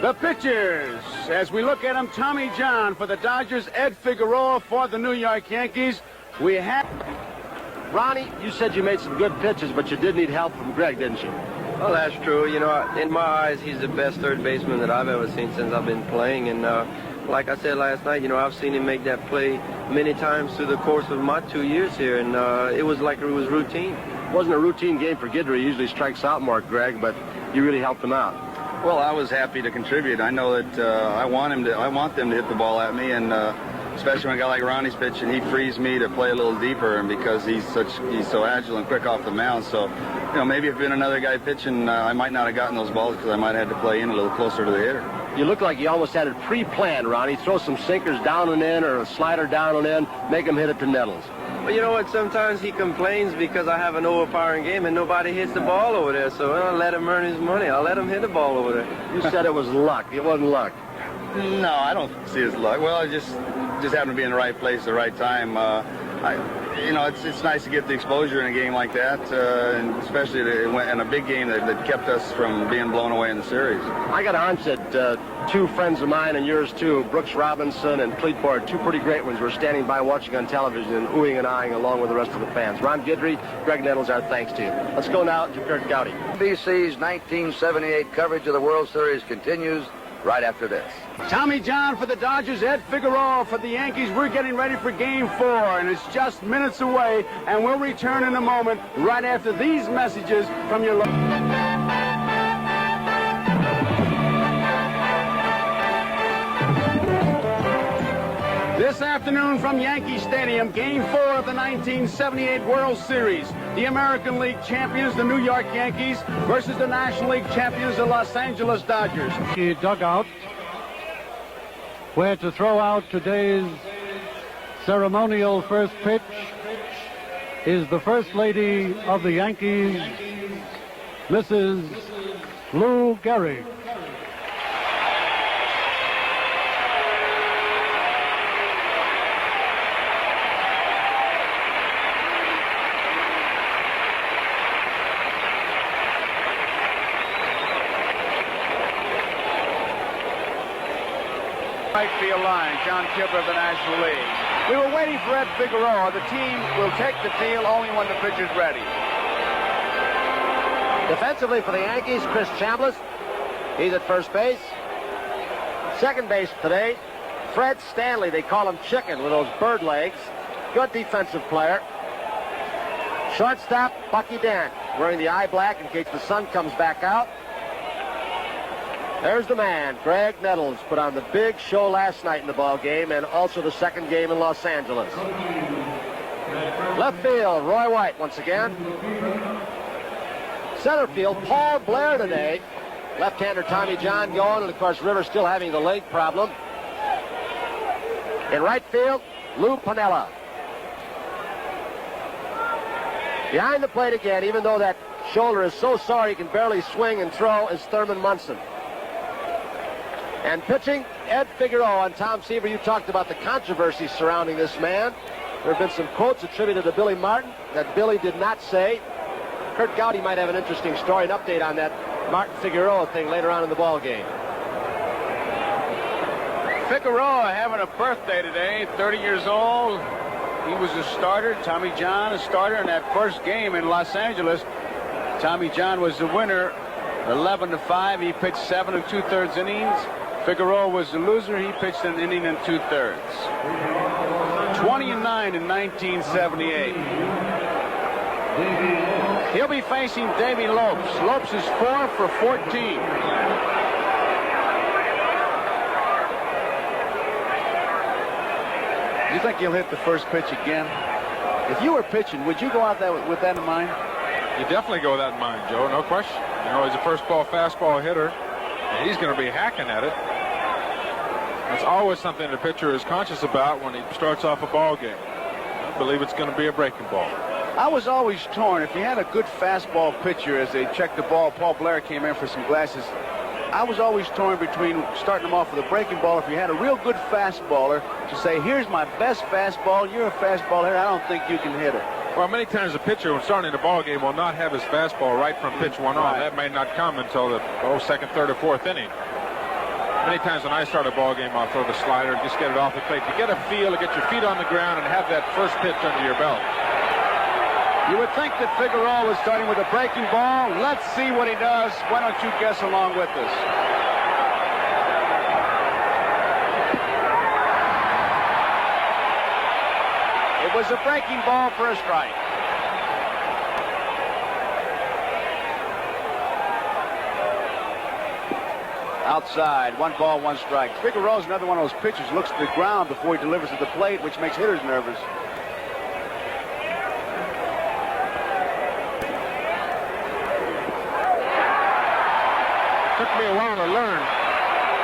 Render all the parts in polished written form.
The pitchers, as we look at them, Tommy John for the Dodgers, Ed Figueroa for the New York Yankees. We have... Ronnie, you said you made some good pitches, but you did need help from Greg, didn't you? Well, that's true. You know, in my eyes, he's the best third baseman that I've ever seen since I've been playing. And like I said last night, you know, I've seen him make that play many times through the course of my 2 years here, and it was like it was routine. It wasn't a routine game for Guidry. He usually strikes out more, Greg, but you really helped him out. Well, I was happy to contribute. I know that I want them to hit the ball at me, and especially when a guy like Ronnie's pitching, he frees me to play a little deeper, and because he's so agile and quick off the mound. So, you know, maybe if been another guy pitching, I might not have gotten those balls because I might have had to play in a little closer to the hitter. You look like you almost had it pre-planned, Ronnie. Throw some sinkers down and in, or a slider down and in, make him hit it to Nettles. But you know what? Sometimes he complains because I have an overpowering game and nobody hits the ball over there. So I'll let him earn his money. I'll let him hit the ball over there. You said it was luck. It wasn't luck. No, I don't see it as luck. Well, I just happened to be in the right place at the right time. You know, it's nice to get the exposure in a game like that, and especially in a big game that kept us from being blown away in the series. I got a hunch that two friends of mine and yours too, Brooks Robinson and Clete Board, two pretty great ones, were standing by watching on television and oohing and eyeing along with the rest of the fans. Ron Guidry, Greg Nettles, our thanks to you. Let's go now to Curt Gowdy. NBC's 1978 coverage of the World Series continues right after this. Tommy John for the Dodgers, Ed Figueroa for the Yankees. We're getting ready for Game 4, and it's just minutes away, and we'll return in a moment right after these messages from your... This afternoon from Yankee Stadium, Game 4 of the 1978 World Series. The American League champions, the New York Yankees, versus the National League champions, the Los Angeles Dodgers. The dugout, where to throw out today's ceremonial first pitch is the First Lady of the Yankees, Mrs. Lou Gehrig. Right field line, John Kibler of the National League. We were waiting for Ed Figueroa. The team will take the field only when the pitcher's ready. Defensively for the Yankees, Chris Chambliss. He's at first base. Second base today, Fred Stanley. They call him Chicken with those bird legs. Good defensive player. Shortstop, Bucky Dent, wearing the eye black in case the sun comes back out. There's the man, Greg Nettles, put on the big show last night in the ball game and also the second game in Los Angeles. Left field, Roy White once again. Center field, Paul Blair today. Left-hander Tommy John going, and of course Rivers still having the leg problem. In right field, Lou Piniella. Behind the plate again, even though that shoulder is so sore he can barely swing and throw, is Thurman Munson. And pitching, Ed Figueroa. And Tom Seaver, you talked about the controversy surrounding this man. There have been some quotes attributed to Billy Martin that Billy did not say. Curt Gowdy might have an interesting story, an update on that Martin Figueroa thing later on in the ball game. Figueroa having a birthday today, 30 years old. He was a starter. Tommy John, a starter in that first game in Los Angeles. Tommy John was the winner, 11-5. He pitched 7 2/3 innings. Figueroa was the loser. He pitched an inning and 2/3. 20-9 in 1978. He'll be facing Davy Lopes. Lopes is 4 for 14. You think he'll hit the first pitch again? If you were pitching, would you go out there with that in mind? You definitely go with that in mind, Joe, no question. You know, he's a first ball fastball hitter, and he's going to be hacking at it. It's always something the pitcher is conscious about when he starts off a ball game. I believe it's going to be a breaking ball. I was always torn. If you had a good fastball pitcher as they checked the ball, Paul Blair came in for some glasses. I was always torn between starting them off with a breaking ball. If you had a real good fastballer to say, here's my best fastball, you're a fastball hitter, I don't think you can hit it. Well, many times the pitcher, when starting the ball game, will not have his fastball right from pitch one on. That may not come until the second, third, or fourth inning. Many times when I start a ball game, I'll throw the slider and just get it off the plate. To get a feel, to get your feet on the ground and have that first pitch under your belt. You would think that Figueroa was starting with a breaking ball. Let's see what he does. Why don't you guess along with us? It was a breaking ball for a strike. Outside, 1 ball, 1 strike. Figueroa's another one of those pitchers who looks at the ground before he delivers at the plate, which makes hitters nervous. Took me a while to learn,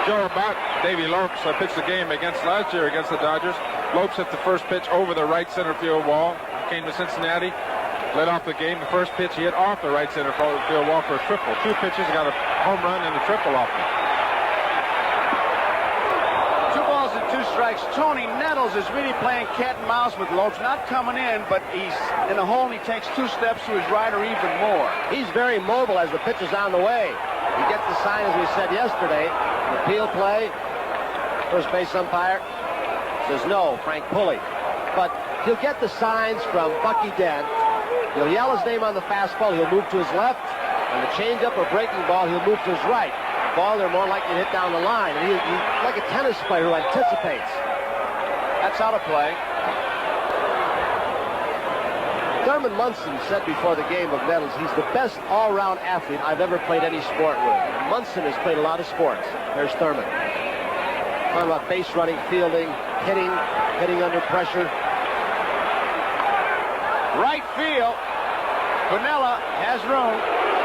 Joe, about Davey Lopes. I pitched the game against last year against the Dodgers. Lopes hit the first pitch over the right center field wall. Came to Cincinnati, led off the game. The first pitch he hit off the right center field wall for a triple. 2 pitches, got a home run and a triple off it. 2 balls and 2 strikes. Tony Nettles is really playing cat and mouse with Lopes, not coming in, but he's in the hole and he takes 2 steps to his right or even more. He's very mobile as the pitch is on the way. He gets the sign, as we said yesterday. Appeal play. First base umpire says no, Frank Pulley. But he'll get the signs from Bucky Dent. He'll yell his name on the fastball. He'll move to his left. On the changeup or breaking ball, he'll move to his right. Ball they're more likely to hit down the line. And he's like a tennis player who anticipates. That's out of play. Thurman Munson said before the game of Nettles, he's the best all-round athlete I've ever played any sport with. And Munson has played a lot of sports. There's Thurman. Talking about base running, fielding, hitting under pressure. Right field. Piniella has room.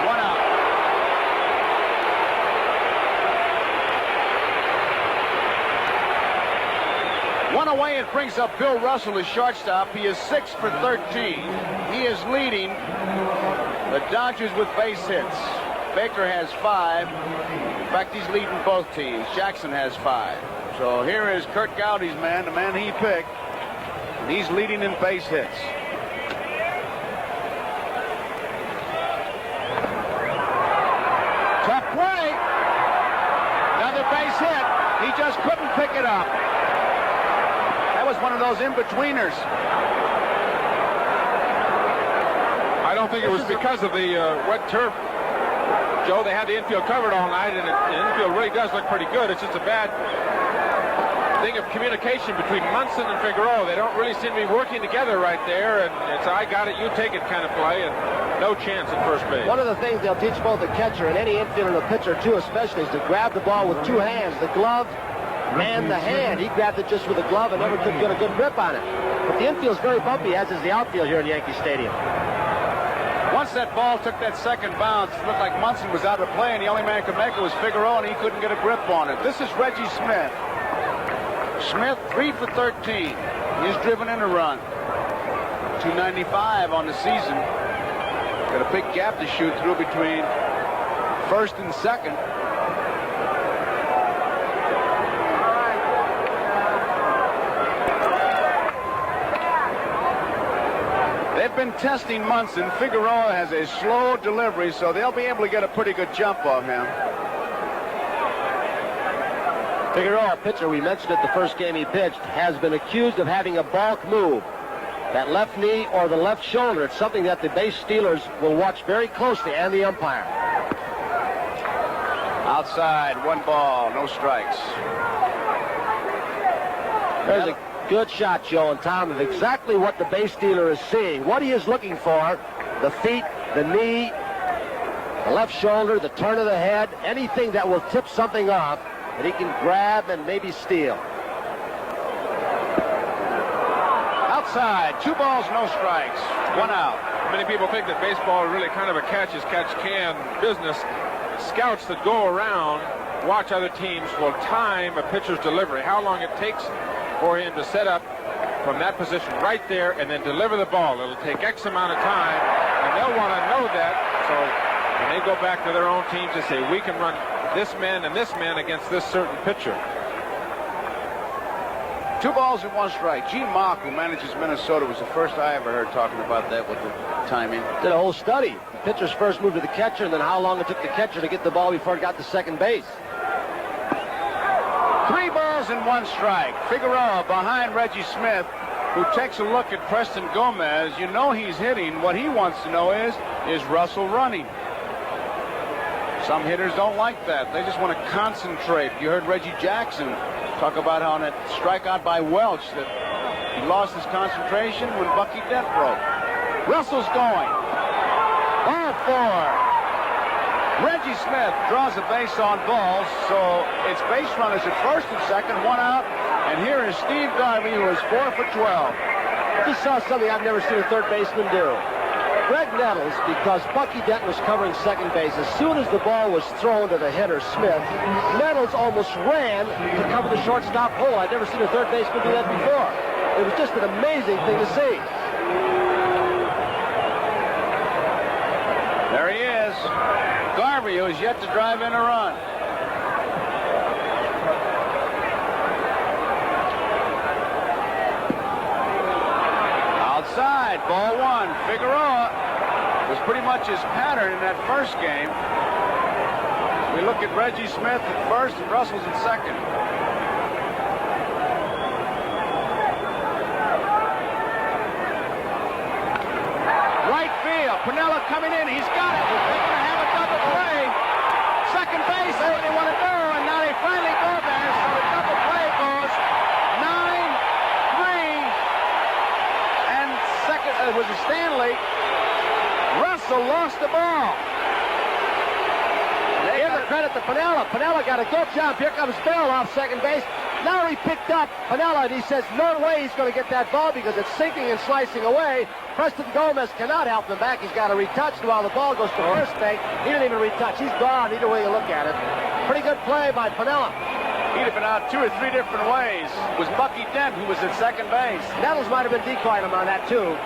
1 out. One away, it brings up Bill Russell as shortstop. He is 6 for 13. He is leading the Dodgers with base hits. Baker has 5. In fact, he's leading both teams. Jackson has 5. So here is Curt Gowdy's man, the man he picked. And he's leading in base hits. Tough play. Another base hit. He just couldn't pick it up. That was one of those in-betweeners. I don't think it was because of the wet turf, Joe. They had the infield covered all night, and the infield really does look pretty good. It's just a bad thing of communication between Munson and Figueroa. They don't really seem to be working together right there, and it's I got it, you take it kind of play, and no chance at first base. One of the things they'll teach both the catcher and any infielder and the pitcher, too, especially, is to grab the ball with 2 hands. The glove and the hand. He grabbed it just with the glove and never could get a good grip on it. But the infield's very bumpy, as is the outfield here in Yankee Stadium. Once that ball took that second bounce, it looked like Munson was out of play, and the only man could make it was Figueroa, and he couldn't get a grip on it. This is Reggie Smith. Smith, 3 for 13. He's driven in a run. 295 on the season. Got a big gap to shoot through between first and second. They've been testing Munson. Figueroa has a slow delivery, so they'll be able to get a pretty good jump off him. Figueroa, pitcher, we mentioned it the first game he pitched, has been accused of having a balk move. That left knee or the left shoulder. It's something that the base stealers will watch very closely, and the umpire. Outside, 1 ball, no strikes. There's a good shot, Joe and Tom, of exactly what the base stealer is seeing. What he is looking for, the feet, the knee, the left shoulder, the turn of the head, anything that will tip something off that he can grab and maybe steal. Outside, 2 balls, no strikes, 1 out. Many people think that baseball is really kind of a catch-as-catch-can business. Scouts that go around watch other teams will time a pitcher's delivery, how long it takes for him to set up from that position right there and then deliver the ball. It'll take X amount of time, and they'll want to know that. So when they go back to their own teams and say, we can run this man and this man against this certain pitcher. 2 balls and 1 strike. Gene Mauch, who manages Minnesota, was the first I ever heard talking about that with the timing. Did a whole study. The pitcher's first move to the catcher, and then how long it took the catcher to get the ball before it got to second base. 3 balls and 1 strike. Figueroa behind Reggie Smith, who takes a look at Preston Gomez. You know he's hitting. What he wants to know is Russell running? Some hitters don't like that. They just want to concentrate. You heard Reggie Jackson talk about how on that strikeout by Welch that he lost his concentration when Bucky Dent broke. Russell's going. Ball 4. Reggie Smith draws a base on balls, so it's base runners at first and second, 1 out. And here is Steve Garvey, who is 4 for 12. Just saw something I've never seen a third baseman do. Greg Nettles, because Bucky Dent was covering second base, as soon as the ball was thrown to the hitter, Smith, Nettles almost ran to cover the shortstop hole. I'd never seen a third baseman do that before. It was just an amazing thing to see. There he is. Garvey, who is yet to drive in a run. Outside, ball 1. Figueroa was pretty much his pattern in that first game. We look at Reggie Smith at first and Russell's at second. Right field, Piniella coming in. He's got it. They're going to have a double play. Second base, that's what they want to do, and now they finally go there. So the double play goes 9-3, and second was a Stanley. Russell lost the ball. Give the credit to Piniella. Piniella got a good jump. Here comes Bell off second base. Now he picked up Piniella, and he says no way he's going to get that ball because it's sinking and slicing away. Preston Gomez cannot help him back. He's got to retouch while the ball goes to first base. He didn't even retouch. He's gone either way you look at it. Pretty good play by Piniella. He'd have been out 2 or 3 different ways. It was Bucky Dent who was at second base. Nettles might have been decoying him on that too.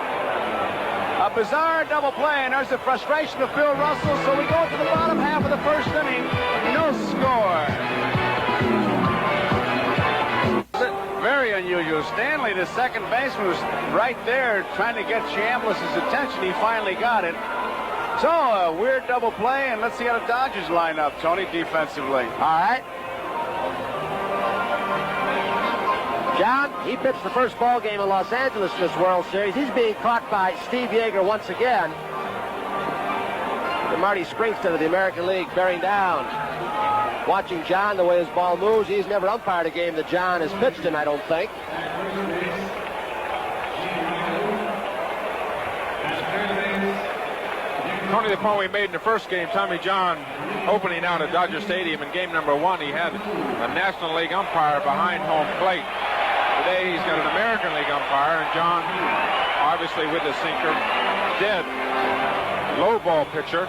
A bizarre double play, and there's the frustration of Bill Russell. So we go to the bottom half of the first inning. No score. Very unusual. Stanley, the second baseman, was right there trying to get Chambliss' attention. He finally got it. So a weird double play, and let's see how the Dodgers line up, Tony, defensively. All right. John, he pitched the first ball game in Los Angeles in this World Series. He's being caught by Steve Yeager once again. And Marty Springston of the American League bearing down. Watching John, the way his ball moves, he's never umpired a game that John has pitched in, I don't think. Tony, the point we made in the first game, Tommy John opening out at Dodger Stadium in game number 1, he had a National League umpire behind home plate. Today he's got an American League umpire, and John, obviously with the sinker, dead low ball pitcher.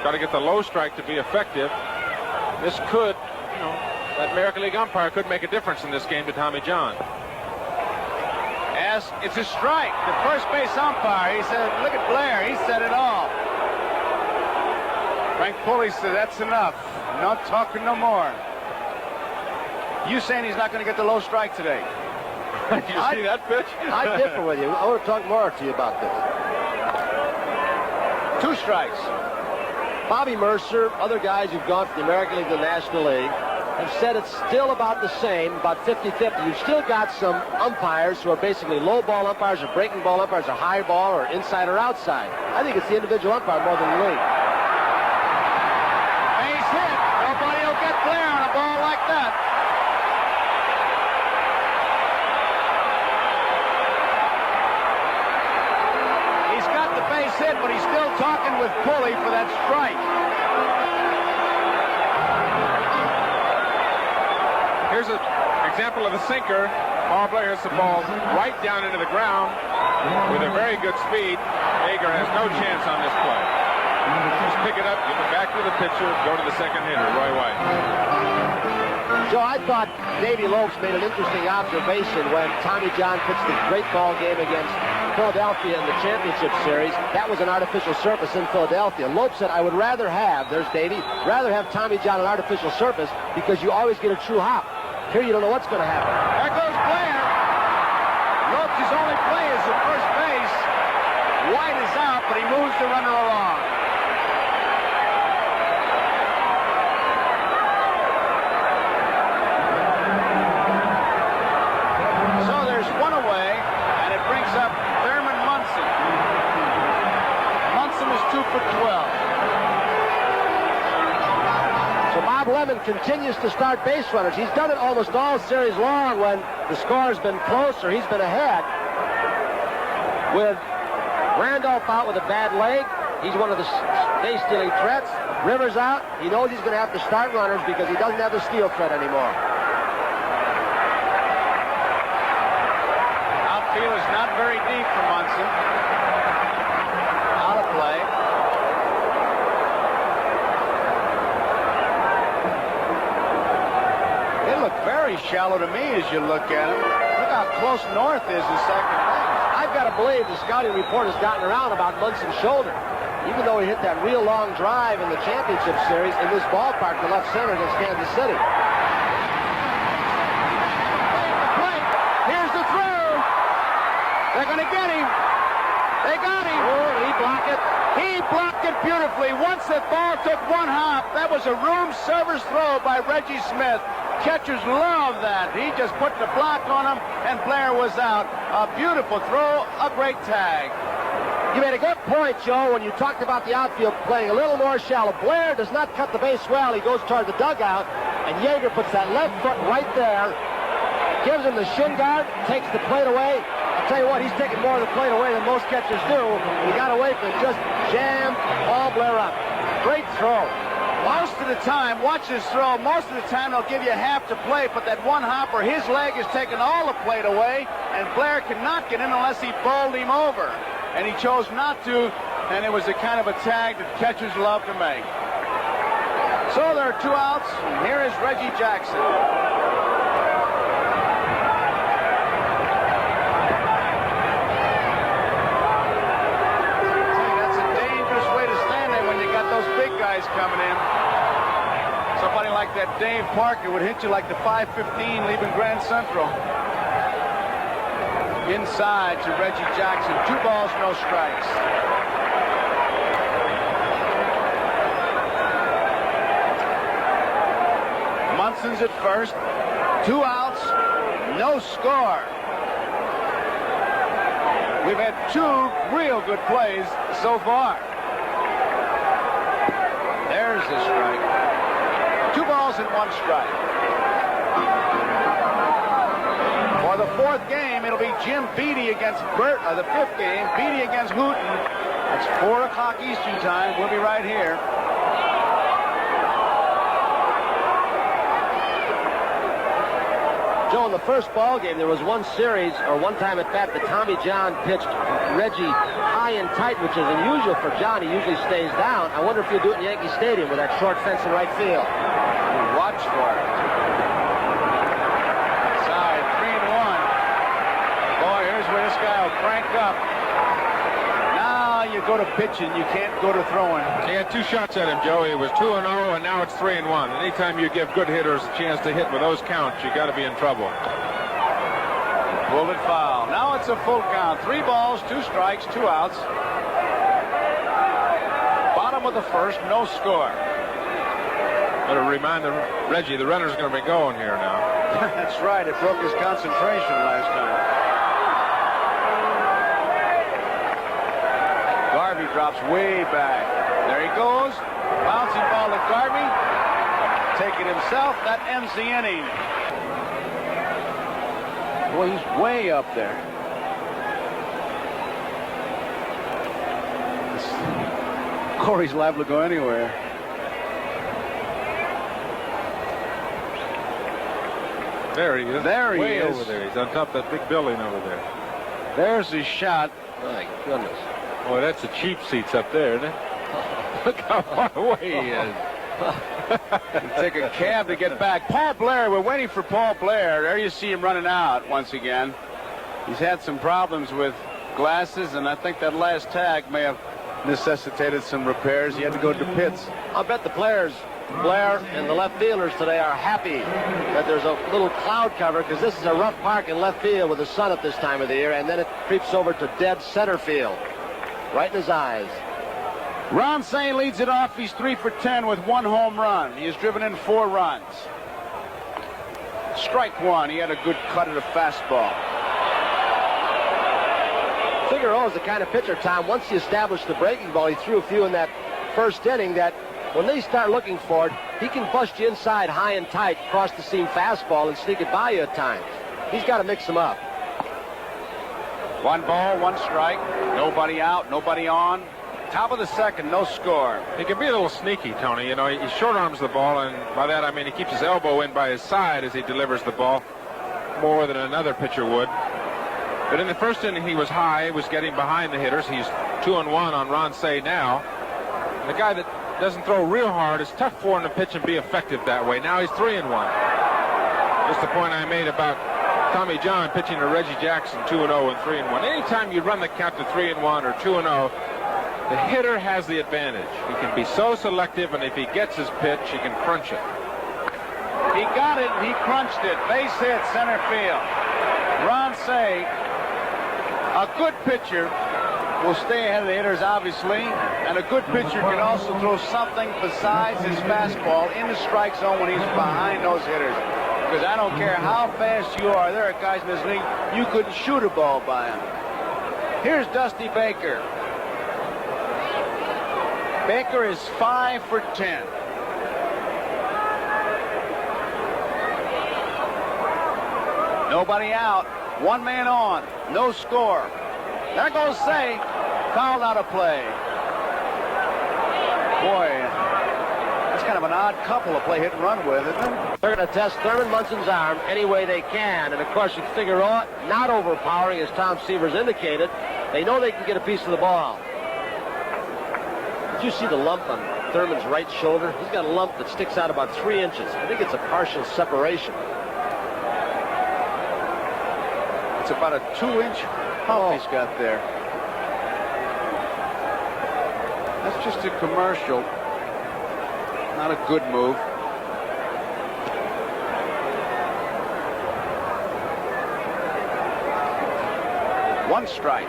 Got to get the low strike to be effective. This could, that American League umpire could make a difference in this game to Tommy John. As it's a strike, the first base umpire, he said, look at Blair, he said it all. Frank Pulley said, that's enough. Not talking no more. You saying he's not going to get the low strike today? Did you see that pitch? I differ with you. I want to talk more to you about this. 2 strikes. Bobby Mercer, other guys who've gone from the American League to the National League, have said it's still about the same, about 50-50. You've still got some umpires who are basically low ball umpires or breaking ball umpires or high ball or inside or outside. I think it's the individual umpire more than the league. Base hit. Nobody will get Blair on a ball like that. He's got the base hit, but he's still talking with Pulley for that strike. Here's an example of a sinker. Paul Blair hits the ball right down into the ground with a very good speed. Yeager has no chance on this play. Just pick it up, give it back to the pitcher, go to the second hitter, Roy White. Joe, I thought Davey Lopes made an interesting observation when Tommy John pitched the great ball game against Philadelphia in the championship series. That was an artificial surface in Philadelphia. Lopes said, I would rather have, there's Davey, rather have Tommy John an artificial surface because you always get a true hop. Here you don't know what's going to happen. There goes Blair. Lopes' only play is at first base. White is out, but he moves the runner along. So Bob Lemon continues to start base runners. He's done it almost all series long when the score's been close or he's been ahead. With Randolph out with a bad leg, he's one of the base-stealing threats. Rivers out, he knows he's going to have to start runners because he doesn't have the steal threat anymore. Outfield is not very deep for Munson. Out of play. They look very shallow to me as you look at them. Look how close North is in second base. I've got to believe the scouting report has gotten around about Munson's shoulder. Even though he hit that real long drive in the championship series in this ballpark to left center against Kansas City. Here's the throw. They're going to get him. They got him. Oh, did he block it? He blocked it beautifully. Once that ball took one hop, that was a room server's throw by Reggie Smith. Catchers love that. He just put the block on him, and Blair was out. A beautiful throw, a great tag. You made a good point, Joe, when you talked about the outfield playing a little more shallow. Blair does not cut the base well. He goes toward the dugout, and Yeager puts that left foot right there, gives him the shin guard, takes the plate away. I'll tell you what, he's taking more of the plate away than most catchers do. He got away from it, just jammed Paul Blair up. Great throw. Most of the time, watch this throw, most of the time they'll give you half the plate, but that one hopper, his leg is taking all the plate away, and Blair cannot get in unless he bowled him over. And he chose not to, and it was a kind of a tag that catchers love to make. So there are 2 outs, and here is Reggie Jackson. That's a dangerous way to stand there when you got those big guys coming in. Somebody like that Dave Parker would hit you like the 5:15 leaving Grand Central. Inside to Reggie Jackson. 2 balls, no strikes. Munson's at first. 2 outs, no score. We've had 2 real good plays so far. There's the strike. 2 balls and 1 strike. For the 4th game, it'll be Jim Beattie against Burt. The 5th game, Beattie against Hooten. That's 4 o'clock Eastern time. We'll be right here. Joe, in the first ball game, there was one series, or one time at bat, that Tommy John pitched Reggie high and tight, which is unusual for John. He usually stays down. I wonder if he'll do it in Yankee Stadium with that short fence in right field. Watch for it. Side, 3-1. Boy, here's where this guy will crank up. Now you go to pitching, you can't go to throwing. He had 2 shots at him, Joe. It was 2-0, and now it's 3-1. Anytime you give good hitters a chance to hit with those counts, you got to be in trouble. Pulled it foul. Now it's a full count. 3 balls, 2 strikes, 2 outs. Bottom of the first, no score. Better remind Reggie the runner's going to be going here now. That's right. It broke his concentration last time. Garvey drops way back. There he goes. Bouncing ball to Garvey. Take it himself. That ends the inning. Boy, he's way up there. Corey's liable to go anywhere. There he is. There he way is. over there. He's on top of that big building over there. There's his shot. My goodness. Boy, that's the cheap seats up there, isn't it? Look how far away he is. Take a cab to get back. Paul Blair, we're waiting for Paul Blair. There you see him running out once again. He's had some problems with glasses, and I think that last tag may have necessitated some repairs. He had to go to pits. I'll bet the players, Blair and the left fielders today, are happy that there's a little cloud cover, because this is a rough park in left field with the sun at this time of the year, and then it creeps over to dead center field. Right in his eyes. Ron Cey leads it off. He's 3 for 10 with 1 home run. He has driven in 4 runs. Strike 1. He had a good cut at a fastball. Figueroa is the kind of pitcher, Tom, once he established the breaking ball, he threw a few in that first inning that when they start looking for it, he can bust you inside high and tight, cross the seam fastball, and sneak it by you at times. He's got to mix them up. 1 ball, 1 strike. Nobody out, nobody on. Top of the second, no score. He can be a little sneaky, Tony. You know, he short arms the ball, and by that I mean he keeps his elbow in by his side as he delivers the ball more than another pitcher would. But in the first inning, he was high, was getting behind the hitters. He's 2-1 on Ron Cey now. And the guy that doesn't throw real hard, it's tough for him to pitch and be effective that way. Now he's 3-1. Just the point I made about Tommy John pitching to Reggie Jackson, 2-0 and 3-1. Anytime you run the count to 3-1 or 2-0, the hitter has the advantage. He can be so selective, and if he gets his pitch, he can crunch it. He got it, and he crunched it. Base hit, center field. Ron Cey, a good pitcher, will stay ahead of the hitters, obviously, and a good pitcher can also throw something besides his fastball in the strike zone when he's behind those hitters. Because I don't care how fast you are, there are guys in this league, you couldn't shoot a ball by him. Here's Dusty Baker. Baker is 5 for 10. Nobody out. 1 man on. No score. There goes Cey. Fouled out of play. Boy, that's kind of an odd couple to play hit and run with, isn't it? They're going to test Thurman Munson's arm any way they can. And, of course, you figure out not overpowering, as Tom Seaver's indicated. They know they can get a piece of the ball. Did you see the lump on Thurman's right shoulder? He's got a lump that sticks out about 3 inches. I think it's a partial separation. It's about a 2-inch hump he's got there. That's just a commercial. Not a good move. One strike.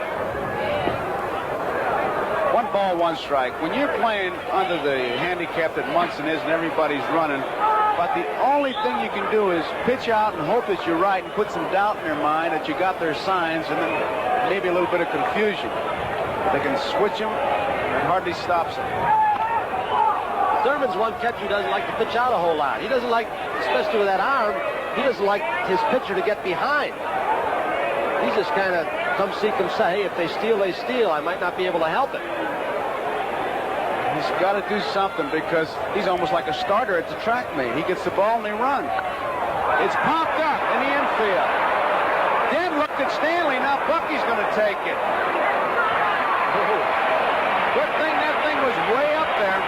1 ball, 1 strike. When you're playing under the handicap that Munson is and everybody's running, but the only thing you can do is pitch out and hope that you're right and put some doubt in their mind that you got their signs, and then maybe a little bit of confusion. They can switch him, and it hardly stops him. Thurman's one catcher who doesn't like to pitch out a whole lot. He doesn't like, especially with that arm, he doesn't like his pitcher to get behind. He's just kind of come see, come say, hey, if they steal, they steal. I might not be able to help it. He's got to do something because he's almost like a starter at the track meet. He gets the ball and they run. It's popped up in the infield. Dan looked at Stanley. Now Bucky's going to take it. Good thing that thing was way up there.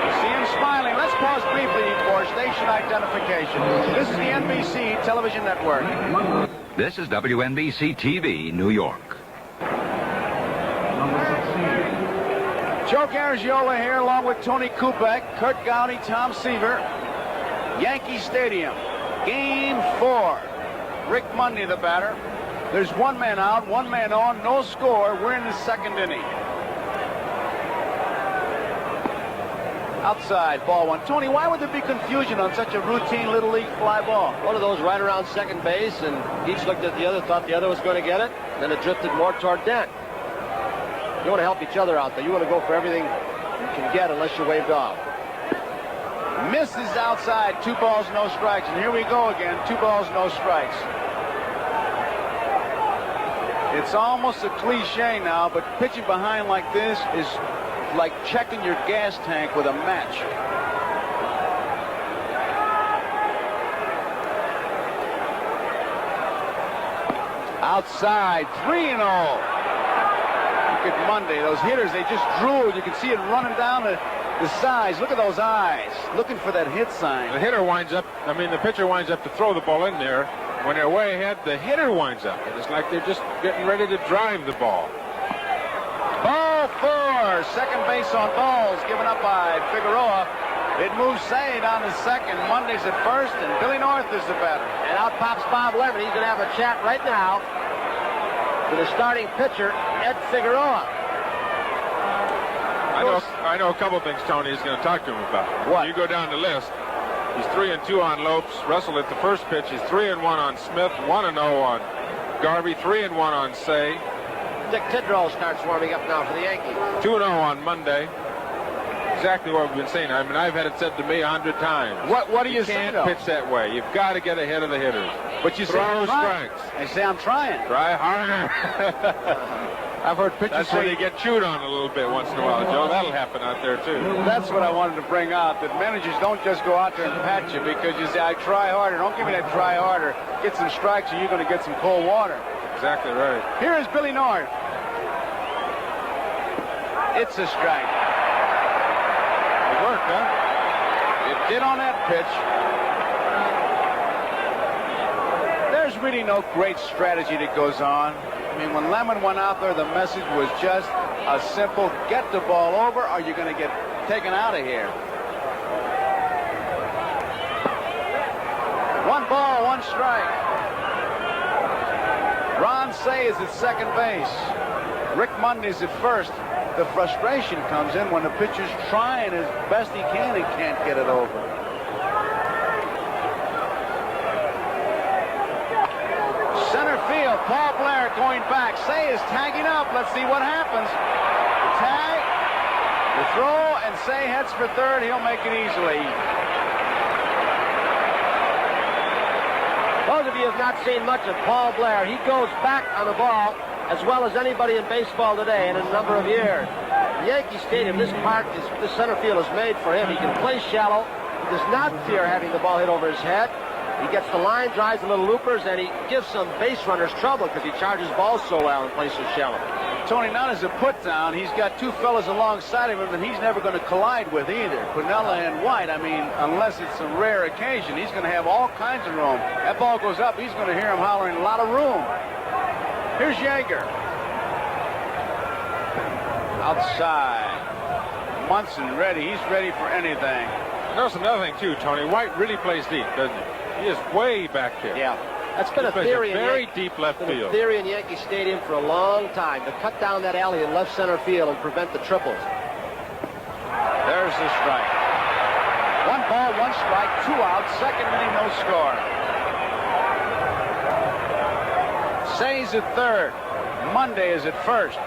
You see him smiling. Let's pause briefly for station identification. This is the NBC Television Network. This is WNBC TV, New York. Joe Garagiola here along with Tony Kubek, Kurt Gowdy, Tom Seaver. Yankee Stadium, Game 4. Rick Monday, the batter. There's 1 man out, 1 man on, no score. We're in the 2nd inning. Outside, ball 1. Tony, why would there be confusion on such a routine Little League fly ball? One of those right around second base, and each looked at the other, thought the other was going to get it. Then it drifted more toward Dent. You want to help each other out there. You want to go for everything you can get unless you're waved off. Misses outside, 2 balls, no strikes. And here we go again, 2 balls, no strikes. It's almost a cliche now, but pitching behind like this is like checking your gas tank with a match. Outside, 3-0. Look at Monday. Those hitters, they just drooled. You can see it running down the sides. Look at those eyes, looking for that hit sign. The hitter winds up, the pitcher winds up to throw the ball in there. When they're way ahead, the hitter winds up. It's like they're just getting ready to drive the ball. Ball 4. Second base on balls given up by Figueroa. It moves Cey down to second. Monday's at first, and Billy North is the batter. And out pops Bob Lemon. He's going to have a chat right now with the starting pitcher, Ed Figueroa. I know a couple things Tony is going to talk to him about. What? You go down the list. He's 3-2 on Lopes. Russell at the first pitch. He's 3-1 on Smith. 1-0 on Garvey. 3-1 on Cey. Dick Tidrow starts warming up now for the Yankees. 2-0 on Monday. exactly what we've been saying. I mean, I've had it said to me 100 times. What do you say, can't though? pitch that way. You've got to get ahead of the hitters. But you say Throw I'm trying. strikes. I say I'm trying. Try harder. I've heard pitchers That's when say you get chewed on a little bit once in a while, Joe. That'll happen out there, too. that's what I wanted to bring out, that managers don't just go out there and pat you because you say, I try harder. Don't give me that try harder. Get some strikes or you're going to get some cold water. Exactly right. Here is Billy North. It's a strike. It worked, huh? It did on that pitch. There's really no great strategy that goes on. I mean, when Lemon went out there, the message was just a simple, get the ball over or you're going to get taken out of here. 1 ball, 1 strike. Ron Cey is at second base. Rick Monday's at first. The frustration comes in when the pitcher's trying as best he can and can't get it over. Center field, Paul Blair going back. Cey is tagging up. Let's see what happens. Tag, the throw, and Cey heads for third. He'll make it easily. Those of you who have not seen much of Paul Blair, he goes back on the ball as well as anybody in baseball today in a number of years. Yankee Stadium, this center field is made for him. He can play shallow. He does not fear having the ball hit over his head. He gets the line drives, the little loopers, and he gives some base runners trouble because he charges balls so well and plays so shallow. Tony, not as a put down. He's got 2 fellas alongside of him that he's never going to collide with either. Quinella and White. I mean, unless it's a rare occasion, he's going to have all kinds of room. That ball goes up, he's going to hear him hollering, a lot of room. Here's Yeager. Outside. Munson ready. He's ready for anything. Notice another thing, too, Tony. White really plays deep, doesn't he? He is way back there. Yeah. That's been He a plays theory in very Yankee, deep left been a field. theory in Yankee Stadium for a long time to cut down that alley in left center field and prevent the triples. There's the strike. 1 ball, 1 strike, 2 outs, second inning, no score. Cey's at third. Monday is at first.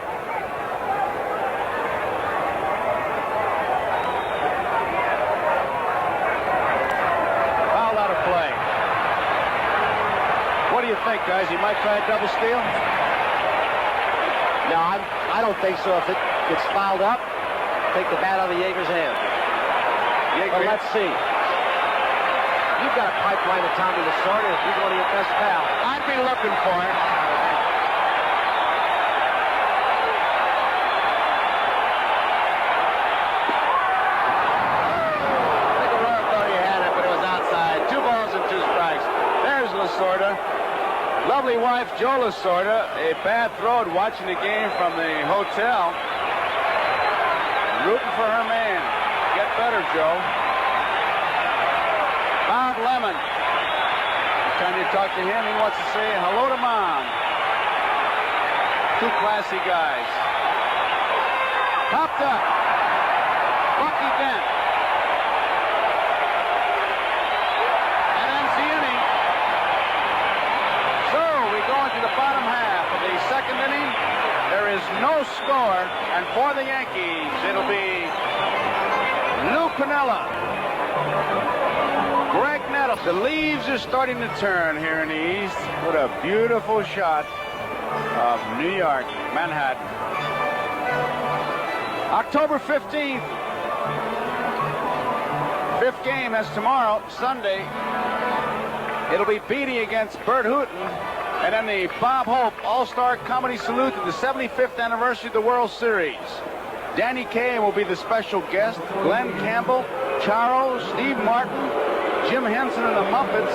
Foul out of play. What do you think, guys? You might try a double steal? No, I don't think so. If it gets fouled up, take the bat out of Yeager's hand. But let's see. You've got a pipeline of Tommy Lasorda. He's one of your best pals. I'd be looking for it. Think of where thought you had it, but it was outside. 2 balls and 2 strikes. There's Lasorda. Lovely wife, Joe Lasorda. A bad throw at watching the game from the hotel. Rooting for her man. Get better, Joe. Bob Lemon. Every time you talk to him, he wants to say hello to Mom. 2 classy guys. Popped up. Bucky Dent. And ends the inning. So we go into the bottom half of the second inning. There is no score, and for the Yankees, it'll be Lou Piniella, Greg Nettles. The leaves are starting to turn here in the East. What a beautiful shot of New York, Manhattan. October 15th. 5th game, that's tomorrow, Sunday. It'll be Beatty against Bert Hooton. And then the Bob Hope All-Star Comedy Salute to the 75th anniversary of the World Series. Danny Kaye will be the special guest. Glenn Campbell, Charles, Steve Martin, Jim Henson and the Muppets.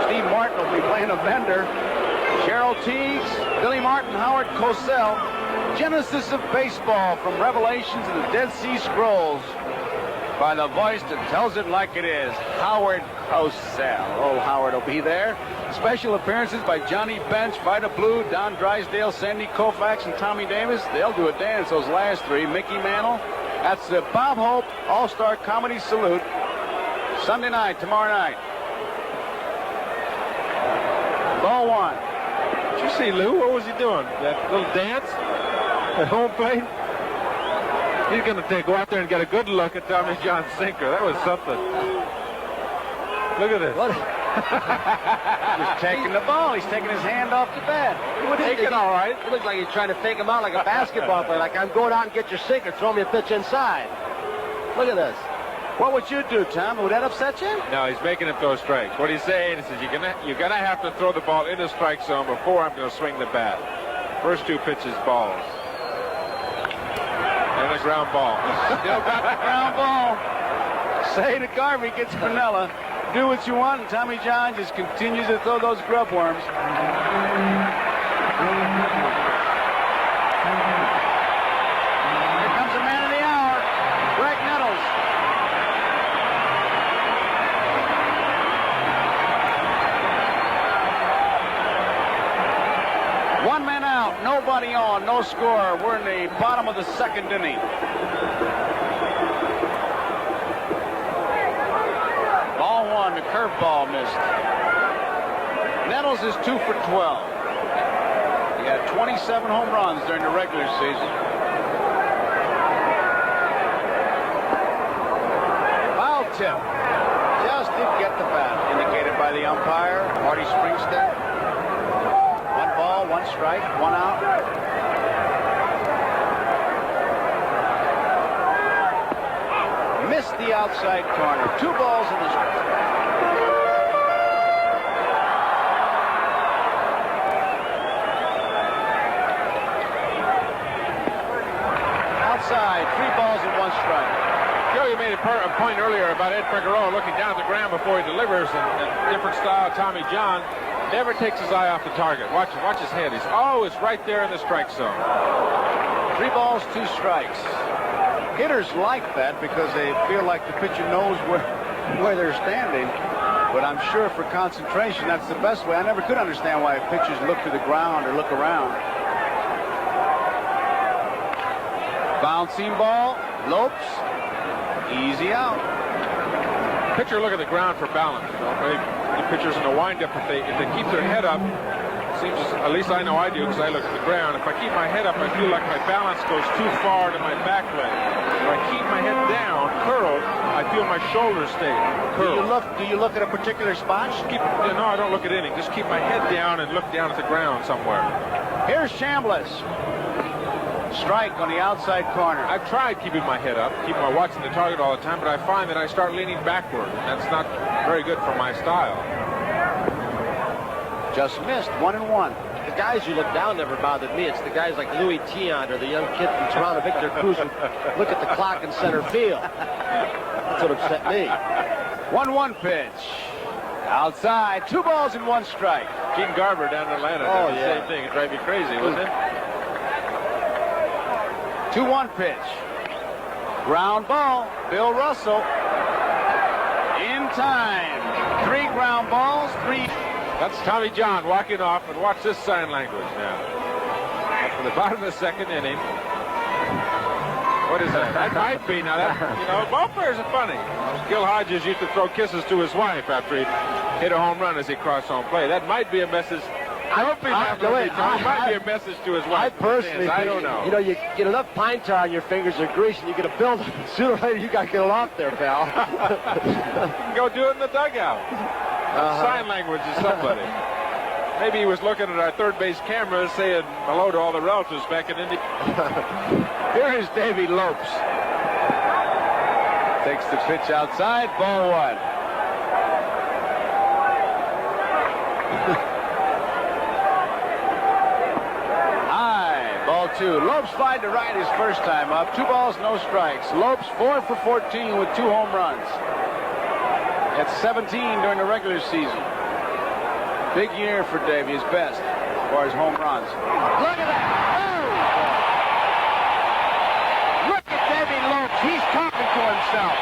Steve Martin will be playing a vendor. Cheryl Teagues, Billy Martin, Howard Cosell. Genesis of Baseball from Revelations of the Dead Sea Scrolls. By the voice that tells it like it is, Howard Cosell. Old Howard will be there. Special appearances by Johnny Bench, Vida Blue, Don Drysdale, Sandy Koufax, and Tommy Davis. They'll do a dance, those last 3. Mickey Mantle. That's the Bob Hope All-Star Comedy Salute. Sunday night, tomorrow night. Ball 1. Did you see Lou? What was he doing? That little dance at home plate? He's going to go out there and get a good look at Tommy John's sinker. That was something. Look at this. What? He's taking the ball. He's taking his hand off the bat. Take it all right. It looks like he's trying to fake him out like a basketball player. Like, I'm going out and get your sinker. Throw me a pitch inside. Look at this. What would you do, Tom? Would that upset you? No, he's making him throw strikes. What he's saying is you're gonna have to throw the ball in the strike zone before I'm going to swing the bat. First 2 pitches, balls. And a ground ball. Still got the ground ball. Say to Garvey, gets Piniella. Do what you want, and Tommy John just continues to throw those grub worms. Here comes the man of the hour, Greg Nettles. One man out, nobody on, no score. We're in the bottom of the 2nd inning. Ball 1, the curveball missed. Nettles is 2 for 12. He had 27 home runs during the regular season. Foul tip. Just didn't get the bat. Indicated by the umpire, Marty Springsteen. 1 ball, 1 strike, 1 out. Missed the outside corner. 2 balls in the strike. Outside, 3 balls and 1 strike. Joe, you made a point earlier about Ed Figueroa looking down at the ground before he delivers, and different style. Tommy John never takes his eye off the target. Watch his head. He's always right there in the strike zone. 3 balls, 2 strikes. Hitters like that because they feel like the pitcher knows where they're standing. But I'm sure for concentration, that's the best way. I never could understand why pitchers look to the ground or look around. Bouncing ball, Lopes, easy out. Pitcher look at the ground for balance. You know? The pitchers in the windup, if they keep their head up, seems at least I know I do because I look at the ground. If I keep my head up, I feel like my balance goes too far to my back leg. If I keep my head down, curled, I feel my shoulders stay curled. Do you look at a particular spot? No, I don't look at anything. Just keep my head down and look down at the ground somewhere. Here's Chambliss. Strike on the outside corner. I've tried keeping my head up, watching the target all the time, but I find that I start leaning backward. That's not very good for my style. Just missed, 1-1. The guys you look down never bothered me. It's the guys like Louis Tiant or the young kid from Toronto, Victor Cruz, who look at the clock in center field. That's what upset me. 1-1 pitch. Outside, 2 balls and 1 strike. Gene Garber down in Atlanta did the same thing. It drive you crazy, wasn't it? 2-1 pitch. Ground ball, Bill Russell. In time. 3 ground balls, 3. That's Tommy John walking off, and watch this sign language now. Up to the bottom of the 2nd inning. What is that? That might be. Now, ball players are funny. Gil Hodges used to throw kisses to his wife after he hit a home run as he crossed home plate. That might be a message. I hope he's not going to be. It might be a message to his wife. I personally I don't know. You know, you get enough pine tar on your fingers or grease, and you get a buildup. Sooner or later, you got to get it off there, pal. Go do it in the dugout. Sign language is somebody. Maybe he was looking at our third base camera saying hello to all the relatives back in India. Here is Davy Lopes. Takes the pitch outside, ball 1. High, ball 2. Lopes flied to right his first time up. 2 balls, no strikes. Lopes 4 for 14 with 2 home runs. At 17 during the regular season. Big year for Davey, his best as far as home runs. Look at that! Oh! Look at Davey Lopes. He's talking to himself.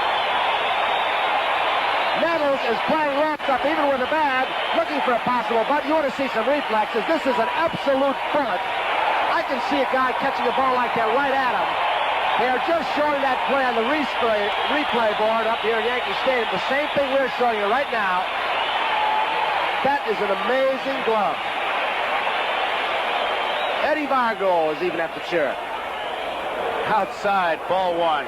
Nettles is playing left up, even with a bag, looking for a possible bunt. You want to see some reflexes. This is an absolute bullet. I can see a guy catching a ball like that right at him. They are just showing that play on the replay board up here at Yankee Stadium. The same thing we're showing you right now. That is an amazing glove. Eddie Vargo is even at the chair. Outside, ball one.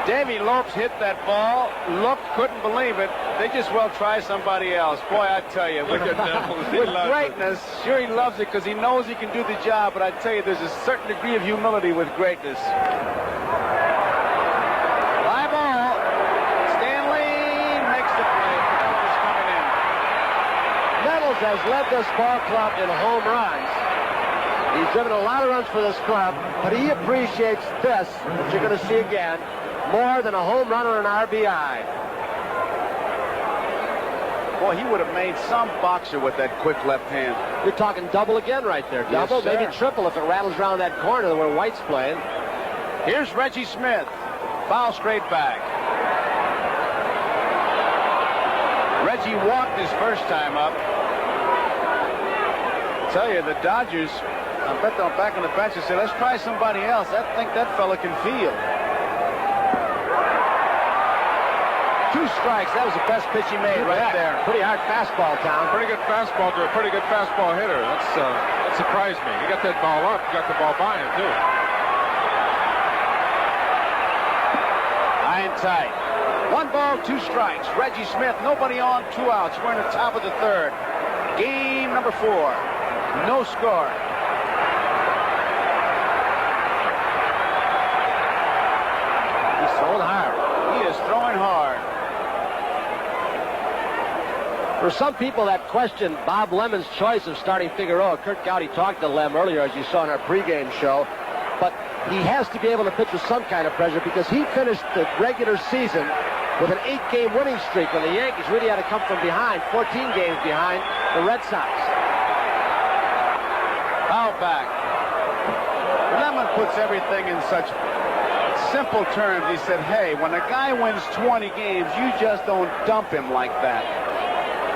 Davy Lopes hit that ball, looked, couldn't believe it. They just well try somebody else. Boy, I tell you, with greatness, sure he loves it because he knows he can do the job, but I tell you, there's a certain degree of humility with greatness. Fly ball. Stanley makes the play. Nettles coming in. Nettles has led this ball club in home runs. He's driven a lot of runs for this club, but he appreciates this, which you're going to see again, more than a home run or an RBI. Boy, he would have made some boxer with that quick left hand. You're talking double again right there. Double, Yes, sir. maybe triple if it rattles around that corner where White's playing. Here's Reggie Smith. Foul straight back. Reggie walked his first time up. Tell you, the Dodgers, I bet they're back on the bench and say, let's try somebody else. I think that fella can field. 2 strikes. That was the best pitch he made right there. Pretty hard fastball, Tom. Pretty good fastball to a pretty good fastball hitter. That surprised me. He got that ball up. He got the ball by him, too. High and tight. 1 ball, 2 strikes. Reggie Smith, nobody on, 2 outs. We're in the top of the third. Game number 4. No score. He's throwing hard. He is throwing hard. For some people that question Bob Lemon's choice of starting Figueroa, Curt Gowdy talked to Lem earlier, as you saw in our pregame show, but he has to be able to pitch with some kind of pressure because he finished the regular season with an 8-game winning streak when the Yankees really had to come from behind, 14 games behind the Red Sox. Foul back. Lemon puts everything in such simple terms. He said, hey, when a guy wins 20 games, you just don't dump him like that.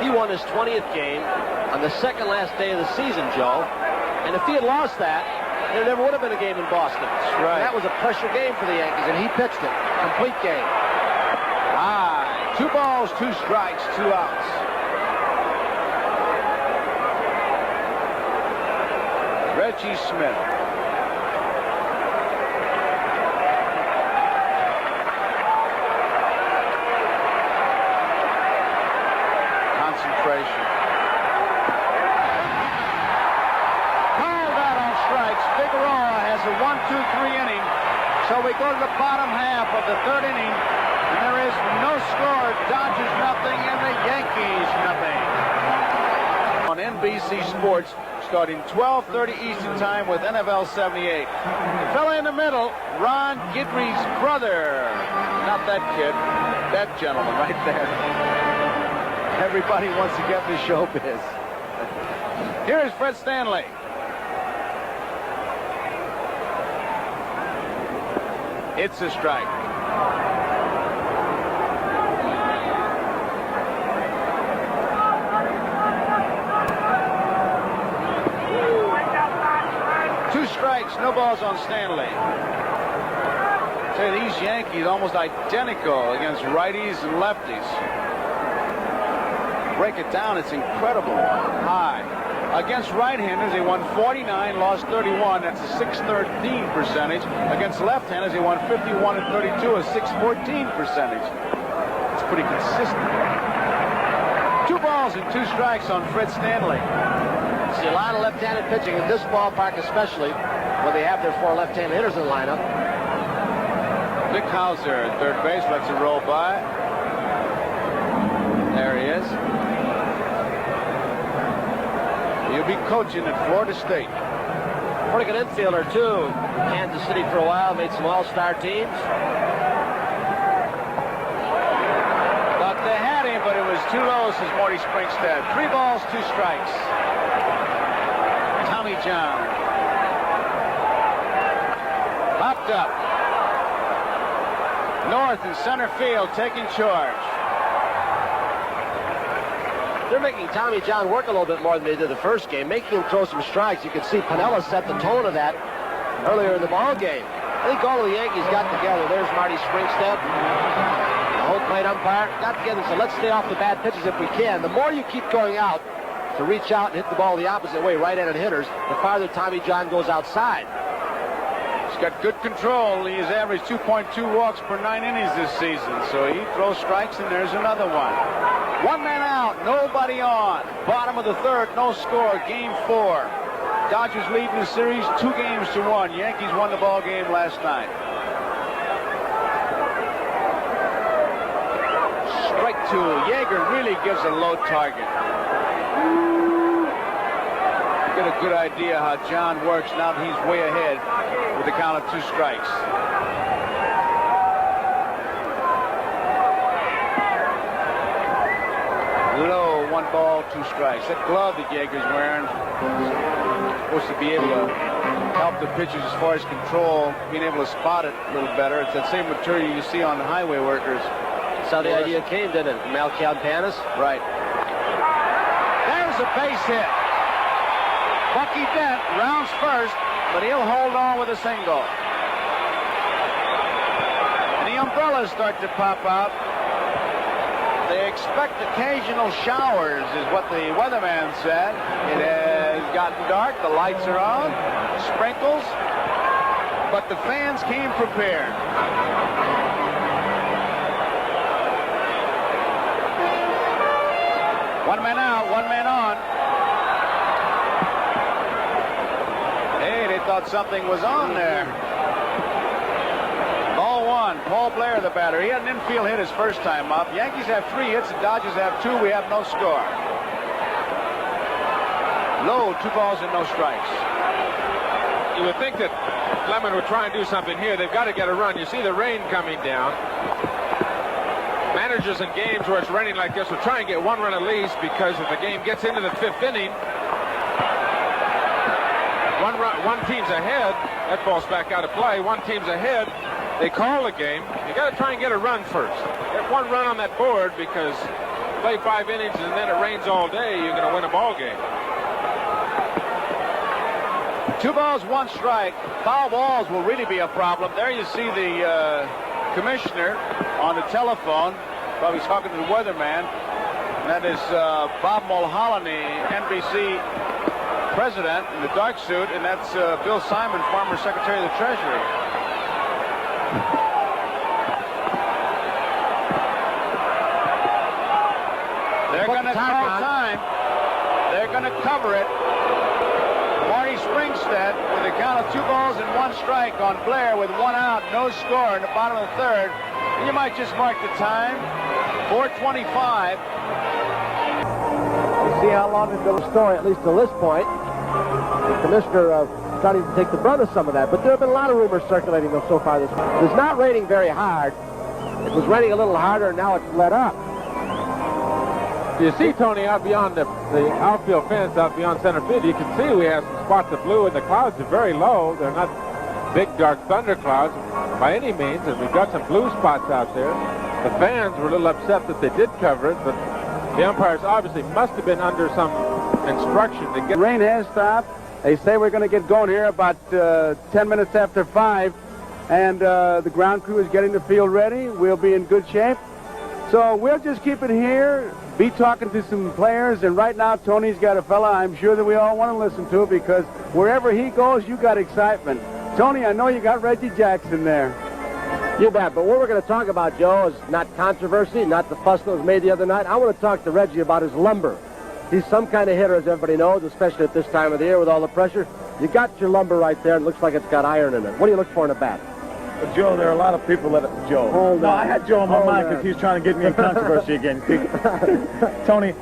He won his 20th game on the second last day of the season, Joe. And if he had lost that, there never would have been a game in Boston. Right. That was a pressure game for the Yankees, and he pitched it. Complete game. 2 balls, 2 strikes, 2 outs. Reggie Smith. Concentration. Called out on strikes. Figueroa has a 1-2-3 inning. So we go to the bottom half of the 3rd inning. And there is no score. Dodgers nothing and the Yankees nothing. On NBC Sports, starting 12:30 Eastern Time with NFL 78. The fella in the middle, Ron Guidry's brother. Not that kid, that gentleman right there. Everybody wants to get in the showbiz. Here is Fred Stanley. It's a strike. No balls on Stanley. Say these Yankees almost identical against righties and lefties. Break it down, it's incredible. High. Against right-handers, they won 49, lost 31. That's a .613 percentage. Against left-handers, they won 51 and 32, a .614 percentage. It's pretty consistent. 2 balls and 2 strikes on Fred Stanley. See a lot of left-handed pitching in this ballpark, especially when they have their 4 left-handed hitters in the lineup. Dick Hauser at third base lets it roll by. There he is. He'll be coaching at Florida State. Pretty good infielder, too. Kansas City for a while, made some all-star teams. Thought they had him, but it was too low, says Marty Springstead. 3 balls, 2 strikes. Tommy John. Popped up. North in center field, taking charge. They're making Tommy John work a little bit more than they did the first game, making him throw some strikes. You can see Piniella set the tone of that earlier in the ball game. I think all of the Yankees got together. There's Marty Springstead. The whole plate umpire got together and said, let's stay off the bad pitches if we can. The more you keep going out to reach out and hit the ball the opposite way, right-handed hitters, the farther Tommy John goes outside. got good control. He has averaged 2.2 walks per 9 innings this season. So he throws strikes, and there's another one. One man out, nobody on. Bottom of the third, no score, game 4. Dodgers leading the series 2-1. Yankees won the ball game last night. Strike 2. Yeager really gives a low target. Get a good idea how John works now that he's way ahead with the count of 2 strikes. Low, 1 ball, 2 strikes. That glove that Yeager's wearing is supposed to be able to help the pitchers as far as control, being able to spot it a little better. It's that same material you see on the highway workers. That's how the idea came, didn't it? Mal Campanis? Right. There's a base hit. Bucky Dent rounds first, but he'll hold on with a single. And the umbrellas start to pop out. They expect occasional showers, is what the weatherman said. It has gotten dark, the lights are on, sprinkles, but the fans came prepared. One man out, 1 man on. Hey, they thought something was on there. Ball 1, Paul Blair, the batter. He had an infield hit his first time up. Yankees have 3 hits, the Dodgers have 2. We have no score. Low, 2 balls and no strikes. You would think that Lemon would try and do something here. They've got to get a run. You see the rain coming down. Managers in games where it's raining like this will try and get 1 run at least, because if the game gets into the 5th inning, one team's ahead, that falls back out of play. One team's ahead, they call the game. You got to try and get a run first. Get 1 run on that board, because play 5 innings and then it rains all day, you're going to win a ball game. 2 balls, 1 strike. Foul balls will really be a problem. There you see the commissioner on the telephone, probably talking to the weatherman. That is Bob Mulholland, NBC president in the dark suit, and that's Bill Simon, former Secretary of the Treasury. They're going to call time. They're going to cover it. Marty Springstead with a count of 2 balls and 1 strike on Blair with 1 out, no score in the bottom of the 3rd. And you might just mark the time, 4:25. You see how long it's been a story, at least to this point. The commissioner starting to take the brunt of some of that, but there have been a lot of rumors circulating so far this week. It's not raining very hard. It was raining a little harder, and now it's let up. You see, Tony, out beyond the outfield fence, out beyond center field, you can see we have some spots of blue, and the clouds are very low. They're not big, dark thunder clouds by any means, and we've got some blue spots out there. The fans were a little upset that they did cover it, but the umpires obviously must have been under some instruction to get... Rain has stopped. They say we're going to get going here about 10 minutes after 5, and the ground crew is getting the field ready. We'll be in good shape. So we'll just keep it here, be talking to some players, and right now Tony's got a fella I'm sure that we all want to listen to, because wherever he goes, you got excitement. Tony, I know you got Reggie Jackson there. You bet, but what we're going to talk about, Joe, is not controversy, not the fuss that was made the other night. I want to talk to Reggie about his lumber. He's some kind of hitter, as everybody knows, especially at this time of the year with all the pressure. You got your lumber right there, and it looks like it's got iron in it. What do you look for in a bat? But Joe, there are a lot of people that... Joe. Hold on. I had Joe on my mind because he was trying to get me in controversy again. Tony,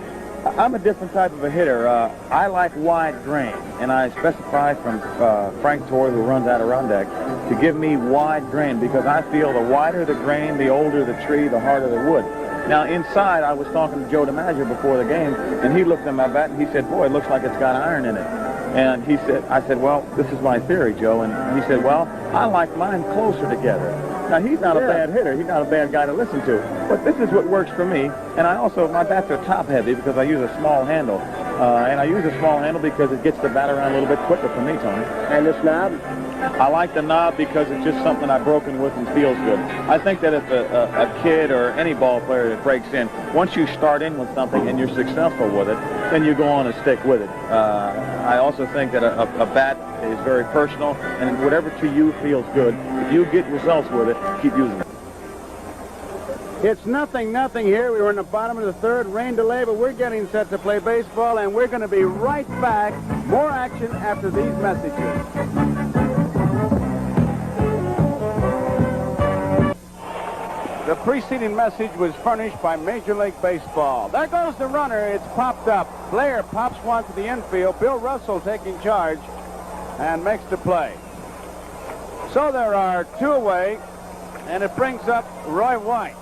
I'm a different type of a hitter. I like wide grain, and I specify from Frank Torrey, who runs Adirondack, to give me wide grain, because I feel the wider the grain, the older the tree, the harder the wood. Now, inside, I was talking to Joe DiMaggio before the game, and he looked at my bat, and he said, boy, it looks like it's got iron in it. And he said, I said, well, this is my theory, Joe. And he said, well, I like mine closer together. Now, he's not a bad hitter. He's not a bad guy to listen to. But this is what works for me. And I also, my bats are top-heavy because I use a small handle. And I use a small handle because it gets the bat around a little bit quicker for me, Tony. And this knob? I like the knob because it's just something I've broken with and feels good. I think that if a kid or any ball player that breaks in, once you start in with something and you're successful with it, then you go on and stick with it. I also think that a bat is very personal, and whatever to you feels good, if you get results with it, keep using it. It's 0-0 here. We were in the bottom of the third, rain delay, but we're getting set to play baseball, and we're going to be right back. More action after these messages. The preceding message was furnished by Major League Baseball. There goes the runner. It's popped up. Blair pops one to the infield. Bill Russell taking charge and makes the play. So there are two away, and it brings up Roy White.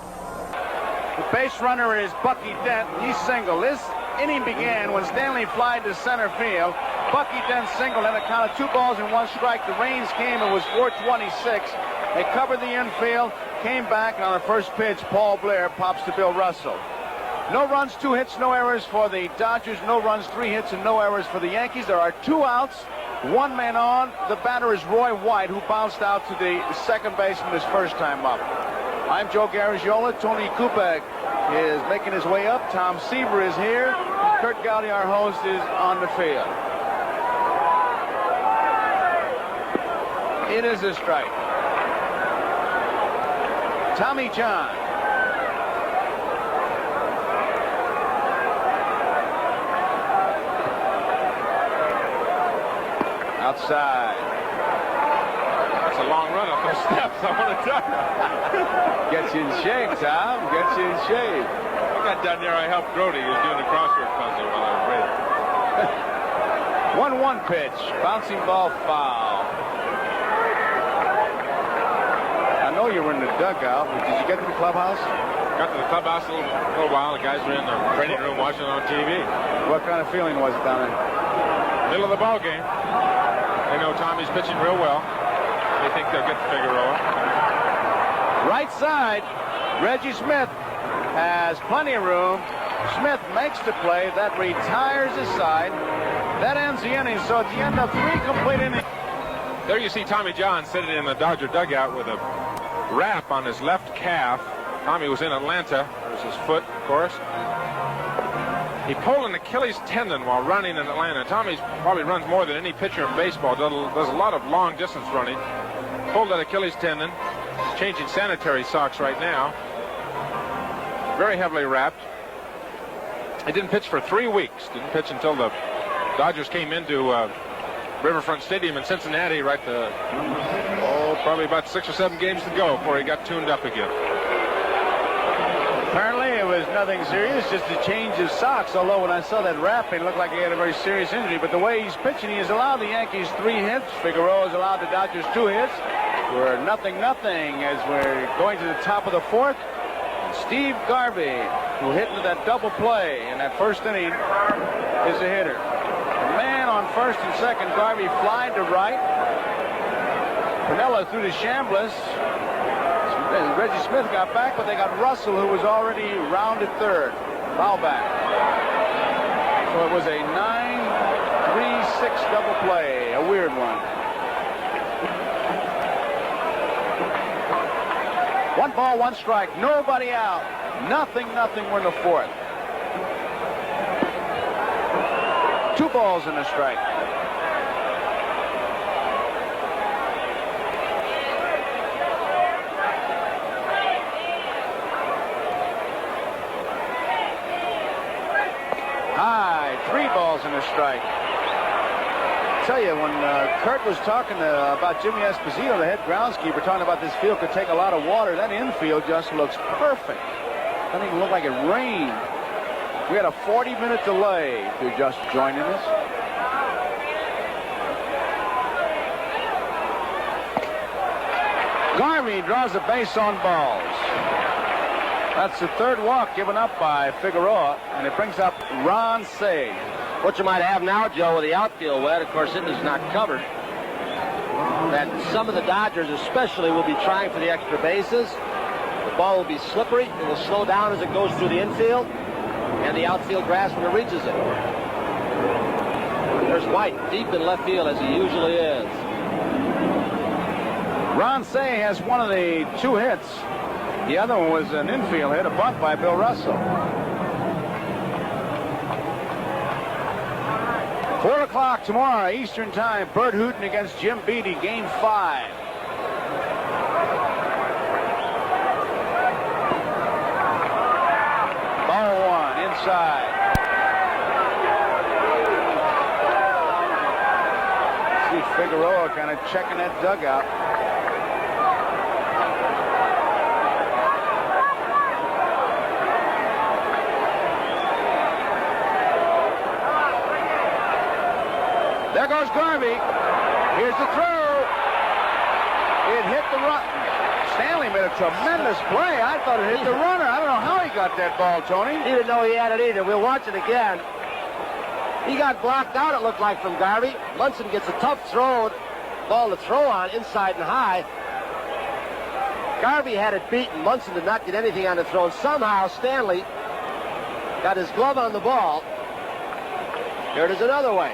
The base runner is Bucky Dent. He's single. This inning began when Stanley flied to center field. Bucky Dent singled and a count of 2 balls and 1 strike. The rains came. It was 4:26. They covered the infield, came back, and on the first pitch, Paul Blair pops to Bill Russell. No runs, 2 hits, no errors for the Dodgers. No runs, 3 hits, and no errors for the Yankees. There are 2 outs, 1 man on. The batter is Roy White, who bounced out to the second baseman his first time up. I'm Joe Garagiola. Tony Kubek is making his way up. Tom Seaver is here. Kurt Gowdy, our host, is on the field. It is a strike. Tommy John. Outside. That's a long run up those steps, I want to tell you. Gets you in shape, Tom. Gets you in shape. I got down there, I helped Grody. He was doing the crossword puzzle while I was waiting. 1-1 pitch. Bouncing ball foul. I know you were in the dugout, but did you get to the clubhouse? Got to the clubhouse a little while. The guys were in the training room watching it on TV. What kind of feeling was it down there? Middle of the ball game. They know Tommy's pitching real well. They think they'll get to Figueroa. Right side, Reggie Smith has plenty of room. Smith makes the play. That retires his side. That ends the inning. So at the end of 3 complete innings. There you see Tommy John sitting in the Dodger dugout with a wrap on his left calf. Tommy was in Atlanta. There's his foot, of course. He pulled an Achilles tendon while running in Atlanta. Tommy probably runs more than any pitcher in baseball. Does a lot of long distance running. Pulled that Achilles tendon. He's changing sanitary socks right now. Very heavily wrapped. He didn't pitch for 3 weeks. Didn't pitch until the Dodgers came into Riverfront Stadium in Cincinnati, right to, probably about 6 or 7 games to go before he got tuned up again. Apparently it was nothing serious, just a change of socks, although when I saw that wrapping, it looked like he had a very serious injury. But the way he's pitching, he has allowed the Yankees 3 hits. Figueroa has allowed the Dodgers 2 hits. We're 0-0 as we're going to the top of the 4th. Steve Garvey, who hit into that double play in that first inning, is a hitter. The man on first and second, Garvey flied to right. Pinella threw to Chambliss. Reggie Smith got back, but they got Russell, who was already rounded third. Foul back. So it was a 9-3-6 double play, a weird one. 1 ball, 1 strike, nobody out. 0-0, we're in the 4th. 2 balls and a strike. High, 3 balls and a strike. I tell you, when Kurt was talking about Jimmy Esposito, the head groundskeeper, talking about this field could take a lot of water, that infield just looks perfect. Doesn't even look like it rained. We had a 40-minute delay to just joining us. Garvey draws a base on balls. That's the 3rd walk given up by Figueroa, and it brings up Ron Cey. What you might have now, Joe, with the outfield wet, of course, it is not covered. That some of the Dodgers especially will be trying for the extra bases. The ball will be slippery. It will slow down as it goes through the infield, and the outfield grass when it reaches it. There's White deep in left field, as he usually is. Ron Say has one of the 2 hits. The other one was an infield hit, a bunt by Bill Russell. 4 o'clock tomorrow, Eastern Time. Bert Hooton against Jim Beattie, Game 5. Ball 1, inside. See Figueroa kind of checking that dugout. There goes Garvey. Here's the throw. It hit the run. Stanley made a tremendous play. I thought it hit the runner. I don't know how he got that ball, Tony. He didn't know he had it either. We'll watch it again. He got blocked out, it looked like, from Garvey. Munson gets a tough ball to throw on, inside and high. Garvey had it beaten. Munson did not get anything on the throw. And somehow Stanley got his glove on the ball. Here it is another way.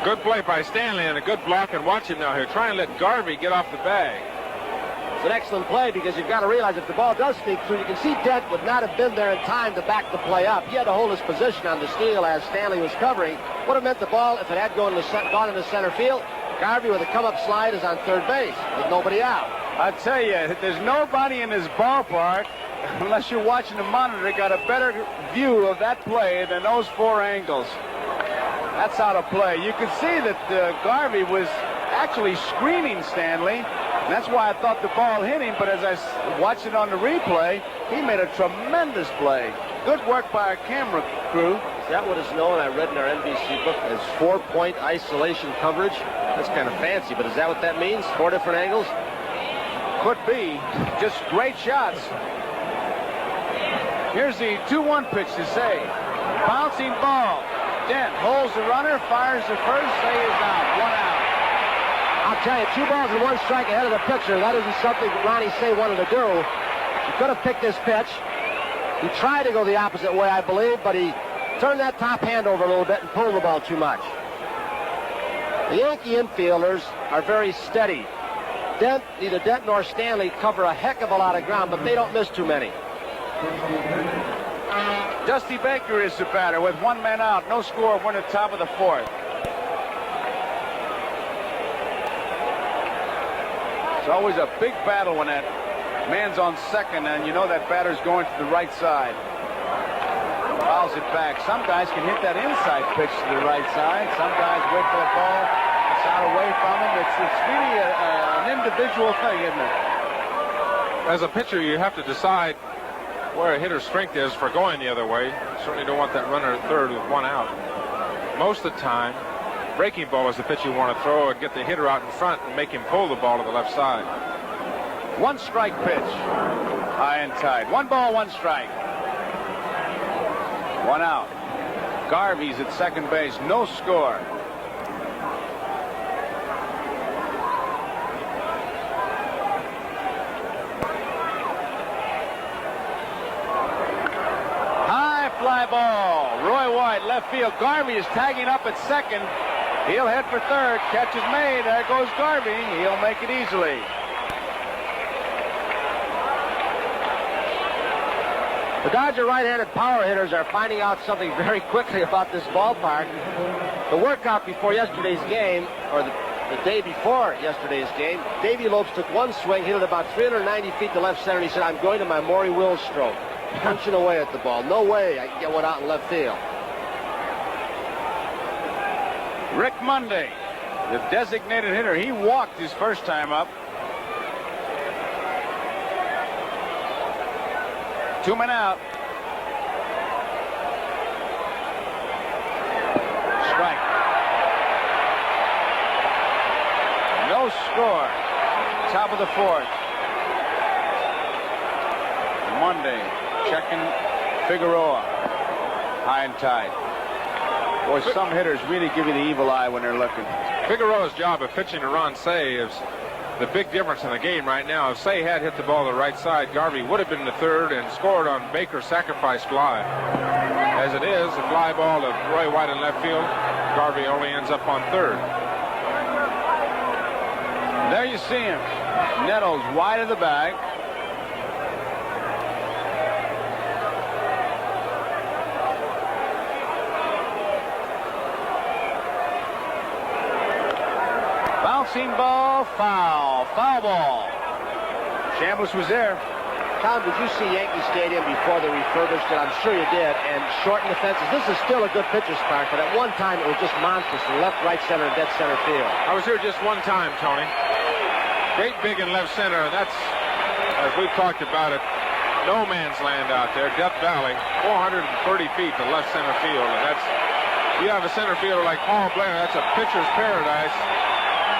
Good play by Stanley and a good block, and watch him now here. Try and let Garvey get off the bag. It's an excellent play because you've got to realize if the ball does sneak through, you can see Dent would not have been there in time to back the play up. He had to hold his position on the steal as Stanley was covering. Would have meant the ball, if it had gone into center field, Garvey with a come-up slide is on third base with nobody out. I tell you, there's nobody in this ballpark, unless you're watching the monitor, got a better view of that play than those 4 angles. That's out of play. You could see that Garvey was actually screening Stanley. And that's why I thought the ball hit him. But as I watched it on the replay, he made a tremendous play. Good work by our camera crew. Is that what is known, I read in our NBC book, as 4-point isolation coverage? That's kind of fancy, but is that what that means? 4 different angles? Could be. Just great shots. Here's the 2-1 pitch to Say. Bouncing ball. Dent holds the runner, fires the first, Say is out. 1 out. I'll tell you, 2 balls and 1 strike ahead of the pitcher. That isn't something Ronnie Say wanted to do. He could have picked this pitch. He tried to go the opposite way, I believe, but he turned that top hand over a little bit and pulled the ball too much. The Yankee infielders are very steady. Neither Dent nor Stanley cover a heck of a lot of ground, but they don't miss too many. Dusty Baker is the batter with 1 man out. No score. We're in the top of the 4th. It's always a big battle when that man's on second and you know that batter's going to the right side. Fouls it back. Some guys can hit that inside pitch to the right side. Some guys wait for the ball. It's out away from them. It's really an individual thing, isn't it? As a pitcher, you have to decide where a hitter's strength is for going the other way. You certainly don't want that runner at third with 1 out. Most of the time, breaking ball is the pitch you want to throw and get the hitter out in front and make him pull the ball to the left side. 1 strike pitch. High and tight. 1 ball, 1 strike. 1 out. Garvey's at second base. No score. Fly ball. Roy White, left field. Garvey is tagging up at second. He'll head for third. Catch is made. There goes Garvey. He'll make it easily. The Dodger right-handed power hitters are finding out something very quickly about this ballpark. The workout before yesterday's game, or the day before yesterday's game, Davey Lopes took 1 swing, hit it about 390 feet to left center, and he said, "I'm going to my Maury Wills stroke." Punching away at the ball. No way I can get one out in left field. Rick Monday, the designated hitter. He walked his first time up. 2 men out. Strike. No score. Top of the 4th. Monday. Checking Figueroa. High and tight. Boy, some hitters really give you the evil eye when they're looking. Figueroa's job of pitching to Ron Say is the big difference in the game right now. If Say had hit the ball to the right side, Garvey would have been the third and scored on Baker's sacrifice fly. As it is, the fly ball to Roy White in left field, Garvey only ends up on third. There you see him. Nettles wide of the bag. Bouncing ball, foul ball. Chambliss was there. Tom, did you see Yankee Stadium before they refurbished it? I'm sure you did. And shortened the fences. This is still a good pitcher's park, but at one time it was just monstrous in left, right center, and dead center field. I was here just one time, Tony. Great big in left center, and that's, as we've talked about it, no man's land out there. Death Valley, 430 feet to left center field, and that's, you have a center fielder like Paul Blair, that's a pitcher's paradise.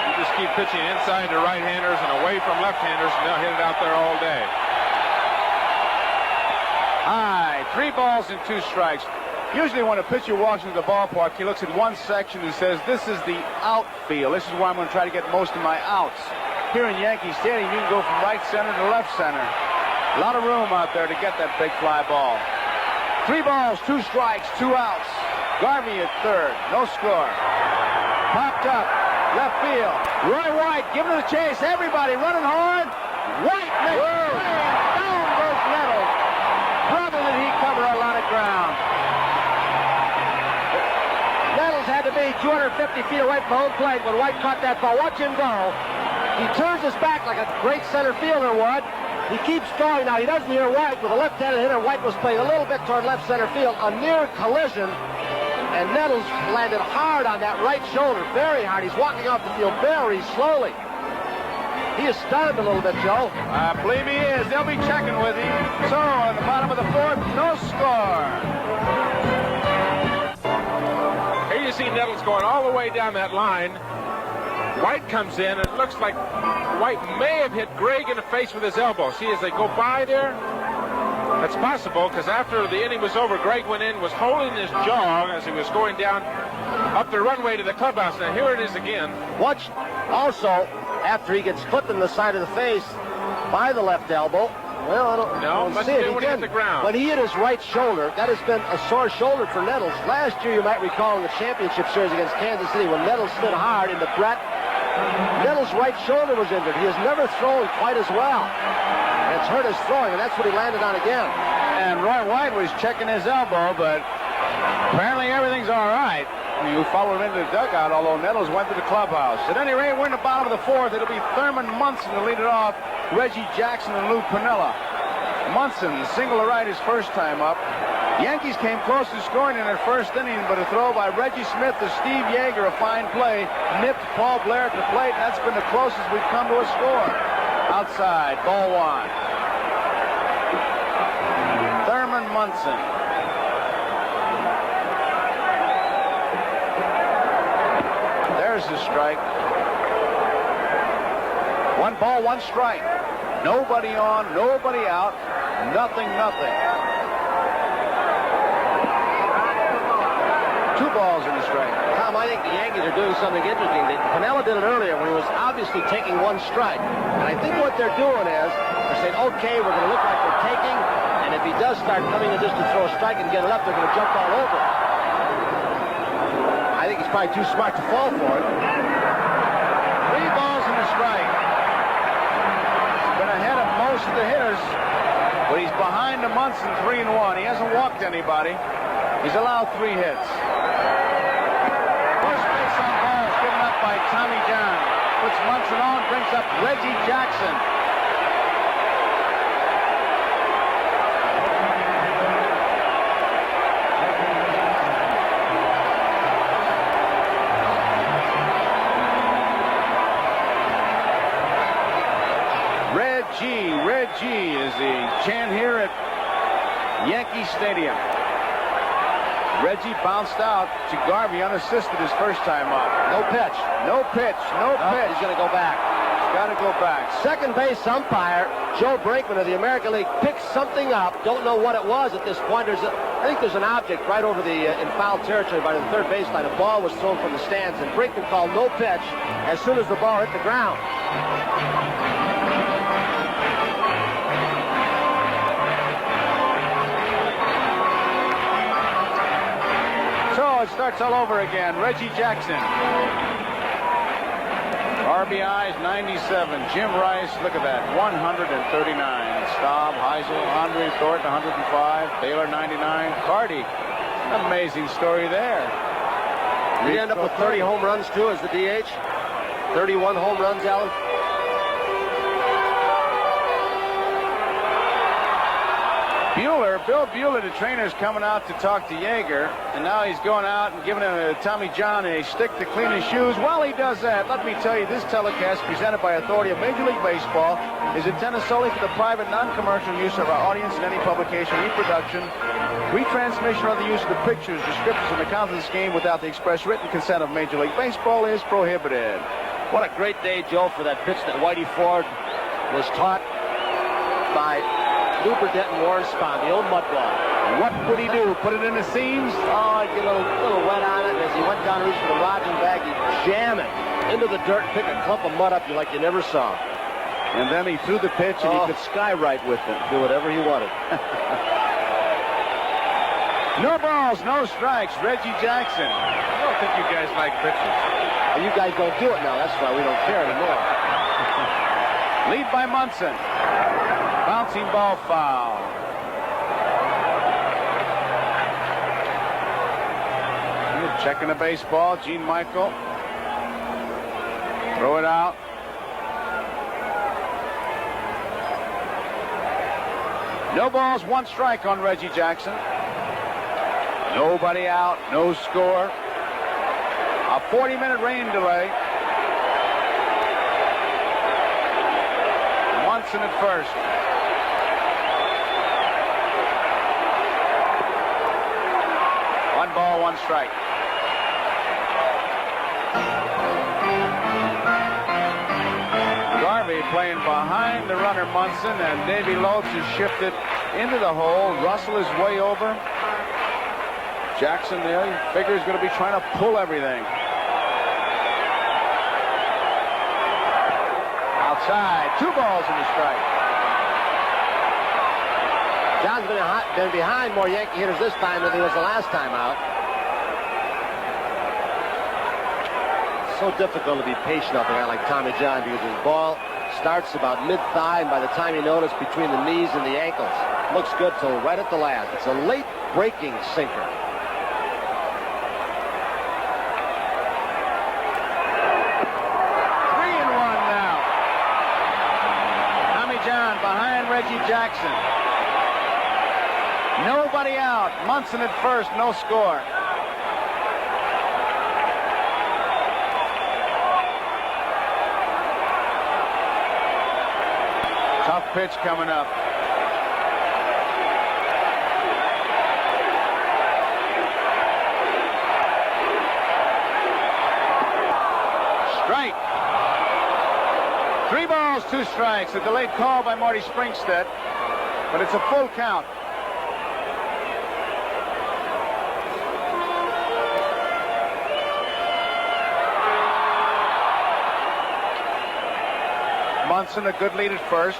You just keep pitching inside to right-handers and away from left-handers, and they'll hit it out there all day. High, 3 balls and 2 strikes. Usually when a pitcher walks into the ballpark, he looks at one section and says, this is the outfield. This is where I'm going to try to get most of my outs. Here in Yankee Stadium, you can go from right center to left center. A lot of room out there to get that big fly ball. 3 balls, 2 strikes, 2 outs. Garvey at third, no score. Popped up, left field. Roy White giving it a chase. Everybody running hard. White makes the play, and down goes Nettles. Brother, did he cover a lot of ground. Nettles had to be 250 feet away from home plate when White caught that ball. Watch him go. He turns his back like a great center fielder would. He keeps going now. He doesn't hear White. With a left-handed hitter, White was playing a little bit toward left center field. A near collision. And Nettles landed hard on that right shoulder. Very hard. He's walking off the field very slowly. He is stunned a little bit, Joe. I believe he is. They'll be checking with him. So, at the bottom of the 4th, no score. Here you see Nettles going all the way down that line. White comes in, and it looks like White may have hit Gregg in the face with his elbow. See, as they go by there, that's possible, because after the inning was over, Gregg went in, was holding his jaw as he was going down up the runway to the clubhouse. Now, here it is again. Watch also, after he gets clipped in the side of the face by the left elbow. Well, I don't must see have it. been when he hit the ground. When he hit his right shoulder, that has been a sore shoulder for Nettles. Last year, you might recall in the championship series against Kansas City, when Nettles slid hard into Brett, Nettles' right shoulder was injured. He has never thrown quite as well. It's hurt his throwing, and that's what he landed on again. And Roy White was checking his elbow, but apparently everything's all right. You follow him into the dugout, although Nettles went to the clubhouse. At any rate, we're in the bottom of the 4th. It'll be Thurman Munson to lead it off. Reggie Jackson and Lou Piniella. Munson, single to right his first time up. Yankees came close to scoring in their first inning, but a throw by Reggie Smith to Steve Yeager, a fine play, nipped Paul Blair at the plate. That's been the closest we've come to a score. Outside, ball 1. Thurman Munson. There's the strike. 1 ball, 1 strike. Nobody on, nobody out. Nothing. 2 balls in the strike. Tom, I think the Yankees are doing something interesting. Piniella did it earlier when he was obviously taking 1 strike. And I think what they're doing is they're saying, okay, we're going to look like we're taking, and if he does start coming in just to throw a strike and get it up, they're going to jump all over it. I think he's probably too smart to fall for it. 3 balls in the strike. He's been ahead of most of the hitters, but he's behind the Munson 3-1. He hasn't walked anybody. He's allowed 3 hits. First base on balls given up by Tommy John. Puts Munson on, brings up Reggie Jackson. Reggie is the chant here at Yankee Stadium. Reggie bounced out to Garvey unassisted his first time up. No pitch. He's going to go back. He's got to go back. Second base umpire Joe Brinkman of the American League picked something up. Don't know what it was at this point. I think there's an object right over in foul territory by the third baseline. A ball was thrown from the stands, and Brinkman called no pitch as soon as the ball hit the ground. So it starts all over again. Reggie Jackson. RBIs 97. Jim Rice, look at that, 139. Staub, Heisel, Andre Thornton 105. Baylor 99. Carty, amazing story there. He ended up with 30 home runs too as the DH. 31 home runs, Alan. Bill Bueller, the trainer, is coming out to talk to Yeager, and now he's going out and giving Tommy John a stick to clean his shoes. While he does that, let me tell you, this telecast, presented by authority of Major League Baseball, is intended solely for the private, non-commercial use of our audience in any publication, reproduction, retransmission, or the use of the pictures, descriptions, and accounts of this game without the express written consent of Major League Baseball is prohibited. What a great day, Joe, for that pitch that Whitey Ford was taught by Lou Burdett and Warren Spahn, the old mud ball. What would he do? Put it in the seams? Oh, I'd get a little wet on it. As he went down to reach for the rosin bag, he'd jam it into the dirt, pick a clump of mud up you like you never saw. And then he threw the pitch, and he could skywrite with it. Do whatever he wanted. No balls, no strikes. Reggie Jackson. I don't think you guys like pitches. Well, you guys don't do it now. That's why we don't care anymore. Lead by Munson. Bouncing ball foul. Checking the baseball. Gene Michael. Throw it out. No balls, one strike on Reggie Jackson. Nobody out, no score. A 40-minute rain delay. Munson at first. One ball, one strike. Garvey playing behind the runner Munson, and Davey Lopes is shifted into the hole. Russell is way over. Jackson there, you figure he's going to be trying to pull everything. Outside, 2 balls and a strike. John's been behind more Yankee hitters this time than he was the last time out. So difficult to be patient up there like Tommy John, because his ball starts about mid-thigh, and by the time you notice, between the knees and the ankles. Looks good till right at the last. It's a late breaking sinker. Reggie Jackson. Nobody out. Munson at first, no score. Tough pitch coming up. Strike. 3 balls, 2 strikes. A delayed call by Marty Springstead, but it's a full count. Munson a good lead at first.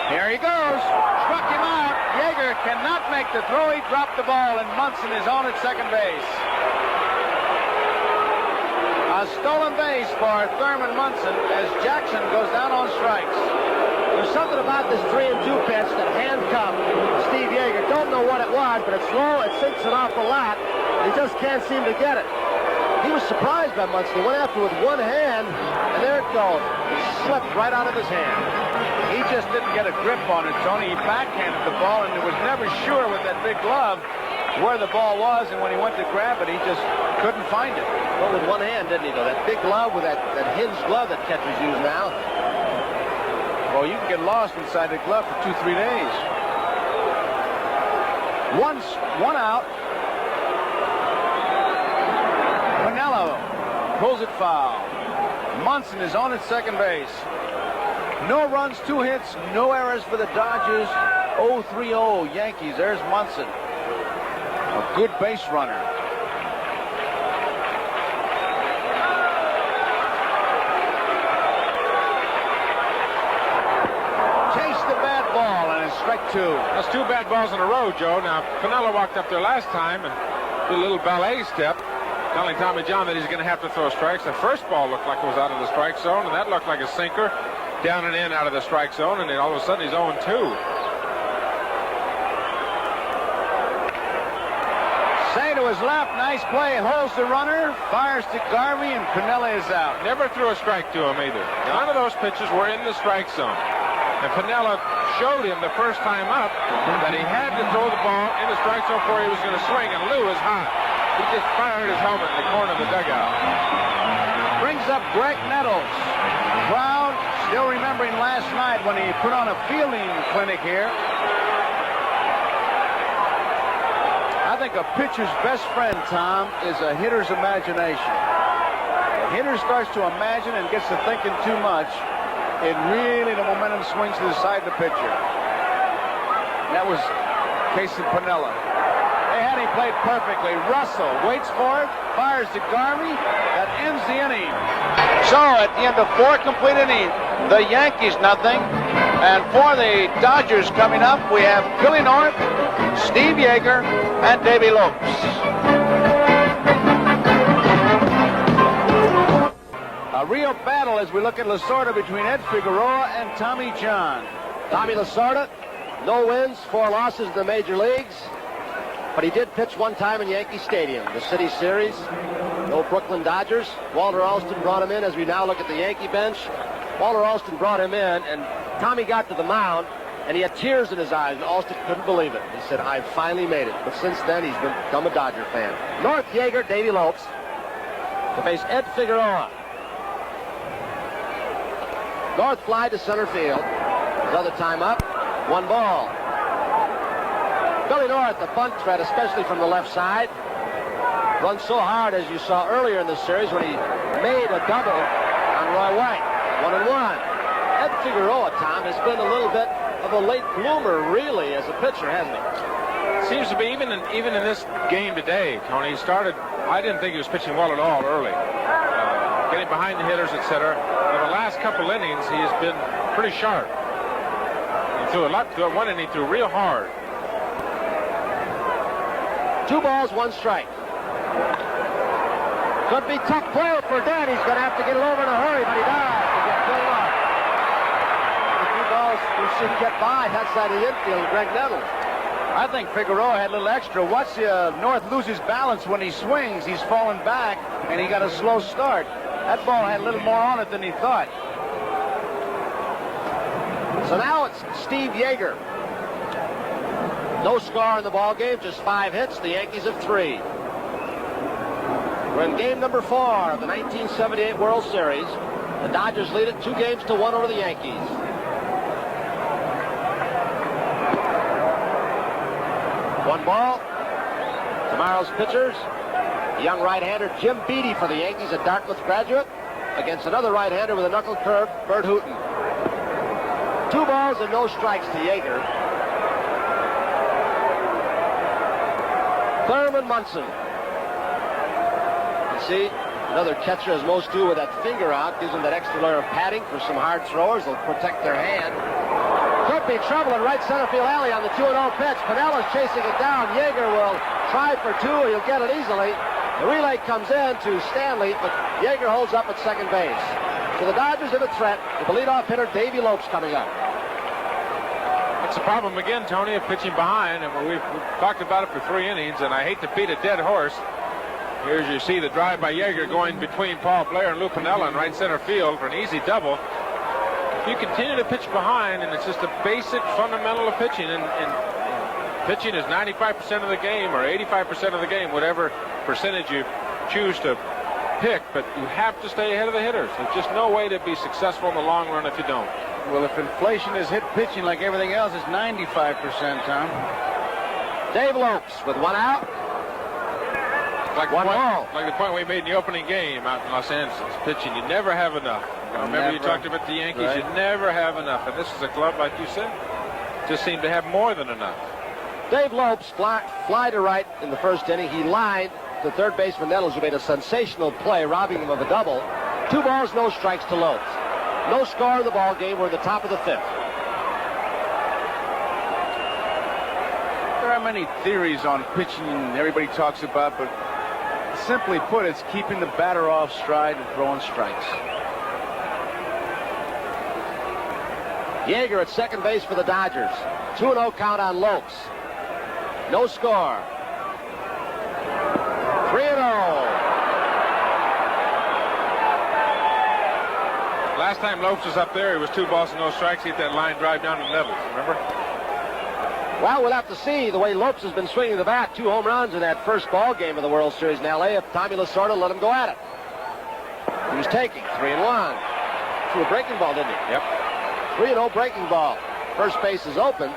Here he goes. Struck him out. Yeager cannot make the throw. He dropped the ball, and Munson is on at second base. A stolen base for Thurman Munson as Jackson goes down on strikes. There's something about this 3-2 pitch that handcuffed Steve Yeager. Don't know what it was, but it's low. It sinks it off the lot. He just can't seem to get it. He was surprised by Munson. He went after it with one hand, and there it goes. It slipped right out of his hand. He just didn't get a grip on it, Tony. He backhanded the ball, and he was never sure with that big glove where the ball was, and when he went to grab it, he just couldn't find it. Well, with one hand, didn't he, though? That big glove with that hinged glove that catchers use now. Well, you can get lost inside the glove for 2-3 days. One out. Pinello pulls it foul. Munson is on at second base. No runs, 2 hits, no errors for the Dodgers. 0-3-0 Yankees. There's Munson. A good base runner. Chase the bad ball, and it's strike 2. That's 2 bad balls in a row, Joe. Now, Pinello walked up there last time and did a little ballet step. telling Tommy John that he's going to have to throw strikes. The first ball looked like it was out of the strike zone, and that looked like a sinker down and in out of the strike zone, and then all of a sudden he's 0-2. Say to his left, nice play, holds the runner, fires to Garvey, and Piniella is out. Never threw a strike to him either. None of those pitches were in the strike zone. And Piniella showed him the first time up that he had to throw the ball in the strike zone before he was going to swing, and Lou is hot. He just fired his helmet in the corner of the dugout. Brings up Greg Nettles. Crowd still remembering last night when he put on a fielding clinic here. I think a pitcher's best friend, Tom, is a hitter's imagination. The hitter starts to imagine and gets to thinking too much, and really the momentum swings to the side of the pitcher. And that was Casey Piniella. They had him played perfectly. Russell waits for it, fires to Garvey. That ends the inning. So at the end of 4 complete innings, the Yankees nothing. And for the Dodgers coming up, we have Billy North, Steve Yeager, and Davey Lopes. A real battle as we look at Lasorda between Ed Figueroa and Tommy John. Tommy Lasorda, no wins, 4 losses in the major leagues. But he did pitch one time in Yankee Stadium, the City Series. No Brooklyn Dodgers. Walter Alston brought him in as we now look at the Yankee bench. Walter Alston brought him in, and Tommy got to the mound, and he had tears in his eyes, and Alston couldn't believe it. He said, "I finally made it." But since then, he's become a Dodger fan. North, Yeager, Davey Lopes to face Ed Figueroa. North fly to center field. His other time up, 1 ball. Billy North, the bunt threat, especially from the left side. Runs so hard, as you saw earlier in the series, when he made a double on Roy White. 1-1. Ed Figueroa, Tom, has been a little bit of a late bloomer, really, as a pitcher, hasn't he? Seems to be even in this game today, Tony. He started. I didn't think he was pitching well at all early, getting behind the hitters, etc. But the last couple innings, he has been pretty sharp. He threw a lot. One inning, he threw real hard. 2 balls, 1 strike. Could be tough play for Dan. He's going to have to get it over in a hurry, but he does to get Billy North. The 2 balls we should get by that side of the infield, Greg Nettles. I think Figueroa had a little extra. Watch North lose his balance when he swings. He's falling back, and he got a slow start. That ball had a little more on it than he thought. So now it's Steve Yeager. No score in the ball game, just 5 hits. The Yankees have 3. We're in game number 4 of the 1978 World Series. The Dodgers lead it 2-1 over the Yankees. One ball. Tomorrow's pitchers, young right-hander Jim Beattie for the Yankees, a Dartmouth graduate, against another right-hander with a knuckle curve, Bert Hooton. 2 balls and no strikes to Yeager. Thurman Munson. You see, another catcher, as most do, with that finger out, gives them that extra layer of padding for some hard throwers. They'll protect their hand. Could be trouble in right center field alley on the 2-0 pitch. Piniella's chasing it down. Yeager will try for 2. He'll get it easily. The relay comes in to Stanley, but Yeager holds up at second base. So the Dodgers have a threat with the leadoff hitter, Davey Lopes, coming up. That's the problem again, Tony, of pitching behind, and we've talked about it for 3 innings, and I hate to beat a dead horse. Here's you see the drive by Yeager going between Paul Blair and Lou Piniella in right center field for an easy double. If you continue to pitch behind, and it's just a basic fundamental of pitching, and pitching is 95% of the game or 85% of the game, whatever percentage you choose to pick, but you have to stay ahead of the hitters. There's just no way to be successful in the long run if you don't. Well, if inflation has hit pitching like everything else, it's 95%, Tom. Dave Lopes with 1 out. Like 1 ball. Like the point we made in the opening game out in Los Angeles, pitching, you never have enough. Remember you talked about the Yankees, right? You never have enough. And this is a club, like you said, just seemed to have more than enough. Dave Lopes fly to right in the first inning. He lined the third baseman Nettles, who made a sensational play, robbing him of a double. 2 balls, no strikes to Lopes. No score in the ball game. We're at the top of the 5th. There are many theories on pitching everybody talks about, but simply put, it's keeping the batter off stride and throwing strikes. Yeager at second base for the Dodgers. 2-0 count on Lopes. No score. 3-0. Last time Lopes was up there, he was 2 balls and no strikes. He hit that line drive down to Nevels, remember? Well, we'll have to see the way Lopes has been swinging the bat. 2 home runs in that first ball game of the World Series in L.A. if Tommy Lasorda let him go at it. He was taking 3-1. Threw a breaking ball, didn't he? Yep. 3-0 breaking ball. First base is open.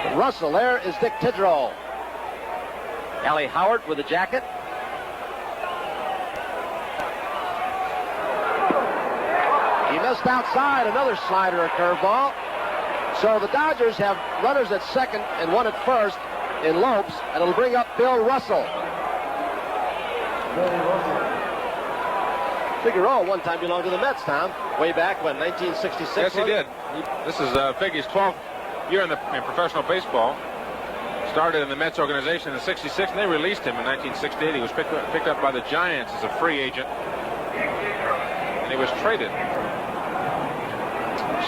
But Russell, there is Dick Tidrow. Ellie Howard with the jacket. He missed outside, another slider, a curveball. So the Dodgers have runners at second and one at first in Lopes, and it'll bring up Bill Russell. Figueroa one time belonged to the Mets, Tom, way back when, 1966. Yes, he did. This is Figgy's 12th year in professional baseball. Started in the Mets organization in '66, and they released him in 1968. He was picked up by the Giants as a free agent, and he was traded.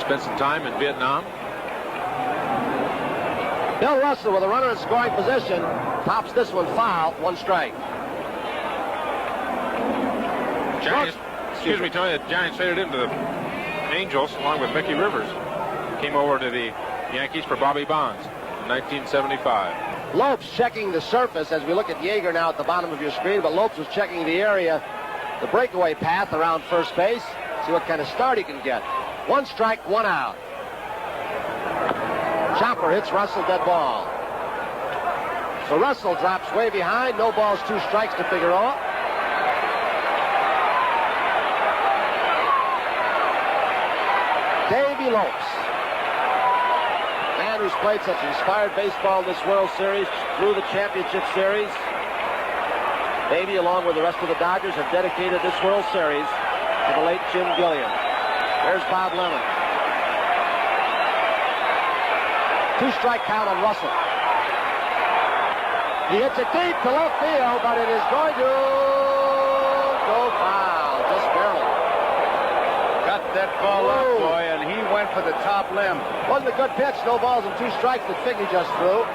Spent some time in Vietnam. Bill Russell with a runner in scoring position tops this one foul, 1 strike. Giants, excuse me, Tony, the Giants traded him to the Angels along with Mickey Rivers. Came over to the Yankees for Bobby Bonds in 1975. Lopes checking the surface as we look at Yeager now at the bottom of your screen, but Lopes was checking the area, the breakaway path around first base, see what kind of start he can get. 1 strike, 1 out. Chopper hits Russell, dead ball. So Russell drops way behind, no balls, 2 strikes to Figueroa. Davey Lopes, man who's played such inspired baseball in this World Series, through the championship series. Davey, along with the rest of the Dodgers, have dedicated this World Series to the late Jim Gilliam. There's Bob Lemon. 2-strike count on Russell. He hits it deep to left field, but it is going to go foul, just barely. Got that ball up, boy, and he went for the top limb. Wasn't a good pitch, no balls and 2 strikes that Figgy just threw.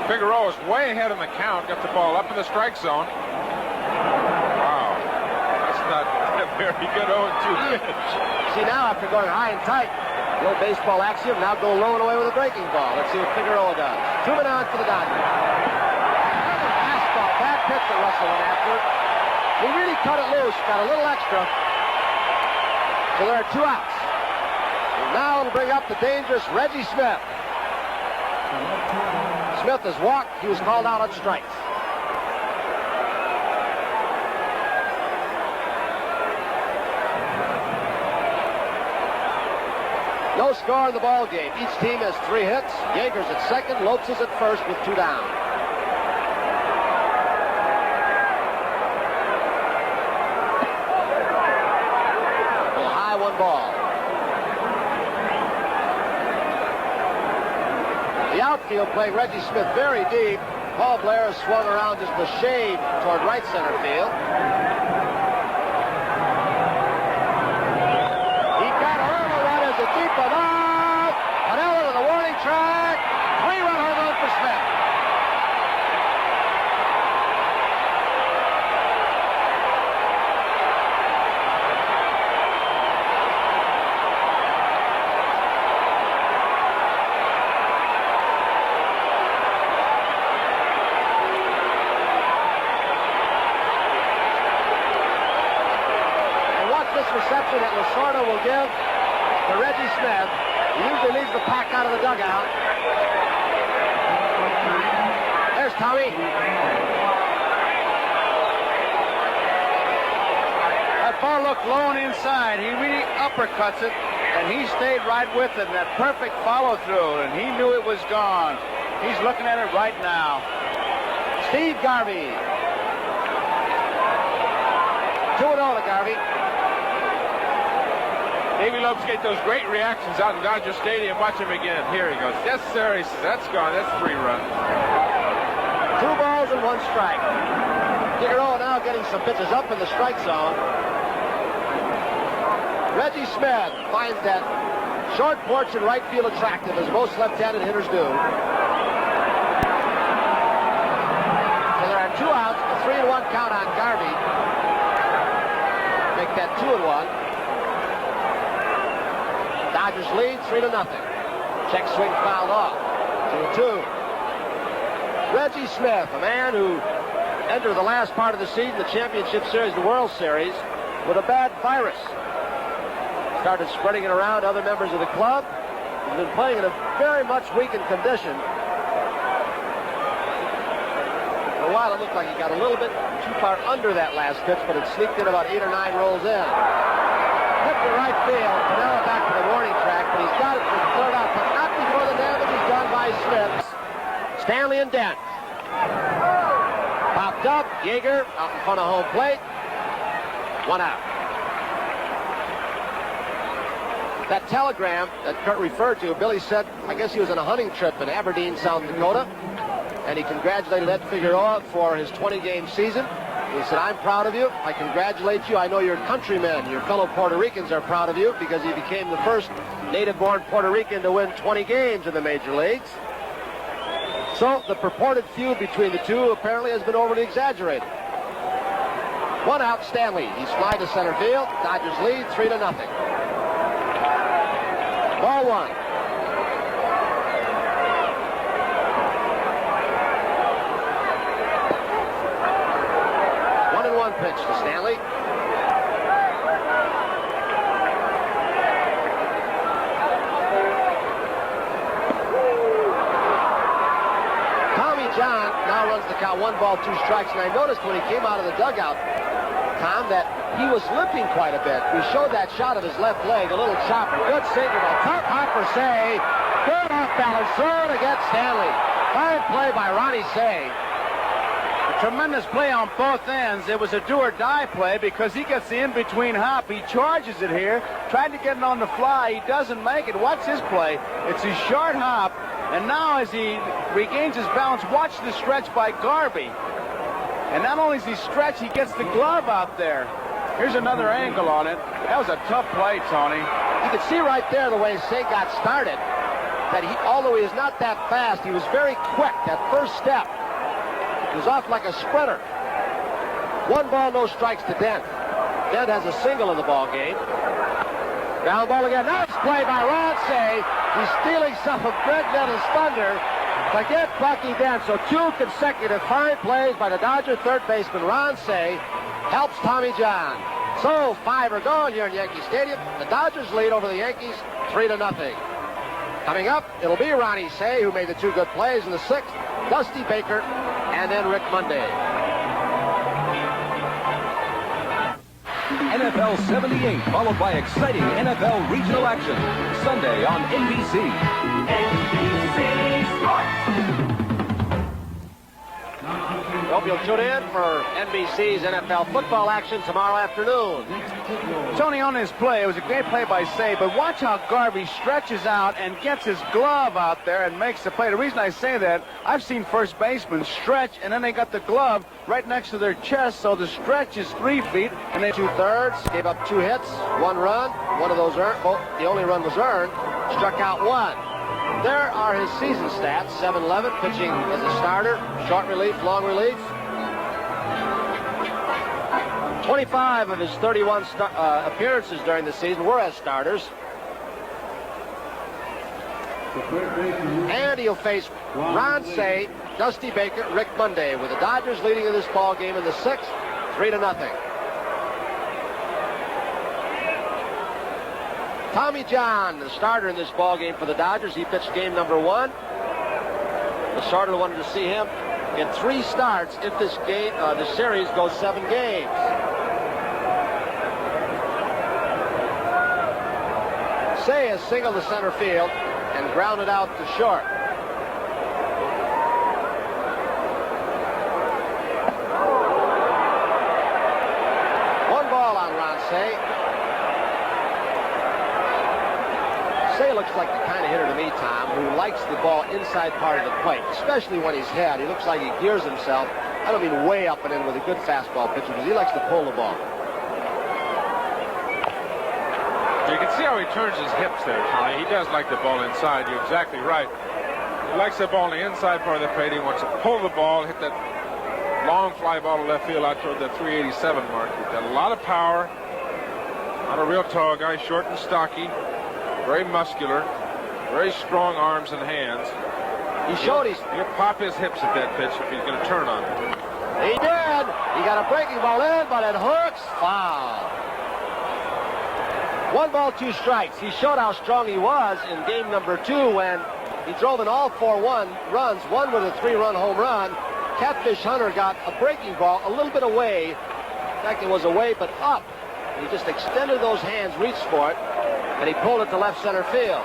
Figueroa is way ahead in the count, got the ball up in the strike zone. Wow, that's not a very good 0-2 pitch. See now, after going high and tight, the old baseball axiom, now go low and away with a breaking ball. Let's see what Figueroa does. 2 men on for the Dodgers. Fastball, bad pitch that Russell went after. He really cut it loose, got a little extra. So there are 2 outs. And now it'll bring up the dangerous Reggie Smith. Smith has walked. He was called out on strikes. No score in the ball game. Each team has 3 hits. Yeager's at second. Lopes is at first with 2 down. A high 1 ball. The outfield playing Reggie Smith very deep. Paul Blair has swung around just a shade toward right center field. He got Irma. That is a deep one out. Pinella to the warning track. 3-run home run for Smith. Reception that Lasorda will give to Reggie Smith. He usually leaves the pack out of the dugout. There's Tommy. That ball looked low and inside. He really uppercuts it, and he stayed right with it. That perfect follow-through, and he knew it was gone. He's looking at it right now. Steve Garvey. 2-0 to Garvey. Davey loves to get those great reactions out in Dodger Stadium. Watch him again. Here he goes. Yes, sir. He says, that's gone. That's 3 runs. 2 balls and 1 strike. Figueroa now getting some pitches up in the strike zone. Reggie Smith finds that short porch in right field attractive, as most left-handed hitters do. So there are 2 outs, a 3-1 count on Garvey. Make that 2-1. Dodgers lead 3-0. Check swing fouled off. 2-2. Reggie Smith, a man who entered the last part of the season, the Championship Series, the World Series, with a bad virus. Started spreading it around to other members of the club. He's been playing in a very much weakened condition. For a while, it looked like he got a little bit too far under that last pitch, but it sneaked in about 8 or 9 rolls in. Hit to right field. Pinella back to the warning track, but he's got it for the 3rd out, but not before the damage is done by Smith. Stanley and Dent. Popped up. Yeager out in front of home plate. 1 out. That telegram that Kurt referred to, Billy said, I guess he was on a hunting trip in Aberdeen, South Dakota, and he congratulated Ed Figueroa for his 20-game season. He said, I'm proud of you. I congratulate you. I know your countrymen, your fellow Puerto Ricans are proud of you because he became the first native-born Puerto Rican to win 20 games in the major leagues. So the purported feud between the two apparently has been overly exaggerated. 1 out, Stanley. He's fly to center field. Dodgers lead 3-0. Ball 1. One and 1 pitch to Stanley. Tommy John now runs the count. 1 ball, 2 strikes. And I noticed when he came out of the dugout, Tom, that he was limping quite a bit. We showed that shot of his left leg, a little chopper. Good single. Top hopper Say. Good off balance. Third against Stanley. Fine play by Ronnie Say. A tremendous play on both ends. It was a do-or-die play because he gets the in-between hop. He charges it here. Tried to get it on the fly. He doesn't make it. Watch his play. It's his short hop. And now as he regains his balance, watch the stretch by Garvey. And not only does he stretch, he gets the glove out there. Here's another angle on it. That was a tough play, Tony. You can see right there the way Say got started, that he, although he is not that fast, he was very quick. That first step, he was off like a sprinter. 1 ball, no strikes to Dent. Dent has a single in the ball game. Ground ball again. Nice play by Ron Say. He's stealing some of Greg Nettles' thunder. Forget Bucky Dent. So 2 consecutive fine plays by the Dodger third baseman Ron Say helps Tommy John. So 5 are gone here in Yankee Stadium. The Dodgers lead over the Yankees 3-0. Coming up, it'll be Ronnie Say who made the 2 good plays in the 6th, Dusty Baker, and then Rick Monday. NFL 78, followed by exciting NFL regional action. Sunday on NBC. NBC Sports. Hope you'll tune in for NBC's NFL football action tomorrow afternoon. Tony, on his play, it was a great play by Say, but watch how Garvey stretches out and gets his glove out there and makes the play. The reason I say that, I've seen first basemen stretch, and then they got the glove right next to their chest, so the stretch is 3 feet, and they 2/3, gave up 2 hits, 1 run. One of those earned, the only run was earned, struck out 1. There are his season stats. 7-11, pitching as a starter, short relief, long relief. 25 of his 31 appearances during the season were as starters. And he'll face Ron Say, Dusty Baker, Rick Monday, with the Dodgers leading in this ball game in the 6th, 3-0. Tommy John, the starter in this ball game for the Dodgers. He pitched game number 1. The starter wanted to see him in 3 starts if this game, the series goes 7 games. Say has singled to center field and grounded out to short. One ball on Ron Say. Cey looks like the kind of hitter to me, Tom, who likes the ball inside part of the plate, especially when he's hit. He looks like he gears himself. I don't mean way up and in with a good fastball pitcher, because he likes to pull the ball. You can see how he turns his hips there, Tony. He does like the ball inside. You're exactly right. He likes the ball on the inside part of the plate. He wants to pull the ball, hit that long fly ball to left field out toward the 387 mark. He's got a lot of power. Not a real tall guy, short and stocky, very muscular, very strong arms and hands. He'll pop his hips at that pitch if he's going to turn on it. He did. He got a breaking ball in, but it hooks. Foul. 1 ball, 2 strikes. He showed how strong he was in game number 2 when he drove in all 4 runs, one with a 3-run home run. Catfish Hunter got a breaking ball a little bit away. In fact, it was away but up. He just extended those hands, reached for it, and he pulled it to left center field.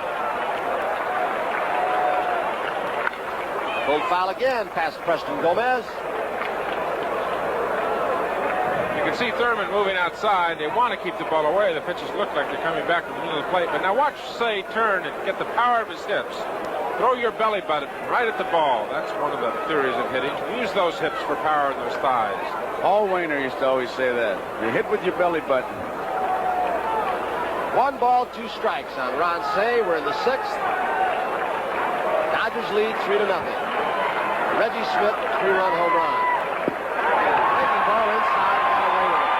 Pulled foul again past Preston Gomez. You can see Thurman moving outside. They want to keep the ball away. The pitches look like they're coming back from the middle of the plate. But now watch Cey turn and get the power of his hips. Throw your belly button right at the ball. That's one of the theories of hitting. Use those hips for power in those thighs. Paul Wainer used to always say that. You hit with your belly button. 1 ball, 2 strikes on Ron Cey. We're in the 6th. Dodgers lead 3-0. Reggie Smith, 3-run home run. Breaking ball inside, got away with it.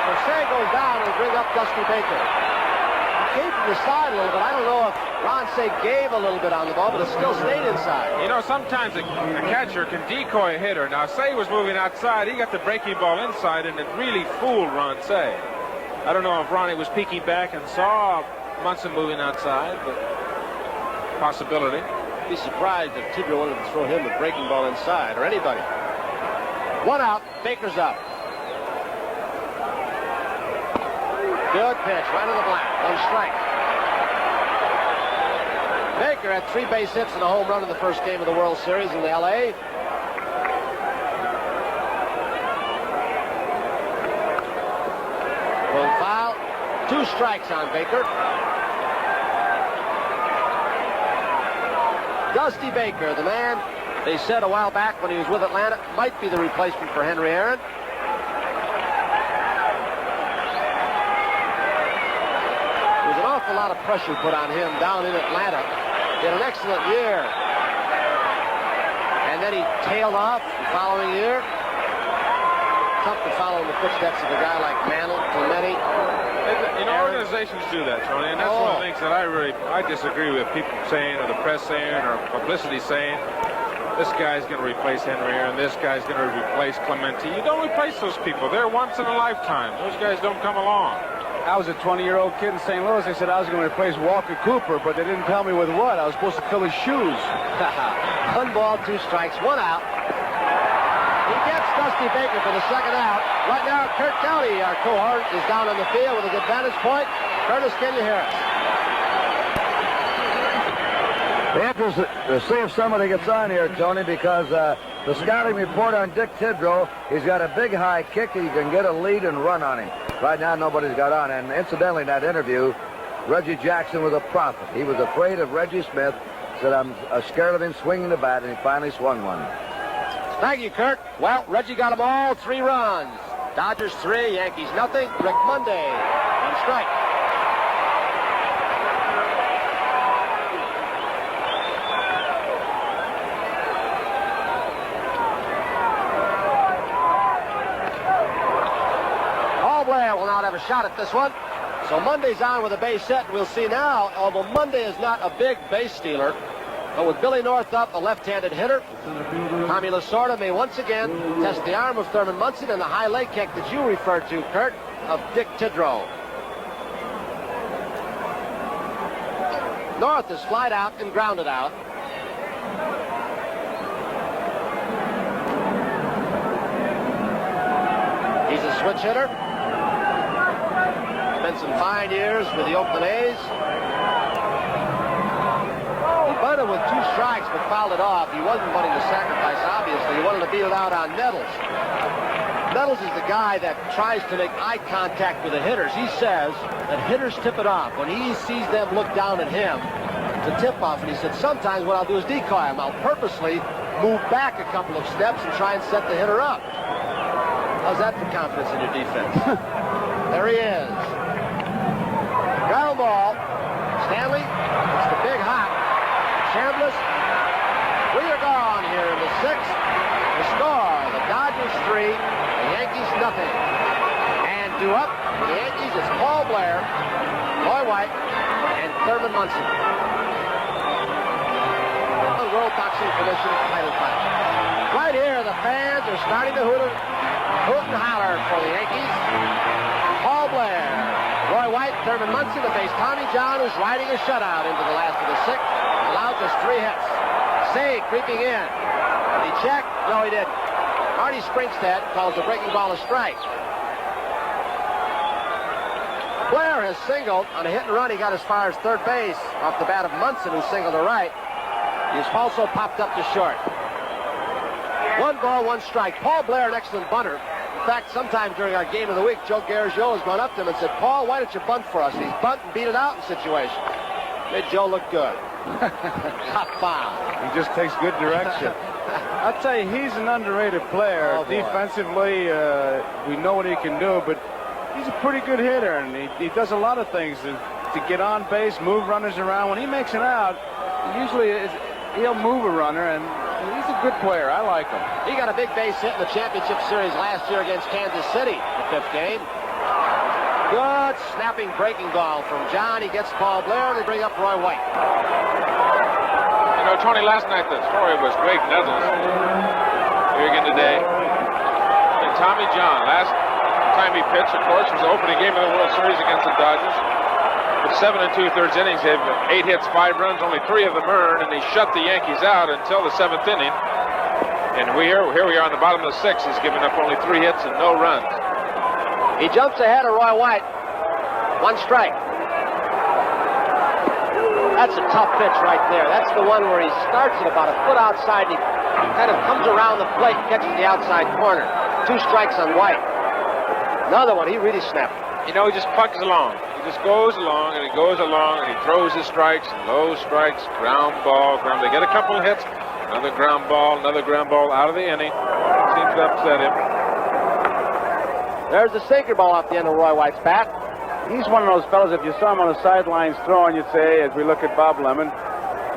So Cey goes down and bring up Dusty Baker. He came from the side a little bit. I don't know if Ron Cey gave a little bit on the ball, but it still stayed inside. You know, sometimes a catcher can decoy a hitter. Now, Cey was moving outside. He got the breaking ball inside, and it really fooled Ron Cey. I don't know if Ronnie was peeking back and saw Munson moving outside, but possibility. Be surprised if Tidrow wanted to throw him a breaking ball inside, or anybody. 1 out, Baker's up. Good pitch, right to the black, 1 strike. Baker had 3 base hits and a home run in the first game of the World Series in L.A. Full foul, 2 strikes on Baker. Dusty Baker, the man they said a while back when he was with Atlanta might be the replacement for Henry Aaron. There was an awful lot of pressure put on him down in Atlanta. He had an excellent year. And then he tailed off the following year. Tough to follow in the footsteps of a guy like Mantle, Clemente. You know, organizations do that, Tony, and that's one of the things that I disagree with people saying, or the press saying, or publicity saying, this guy's going to replace Henry Aaron, this guy's going to replace Clemente. You don't replace those people. They're once in a lifetime. Those guys don't come along. I was a 20-year-old kid in St. Louis. They said I was going to replace Walker Cooper, but they didn't tell me with what. I was supposed to fill his shoes. 1 ball, 2 strikes, 1 out. He gets Dusty Baker for the 2nd out. Right now, Curt Gowdy, our cohort, is down on the field with a good vantage point. Curtis, can you hear us? The interest to see if somebody gets on here, Tony, because the scouting report on Dick Tidrow, he's got a big high kick. He can get a lead and run on him. Right now, nobody's got on. And incidentally, in that interview, Reggie Jackson was a prophet. He was afraid of Reggie Smith. Said, I'm scared of him swinging the bat, and he finally swung one. Thank you, Kurt. Well, Reggie got them all, 3 runs. Dodgers 3, Yankees nothing. Rick Monday on strike. Paul Blair will not have a shot at this one. So Monday's on with a base hit. We'll see now, although Monday is not a big base stealer, but with Billy North up, a left-handed hitter, Tommy Lasorda may once again test the arm of Thurman Munson and the high leg kick that you referred to, Kurt, of Dick Tidrow. North is flied out and grounded out. He's a switch hitter. Spent some fine years with the Oakland A's. He bunted with 2 strikes but fouled it off. He wasn't wanting to sacrifice, obviously. He wanted to beat it out on Nettles. Nettles is the guy that tries to make eye contact with the hitters. He says that hitters tip it off when he sees them look down at him. It's a tip-off, and he said sometimes what I'll do is decoy him. I'll purposely move back a couple of steps and try and set the hitter up. How's that for confidence in your defense? There he is. Ground ball. Stanley, it's the big hop. Chambliss, we are gone here in the sixth. The score, the Dodgers 3, the Yankees nothing. And due up, the Yankees is Paul Blair, Roy White, and Thurman Munson. The World Boxing Commission title fight. Right here, the fans are starting to hoot and holler for the Yankees. Paul Blair, Roy White, Thurman Munson to face Tommy John, who's riding a shutout into the last of the sixth. Allows us 3 hits. Say creeping in. Did he check? No, he didn't. Marty Springstead calls the breaking ball a strike. Blair has singled on a hit and run. He got as far as third base off the bat of Munson, who singled to right. He's also popped up to short. 1 ball, 1 strike. Paul Blair, an excellent bunter. In fact, sometime during our game of the week, Joe Garagiola has gone up to him and said, Paul, why don't you bunt for us? And he's bunt and beat it out in situations. Made Joe look good. Top foul. He just takes good direction. I'll tell you, he's an underrated player. Oh, defensively, we know what he can do, but he's a pretty good hitter, and he does a lot of things to get on base, move runners around. When he makes it out, he'll move a runner, and he's a good player. I like him. He got a big base hit in the championship series last year against Kansas City, the 5th game. Good snapping breaking ball from John. He gets Paul Blair, and they bring up Roy White. You know, Tony, last night the story was Greg Nettles here again today. And Tommy John, last time he pitched, of course, was the opening game of the World Series against the Dodgers. With 7 2/3 innings, they have 8 hits, 5 runs, only 3 of them earned, and he shut the Yankees out until the 7th inning. And here we are on the bottom of the 6th. He's given up only 3 hits and no runs. He jumps ahead of Roy White. 1 strike. That's a tough pitch right there. That's the one where he starts it about a foot outside. And he kind of comes around the plate and catches the outside corner. 2 strikes on White. Another one, he really snapped. You know, he just plugs along. He just goes along, and he goes along, and he throws his strikes, and low strikes, ground ball, ground. They get a couple of hits, another ground ball out of the inning. Seems to upset him. There's the sinker ball off the end of Roy White's bat. He's one of those fellas, if you saw him on the sidelines throwing, you'd say, as we look at Bob Lemon,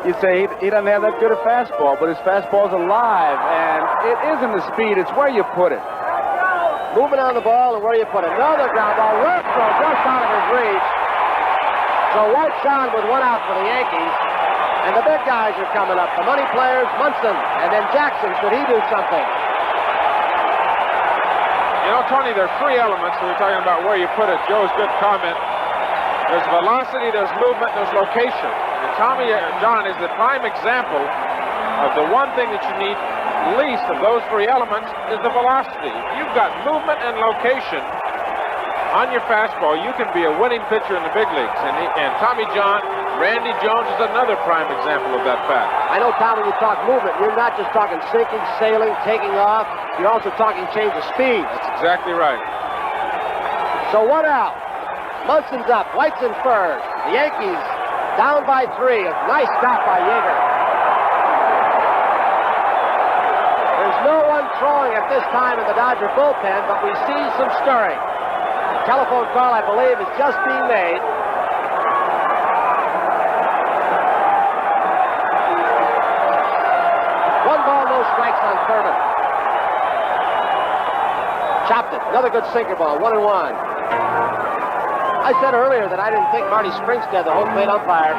you'd say he doesn't have that good a fastball, but his fastball's alive, and it isn't the speed, it's where you put it. Moving on the ball and where you put it. Another ground ball. Left throw just out of his reach. So White's on with 1 out for the Yankees. And the big guys are coming up. The money players, Munson, and then Jackson. Should he do something? You know, Tony, there are 3 elements. We were talking about where you put it. Joe's good comment. There's velocity, there's movement, there's location. And Tommy John is the prime example of the one thing that you need least of those 3 elements is the velocity. If you've got movement and location on your fastball, you can be a winning pitcher in the big leagues. And Tommy John, Randy Jones is another prime example of that fact. I know, Tom, when you talk movement, you're not just talking sinking, sailing, taking off. You're also talking change of speed. That's exactly right. So 1 out. Munson's up. White's in first. The Yankees down by 3. A nice stop by Yeager. No one throwing at this time in the Dodger bullpen, but we see some stirring. The telephone call, I believe, is just being made. One ball, no strikes on Thurman. Chopped it. Another good sinker ball. 1-1. I said earlier that I didn't think Marty Springstead, the home plate umpire,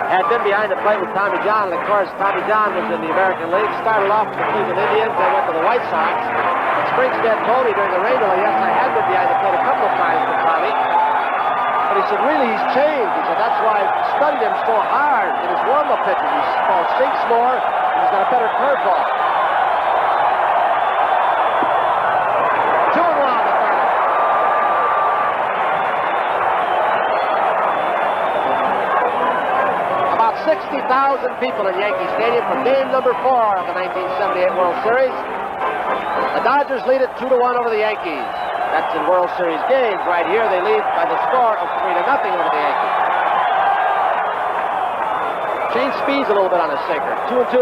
had been behind the plate with Tommy John, and of course Tommy John was in the American League, started off with the Cleveland Indians, then went to the White Sox. And Springstead told me during the rain delay, yes, I had been behind the plate a couple of times with Tommy. But he said, really, he's changed. He said, that's why I studied him so hard in his warm-up pitches. He sinks more, and he's got a better curveball. 2-1 to Thurman. About 60,000 people in Yankee Stadium for game number 4 of the 1978 World Series. The The Dodgers lead it 2-1 over the Yankees. That's in World Series games. Right here, they lead by the score of 3-0 over the Yankees. Change speeds a little bit on his sinker. 2-2.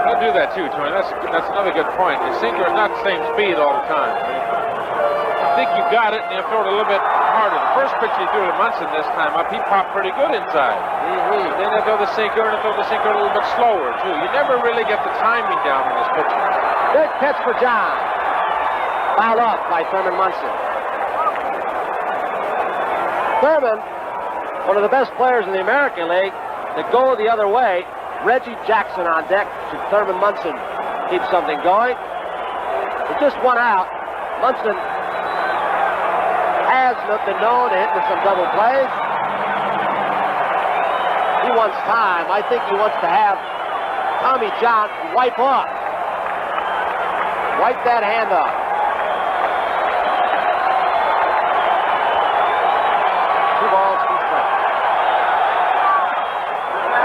He'll do that too, Tony. That's another good point. His sinker is not the same speed all the time. I think you got it, and you throw it a little bit harder. The first pitch he threw to Munson this time up, he popped pretty good inside. Then he'll throw the sinker, and he'll throw the sinker a little bit slower, too. You never really get the timing down on his pitching. Big pitch for John. Fouled off by Thurman Munson. Thurman, one of the best players in the American League, to go the other way. Reggie Jackson on deck. Should Thurman Munson keep something going? With just one out, Munson has been known to hit with some double plays. He wants time. I think he wants to have Tommy John wipe off. Wipe that hand off. Two balls, two strikes.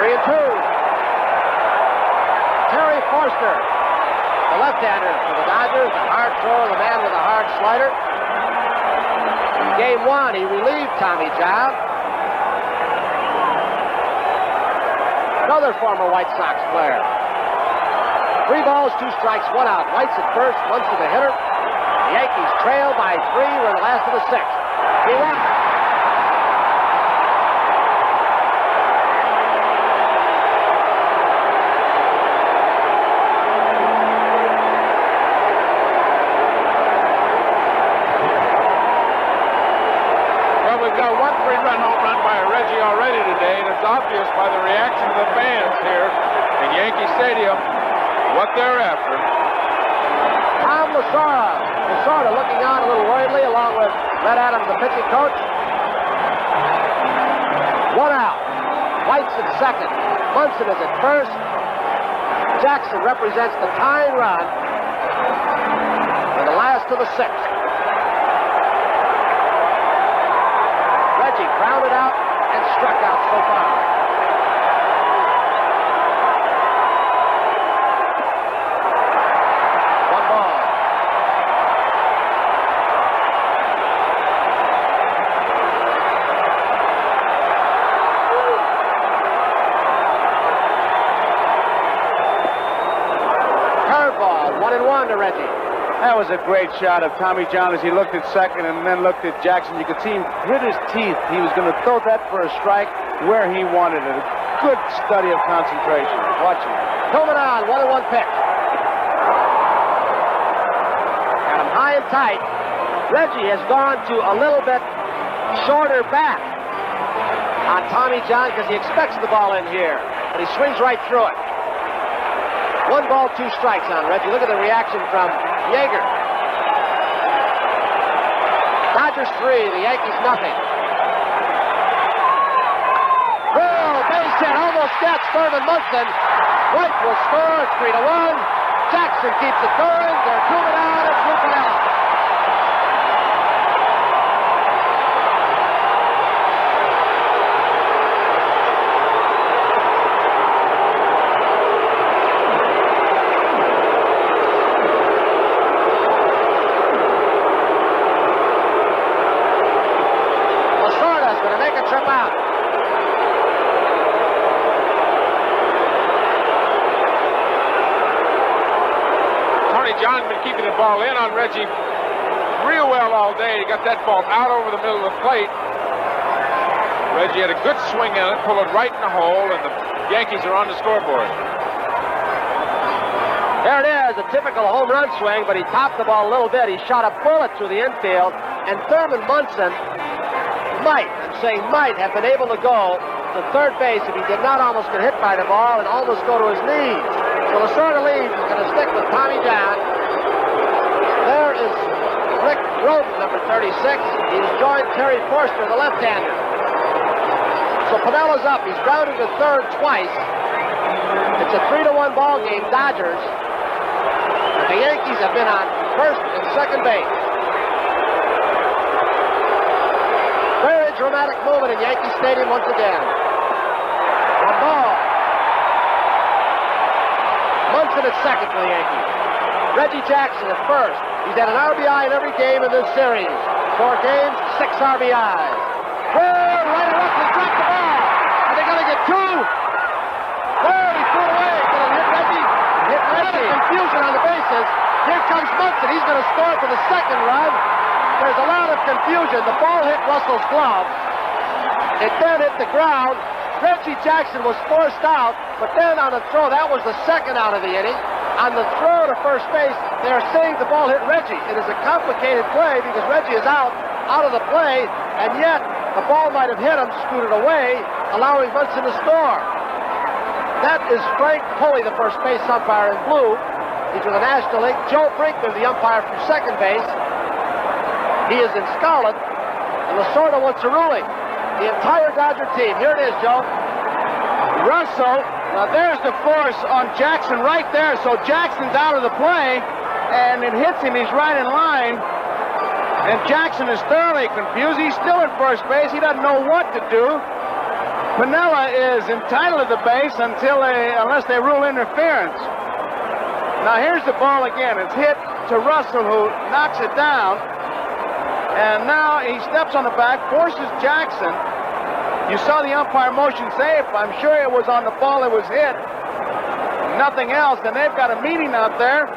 3-2. Terry Forster, the left-hander for the Dodgers, a hard throw, the man with a hard slider. In game one, he relieved Tommy John. Another former White Sox player. 3 balls, 2 strikes, 1 out. White's at first, Munson the hitter. The Yankees trail by 3. We're in the last of the 6th. He won. Obvious by the reaction of the fans here in Yankee Stadium what they're after. Tom Lasorda. Lasorda looking on a little worriedly along with Red Adams, the pitching coach. 1 out. White's at second. Munson is at first. Jackson represents the tying run in the last of the 6th. Reggie grounded out and struck out so far. One ball. Curveball, 1-1 to Reggie. That was a great shot of Tommy John as he looked at second and then looked at Jackson. You could see him grit his teeth. He was going to throw that for a strike where he wanted it. A good study of concentration. Watch him. Coming on, 1-1 pitch. Got him high and tight. Reggie has gone to a little bit shorter back on Tommy John because he expects the ball in here. But he swings right through it. 1 ball, 2 strikes on Reggie. Look at the reaction from Yeager. Dodgers 3, the Yankees nothing. Oh, base hit, almost gets Thurman Munson. White will score, 3-1. Jackson keeps it going. They're 2 down. It's Lou Piniella. John's been keeping the ball in on Reggie real well all day. He got that ball out over the middle of the plate. Reggie had a good swing in it, pulled it right in the hole, and the Yankees are on the scoreboard. There it is, a typical home run swing, but he topped the ball a little bit. He shot a bullet through the infield, and Thurman Munson might, I'm saying might, have been able to go to third base if he did not almost get hit by the ball and almost go to his knees. So Lasorda leaves. He's going to stick with Tommy John. There is Rick Roden, number 36. He's joined Terry Forster, the left-hander. So Piniella's up. He's grounded to third twice. It's a 3-1 ball game, Dodgers. And the Yankees have been on first and second base. Very dramatic moment in Yankee Stadium once again. 1 ball. Ruben at second for the Yankees. Reggie Jackson at first. He's had an RBI in every game in this series. 4 games, 6 RBIs. Well, right and left, they dropped the ball. Are they going to get 2? There, he threw it away. Going to hit Reggie. Hit Reggie. Confusion on the bases. Here comes Munson. He's going to score for the second run. There's a lot of confusion. The ball hit Russell's glove. It then hit the ground. Reggie Jackson was forced out, but then on the throw, that was the second out of the inning. On the throw to first base, they are saying the ball hit Reggie. It is a complicated play because Reggie is out of the play, and yet the ball might have hit him, scooted away, allowing Munson to score. That is Frank Pulley, the first base umpire in blue. He's with the National League. Joe Brinkman, the umpire from second base. He is in scarlet, and Lasorda wants a ruling. The entire Dodger team. Here it is, Joe. Russell, now there's the force on Jackson right there, so Jackson's out of the play, and it hits him. He's right in line, and Jackson is thoroughly confused. He's still at first base. He doesn't know what to do. Pinella is entitled to the base unless they rule interference. Now here's the ball again. It's hit to Russell, who knocks it down, and now he steps on the back, forces Jackson. You saw the umpire motion safe. I'm sure it was on the ball that was hit. Nothing else. And they've got a meeting out there.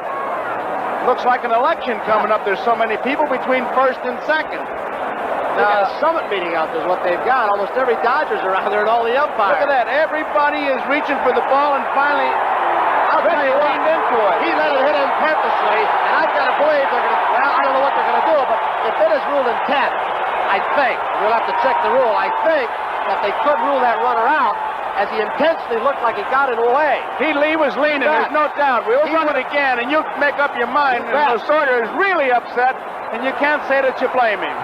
Looks like an election coming up. There's so many people between first and second. Now, a summit meeting out there is what they've got. Almost every Dodger's around there and all the umpires. Look at that. Everybody is reaching for the ball, and finally, I'll tell you what, leaned into it. He let it hit him purposely, and I've got to believe they're going to, well, I don't know what they're going to do, but if it is ruled intent, I think, we'll have to check the rule, I think that they could rule that runner out, as he intentionally looked like he got in the way. He was leaning, there's no doubt. We'll run it again, and you'll make up your mind. And Lasorda is really upset, and you can't say that you blame him.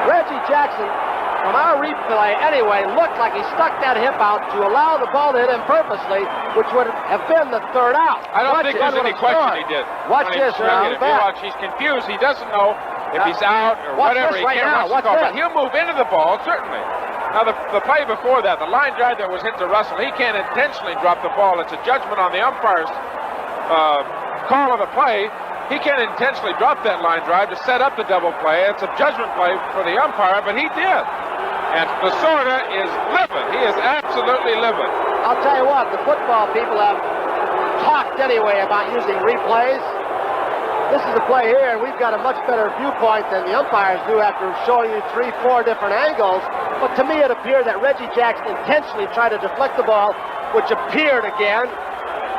Reggie Jackson, from our replay anyway, looked like he stuck that hip out to allow the ball to hit him purposely, which would have been the third out. I don't think there's any question he did. Watch this, If you watch, he's confused. He doesn't know if he's out or whatever. He can't watch the call, but he'll move into the ball, certainly. Now, the play before that, the line drive that was hit to Russell, he can't intentionally drop the ball. It's a judgment on the umpire's call of the play. He can't intentionally drop that line drive to set up the double play. It's a judgment play for the umpire, but he did. And Lasorda is livid. He is absolutely livid. I'll tell you what, the football people have talked anyway about using replays. This is a play here, and we've got a much better viewpoint than the umpires do after showing you 3-4 different angles. But to me, it appeared that Reggie Jackson intentionally tried to deflect the ball, which appeared again,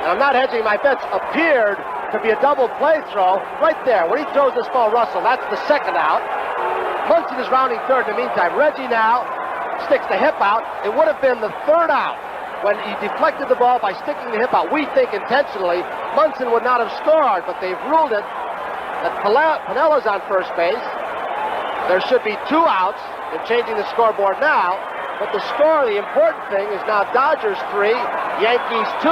and I'm not hedging my bets, appeared to be a double play throw right there. When he throws this ball, Russell, that's the second out. Munson is rounding third in the meantime. Reggie now sticks the hip out. It would have been the third out when he deflected the ball by sticking the hip out. We think intentionally Munson would not have scored, but they've ruled it that Pinella's on first base. There should be 2 outs. They're changing the scoreboard now, but the score, the important thing, is now Dodgers 3, Yankees 2.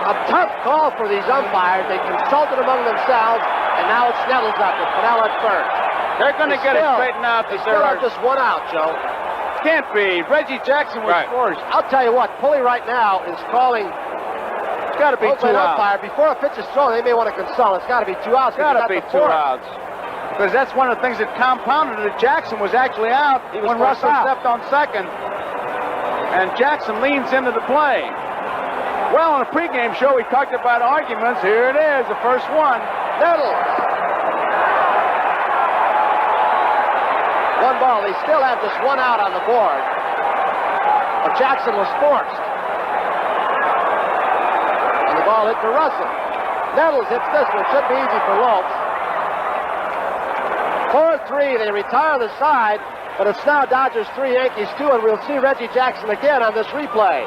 A tough call for these umpires. They consulted among themselves, and now it's Nettles up with Pinella at first. They're going to get it straightened out. They still have just 1 out, Joe. Can't be. Reggie Jackson was forced. I'll tell you what, Pulley right now is calling. It's got to be 2 outs. Umpire. Before a pitch is thrown, they may want to consult. It's got to be 2 outs. It's got to be 2 outs. Because that's one of the things that compounded it. Jackson was actually out when Russell stepped on second. And Jackson leans into the play. Well, on a pregame show, we talked about arguments. Here it is, the first one. Nettles. 1 ball. They still have just 1 out on the board. But Jackson was forced. And the ball hit to Russell. Nettles hits this one. Should be easy for Lopes. 4-3. They retire the side, but it's now Dodgers 3, Yankees 2, and we'll see Reggie Jackson again on this replay.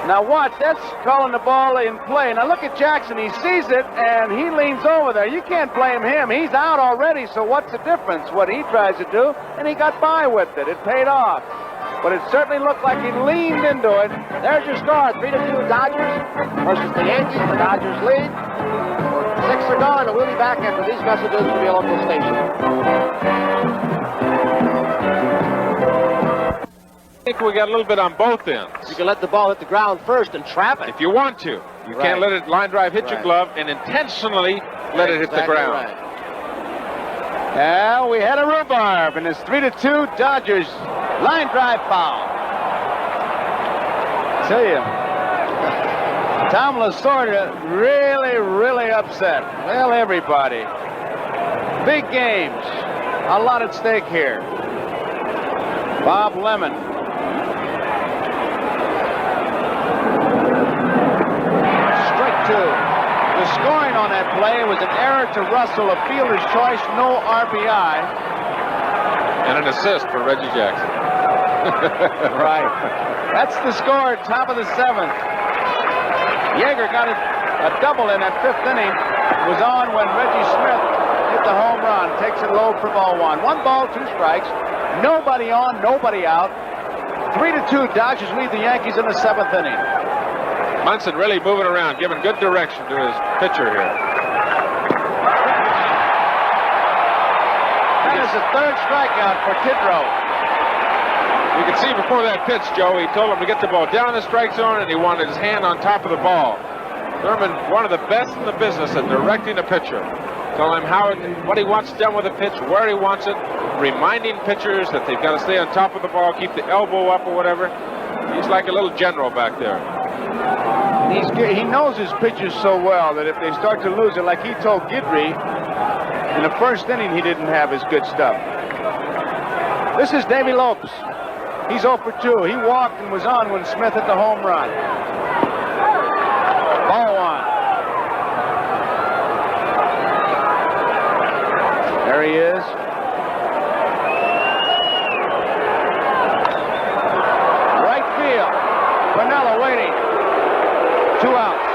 Now watch, that's calling the ball in play. Now look at Jackson. He sees it, and he leans over there. You can't blame him. He's out already, so what's the difference? What he tries to do, and he got by with it. It paid off. But it certainly looked like he leaned into it. There's your score, 3-2 Dodgers versus the Yankees. The Dodgers lead. 6 are gone, and we'll be back after these messages from your local station. think we got a little bit on both ends. You can let the ball hit the ground first and trap it. If you want to. You can't let it line drive hit your glove and intentionally let it hit the ground. Right. Well, we had a rhubarb, and it's 3-2 Dodgers. Line drive foul. Tell you, Tom Lasorda really upset. Well, everybody. Big games. A lot at stake here. Bob Lemon. Strike two. The scoring on that play was an error to Russell, a fielder's choice, no RBI. And an assist for Reggie Jackson. Right. That's the score, top of the seventh. Yeager got a double in that fifth inning. Was on when Reggie Smith hit the home run. Takes it low for ball one. 1 ball, 2 strikes. Nobody on, nobody out. 3-2 Dodgers lead the Yankees in the seventh inning. Munson really moving around, giving good direction to his pitcher here. That is the third strikeout for Tidrow. You can see before that pitch, Joe, he told him to get the ball down the strike zone and he wanted his hand on top of the ball. Thurman, one of the best in the business at directing a pitcher. Telling him what he wants done with the pitch, where he wants it, reminding pitchers that they've got to stay on top of the ball, keep the elbow up or whatever. He's like a little general back there. He knows his pitchers so well that if they start to lose it, like he told Guidry, in the first inning he didn't have his good stuff. This is Davey Lopes. He's 0 for 2. He walked and was on when Smith hit the home run. Ball one. There he is. Right field. Pinella waiting. 2 outs.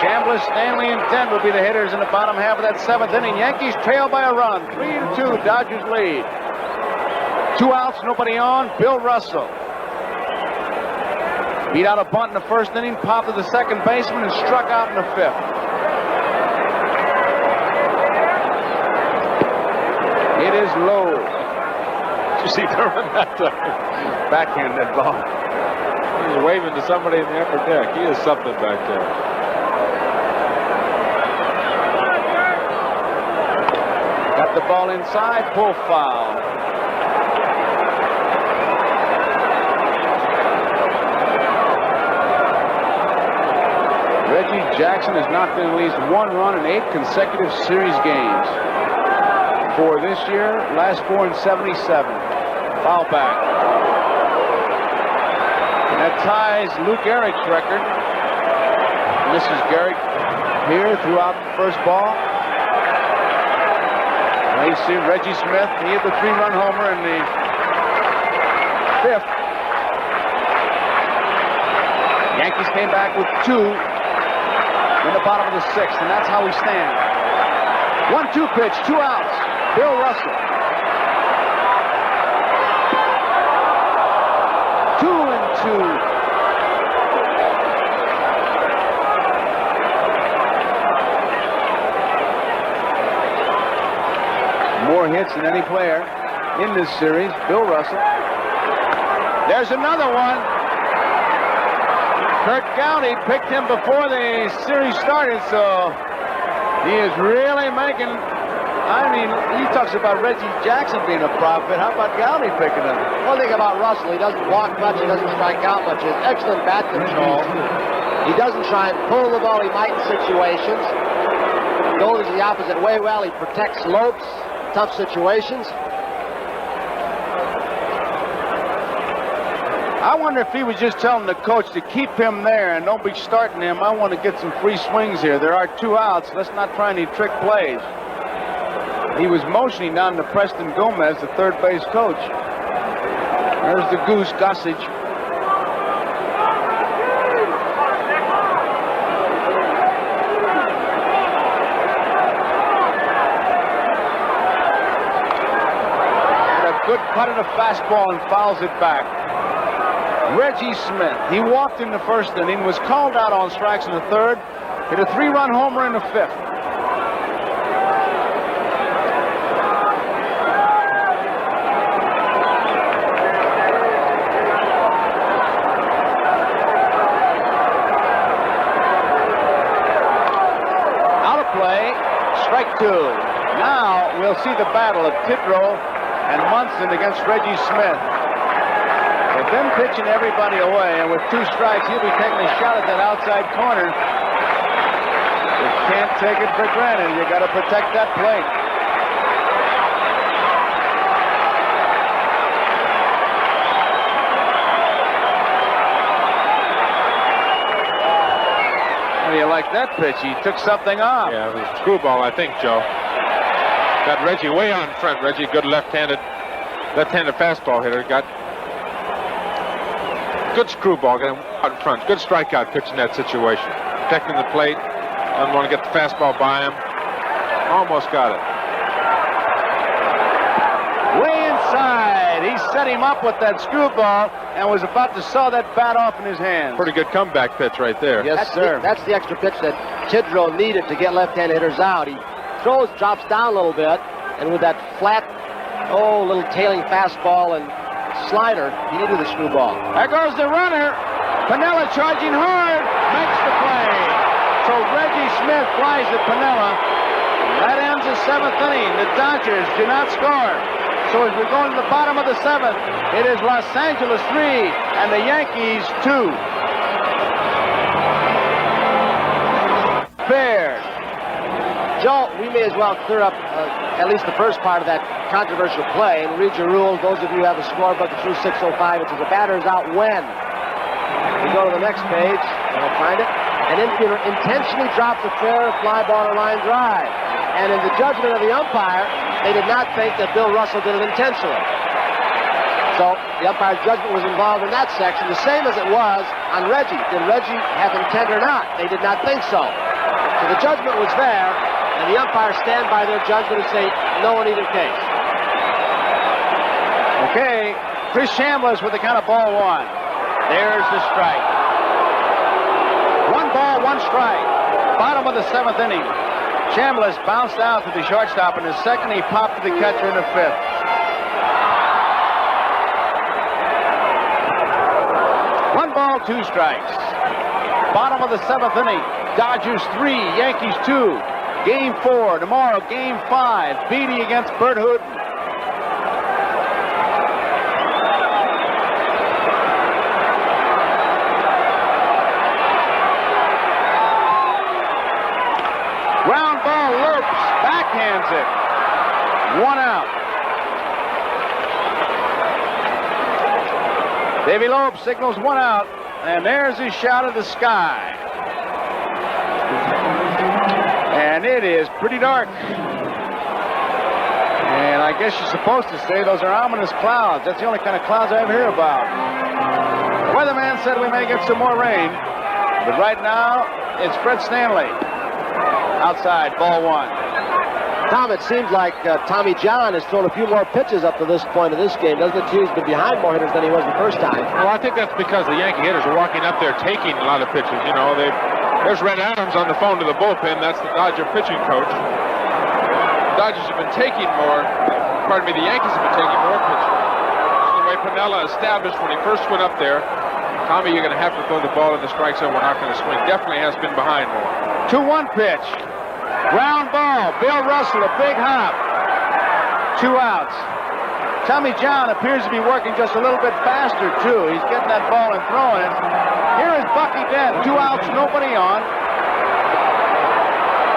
Chambliss, Stanley, and Dent will be the hitters in the bottom half of that seventh inning. Yankees trail by a run. 3-2, Dodgers lead. 2 outs, nobody on. Bill Russell beat out a bunt in the first inning, popped to the second baseman, and struck out in the fifth. It is low. Did you see Thurman that time? Backhand that ball. He's waving to somebody in the upper deck. He is something back there. Got the ball inside, pull foul. Reggie Jackson has knocked in at least 1 run in 8 consecutive series games. 4 this year, last 4 in 77. Foul back. And that ties Lou Gehrig's record. And this is Gehrig here throughout the first ball. Now you see Reggie Smith, he hit the 3-run homer in the fifth. Yankees came back with 2 in the bottom of the sixth, and that's how we stand. 1-2 pitch, 2 outs. Bill Russell. 2-2. More hits than any player in this series, Bill Russell. There's another one. Curt Gowdy picked him before the series started, so he is really making, I mean, he talks about Reggie Jackson being a prophet. How about Gowdy picking him? One thing about Russell, he doesn't walk much, he doesn't strike out much. He has excellent bat control. He doesn't try and pull the ball he might in situations. Goes the opposite way well. He protects Lopes, tough situations. I wonder if he was just telling the coach to keep him there and don't be starting him. I want to get some free swings here. There are 2 outs. Let's not try any trick plays. He was motioning down to Preston Gomez, the third base coach. There's the goose, Gossage. And a good cut of the fastball and fouls it back. Reggie Smith, he walked in the first inning, was called out on strikes in the third, hit a 3-run homer in the fifth. strike two. Now we'll see the battle of Tidrow and Munson against Reggie Smith. They've been pitching everybody away, and with 2 strikes, he'll be taking a shot at that outside corner. You can't take it for granted. You got to protect that plate. How do you like that pitch? He took something off. Yeah, it was a screwball, I think, Joe. Got Reggie way on front. Reggie, good left-handed fastball hitter. Got good screwball, got him out in front. Good strikeout pitch in that situation. Protecting the plate. Doesn't want to get the fastball by him. Almost got it. Way inside. He set him up with that screwball and was about to saw that bat off in his hand. Pretty good comeback pitch right there. Yes, sir. That's the extra pitch that Tidrow needed to get left-handed hitters out. He drops down a little bit, and with that flat, little tailing fastball and slider, he needed the screwball. There goes the runner. Piniella charging hard. Makes the play. So Reggie Smith flies at Piniella. That ends the 7th inning. The Dodgers do not score. So as we go into the bottom of the 7th, it is Los Angeles 3 and the Yankees 2. Fair. Joe, we may as well clear up at least the first part of that controversial play and read your rules. Those of you who have a scorebook through 6:05, it says the batter is out when. We go to the next page, and I'll find it. An infielder intentionally drops a fair fly ball or line drive. And in the judgment of the umpire, they did not think that Bill Russell did it intentionally. So the umpire's judgment was involved in that section, the same as it was on Reggie. Did Reggie have intent or not? They did not think so. So the judgment was there, and the umpires stand by their judgment and say no in either case. Okay, Chris Chambliss with the count of ball 1. There's the strike. 1 ball, 1 strike. Bottom of the 7th inning. Chambliss bounced out to the shortstop in the 2nd. He popped to the catcher in the 5th. One ball, 2 strikes. Bottom of the 7th inning. Dodgers 3, Yankees 2. Game 4 tomorrow. Game 5. Beatty against Bert Hooton. Ground ball, Lopes backhands it. 1 out. Davy Lopes signals 1 out, and there's his shot of the sky. And it is pretty dark. And I guess you're supposed to say those are ominous clouds. That's the only kind of clouds I ever hear about. The weatherman said we may get some more rain, but right now it's Fred Stanley. Outside, ball 1. Tom, it seems like Tommy John has thrown a few more pitches up to this point of this game, doesn't it? He's been behind more hitters than he was the first time. Well, I think that's because the Yankee hitters are walking up there taking a lot of pitches. You know, there's Red Adams on the phone to the bullpen. That's the Dodger pitching coach. The Dodgers have been taking more. The Yankees have been taking more pitches. That's the way Piniella established when he first went up there. Tommy, you're going to have to throw the ball in the strike zone. We're not going to swing. Definitely has been behind more. 2-1 pitch. Ground ball. Bill Russell, a big hop. 2 outs. Tommy John appears to be working just a little bit faster, too. He's getting that ball and throwing it. Here is Bucky Dent. 2 outs, nobody on.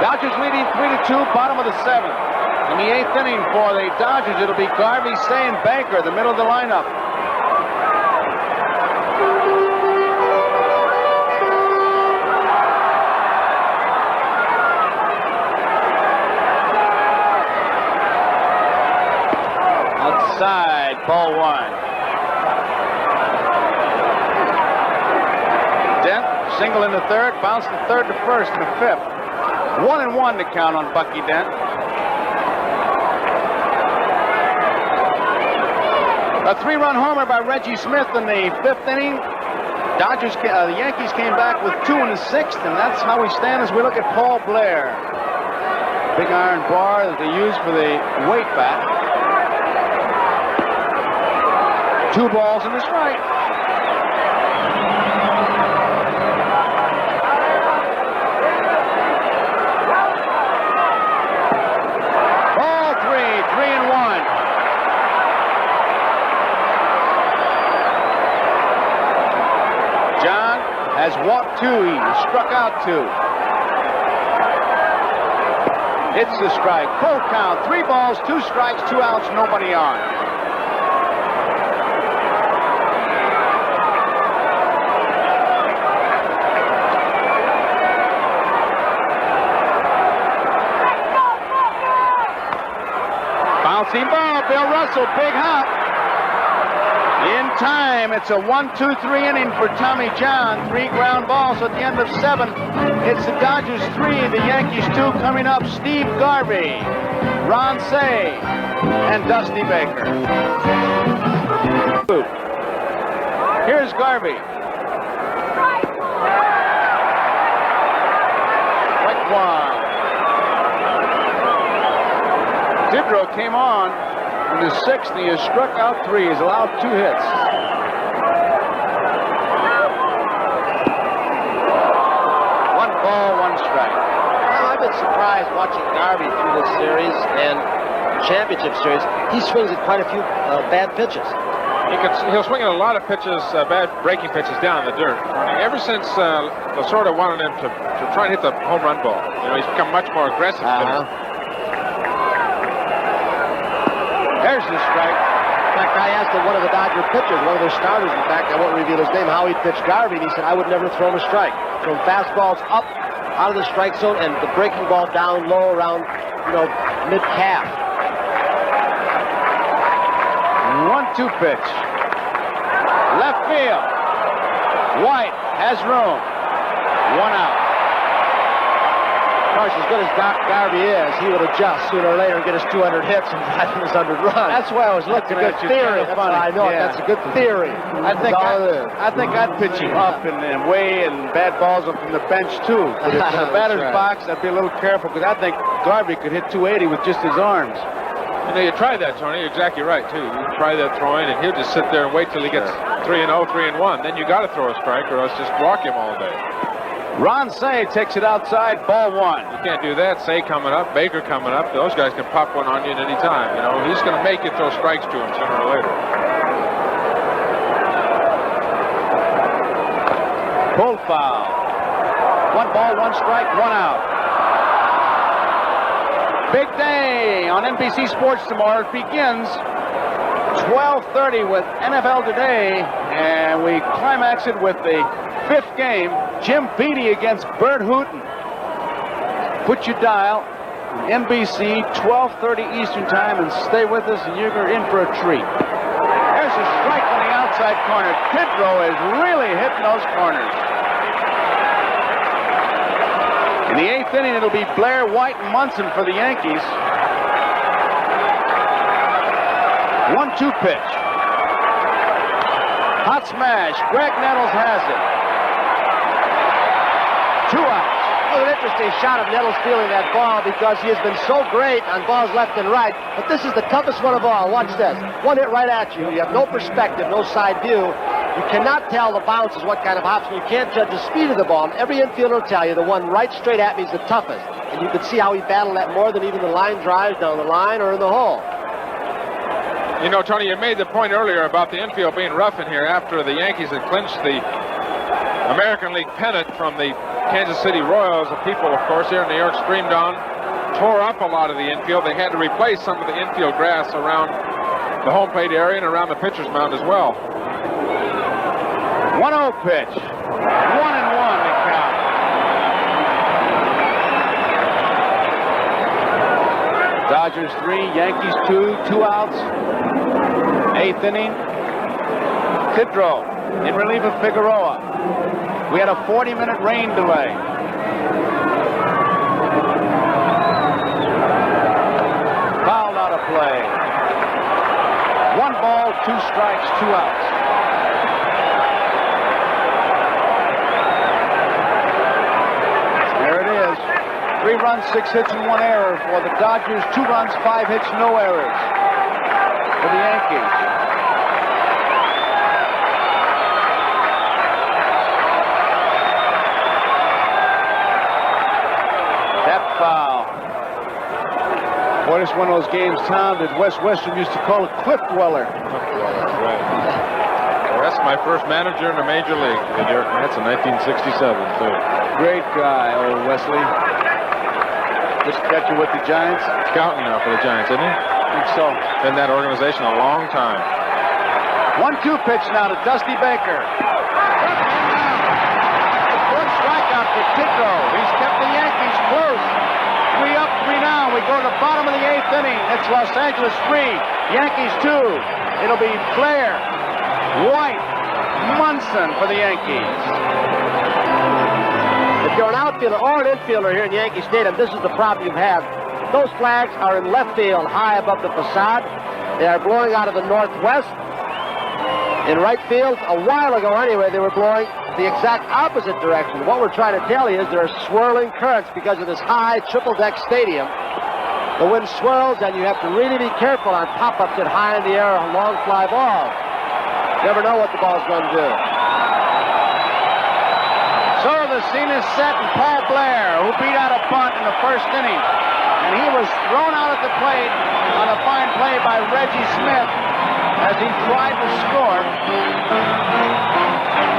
Dodgers leading 3-2, bottom of the 7th. In the 8th inning for the Dodgers, it'll be Garvey, Say, and Banker, the middle of the lineup. Outside, ball 1. Dent, single in the 3rd, bounced the 3rd to 1st in the 5th. 1-1 to count on Bucky Dent. A 3-run homer by Reggie Smith in the 5th inning. The Yankees came back with 2 in the 6th, and that's how we stand as we look at Paul Blair. Big iron bar that they use for the weight bat. 2 balls and a strike. has walked 2. He struck out 2. It's the strike. Full count. 3 balls, 2 strikes, 2 outs, nobody on. Bouncing ball. Bill Russell, big hop. In time, it's a 1-2-3 inning for Tommy John. 3 ground balls at the end of 7. It's the Dodgers 3, the Yankees 2. Coming up, Steve Garvey, Ron Cey, and Dusty Baker. Here's Garvey. Strike 1. Tidrow came on in the 6th. He has struck out 3. He's allowed 2 hits. One ball, 1 strike. Well, I've been surprised watching Garvey through this series and championship series. He swings at quite a few bad pitches. He'll swing at a lot of pitches, bad breaking pitches down in the dirt. Ever since Lasorda wanted him to try and hit the home run ball, he's become much more aggressive. There's the strike. In fact, I asked one of the Dodger pitchers, one of their starters, in fact, I won't reveal his name, how he pitched Garvey, and he said, I would never throw him a strike. Throw fastballs up out of the strike zone and the breaking ball down low around, mid-calf. 1-2 pitch. Left field. White has room. 1 out. Of course, as good as Garvey is, he would adjust sooner or later and get his 200 hits and drive his 100 runs. That's why I was looking at you. Theory. That's funny. I know it. That's a good theory. I think I'd pitch him up and way and bad balls up from the bench too. But if in the batter's box, I'd be a little careful because I think Garvey could hit 280 with just his arms. You tried that, Tony. You're exactly right too. You try that throwing, and he'll just sit there and wait till he gets 3-0, 3-1. Then you got to throw a strike, or else just walk him all day. Ron Cey takes it outside, ball 1. You can't do that. Cey coming up, Baker coming up. Those guys can pop one on you at any time. He's going to make you throw strikes to him sooner or later. Pull foul. 1 ball, 1 strike, 1 out. Big day on NBC Sports tomorrow. It begins 12:30 with NFL Today, and we climax it with the 5th game, Jim Beattie against Bert Hooton. Put your dial, NBC, 12:30 Eastern Time, and stay with us, and you're in for a treat. There's a strike on the outside corner. Tidrow is really hitting those corners. In the 8th inning, it'll be Blair, White, and Munson for the Yankees. 1-2 pitch. Hot smash. Greg Nettles has it. 2 outs. Well, an interesting shot of Nettles stealing that ball because he has been so great on balls left and right. But this is the toughest one of all. Watch this. 1 hit right at you. You have no perspective, no side view. You cannot tell the bounce is what kind of hops. You can't judge the speed of the ball. Every infielder will tell you the one right straight at me is the toughest. And you can see how he battled that more than even the line drives down the line or in the hole. Tony, you made the point earlier about the infield being rough in here after the Yankees had clinched the American League pennant from the Kansas City Royals. The people, of course, here in New York streamed on, tore up a lot of the infield. They had to replace some of the infield grass around the home plate area and around the pitcher's mound as well. 1-0 pitch. 1-1 to count. Dodgers 3, Yankees 2, 2 outs. 8th inning. Tidrow in relief of Figueroa. We had a 40-minute rain delay. Fouled out of play. 1 ball, 2 strikes, 2 outs. There it is. 3 runs, 6 hits, and 1 error for the Dodgers. 2 runs, 5 hits, no errors for the Yankees. That foul. Boy, this is one of those games, Tom, that Wes Western used to call a cliff dweller. Right. That's my first manager in the major league. That's in 1967, too. Great guy, old Wesley. Just got you with the Giants? Scouting now for the Giants, isn't he? I think so. Been in that organization a long time. 1-2 pitch now to Dusty Baker. Good strikeout for Tidrow. He's kept the Yankees close. 3 up, 3 down. We go to the bottom of the 8th inning. It's Los Angeles 3, Yankees 2. It'll be Blair, White, Munson for the Yankees. If you're an outfielder or an infielder here in Yankee Stadium, this is the problem you have. Those flags are in left field, high above the facade. They are blowing out of the northwest. In right field, a while ago anyway, they were blowing the exact opposite direction. What we're trying to tell you is there are swirling currents because of this high triple-deck stadium. The wind swirls, and you have to really be careful on pop-ups that high in the air, long fly balls. Never know what the ball's going to do. So the scene is set, and Paul Blair, who beat out a bunt in the first inning, and he was thrown out at the plate on a fine play by Reggie Smith as he tried to score.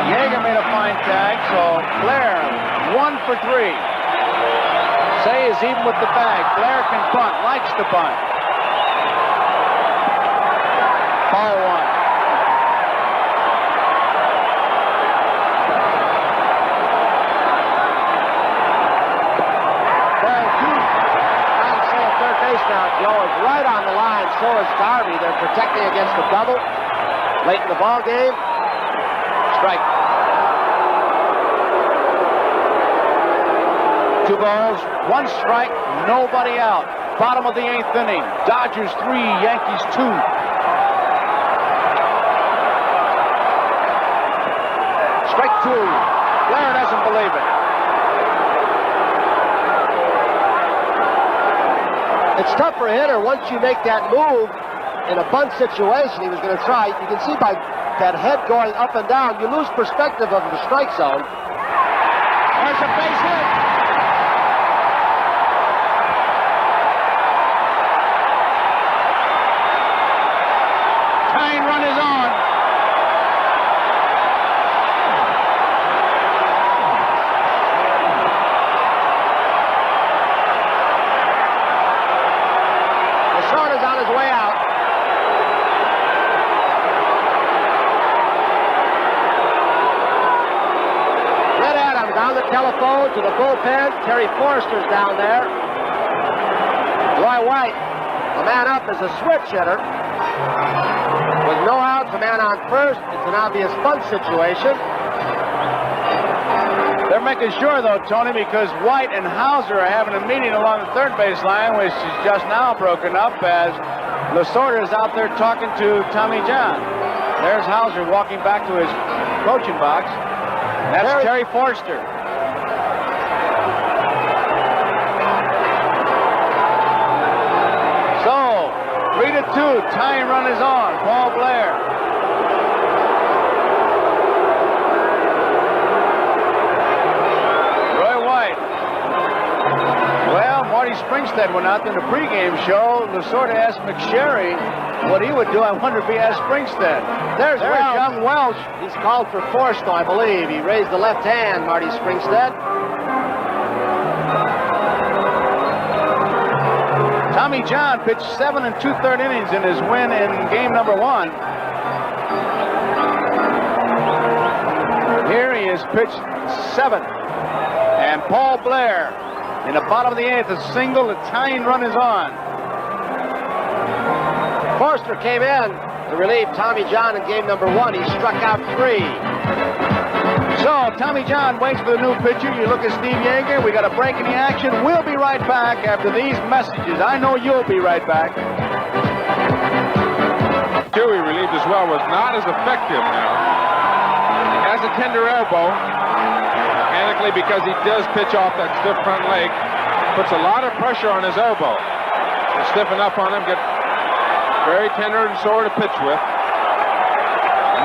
Yeager made a fine tag, so Blair 1 for 3. Say is even with the bag. Blair can bunt, likes to bunt. Ball 1. Now, Joe is right on the line. So is Garvey. They're protecting against the double late in the ball game. Strike. 2 balls, 1 strike, nobody out. Bottom of the 8th inning. Dodgers 3, Yankees 2. Strike 2. Blair doesn't believe it. It's tough for a hitter once you make that move in a bunt situation. He was going to try. You can see by that head going up and down, you lose perspective of the strike zone. There's a base hit. Tying run is on. Is on his way out. Red Adams on the telephone to the bullpen. Terry Forster's down there. Roy White, the man up, is a switch hitter. With no outs, a man on first. It's an obvious bunt situation. They're making sure, though, Tony, because White and Hauser are having a meeting along the third base line, which is just now broken up as Lasorda is out there talking to Tommy John. There's Hauser walking back to his coaching box. That's Terry Forster. So, 3-2, tying run is on. Paul Blair. Marty Springstead went out there in the pregame show. Lasorda asked McSherry what he would do. I wonder if he asked Springstead. There's young Welch. He's called for force, though, I believe. He raised the left hand, Marty Springstead. Tommy John pitched 7 2/3 innings in his win in game number 1. Here he has pitched 7. And Paul Blair, in the bottom of the 8th, a single, the tying run is on. Forster came in to relieve Tommy John in game number 1. He struck out 3. So, Tommy John waits for the new pitcher. You look at Steve Yeager. We got a break in the action. We'll be right back after these messages. I know you'll be right back. Dewey, relieved as well, was not as effective now. He has a tender elbow. Mechanically, because he does pitch off that stiff front leg, puts a lot of pressure on his elbow. To stiffen up on him, get very tender and sore to pitch with.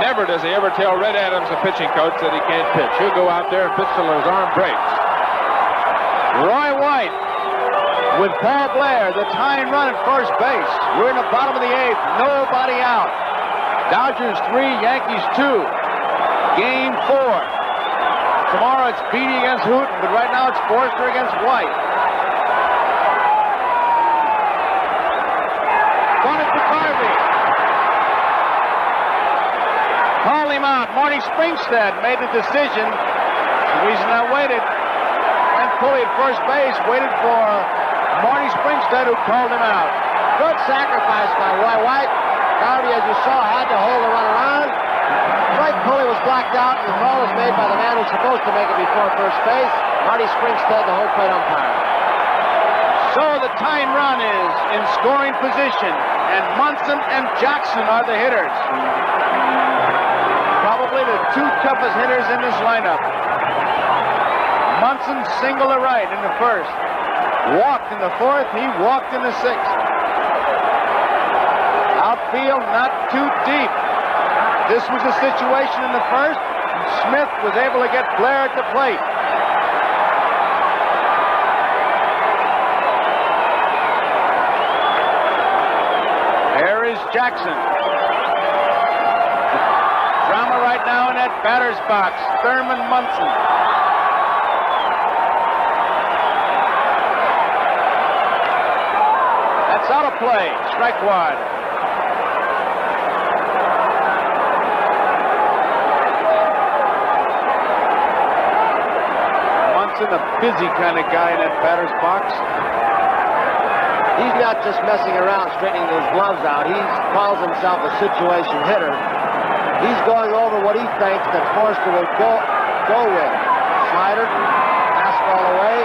Never does he ever tell Red Adams, the pitching coach, that he can't pitch. He'll go out there and pitch till his arm breaks. Roy White with Paul Blair, the tying run at first base. We're in the bottom of the 8th, nobody out. Dodgers 3, Yankees 2. Game 4. Tomorrow it's Beatty against Hooten, but right now it's Forster against White. Bunted to Garvey. Called him out. Marty Springstead made the decision. The reason I waited. Went Pulley at first base, waited for Marty Springstead, who called him out. Good sacrifice by Roy White. Garvey, as you saw, had to hold the runner on. Frank Pulley was blocked out, and the call was made by the man who's supposed to make it before first base, Marty Springstead, the home plate umpire. So the tying run is in scoring position, and Munson and Jackson are the hitters. Probably the two toughest hitters in this lineup. Munson single to right in the first. Walked in the fourth, he walked in the sixth. Outfield not too deep. This was the situation in the first. Smith was able to get Blair at the plate. There is Jackson. Drama right now in that batter's box. Thurman Munson. That's out of play. Strike one. Munson, a busy kind of guy in that batter's box. He's not just messing around straightening those gloves out. He calls himself a situation hitter. He's going over what he thinks that Forster will go with. Slider, fastball away.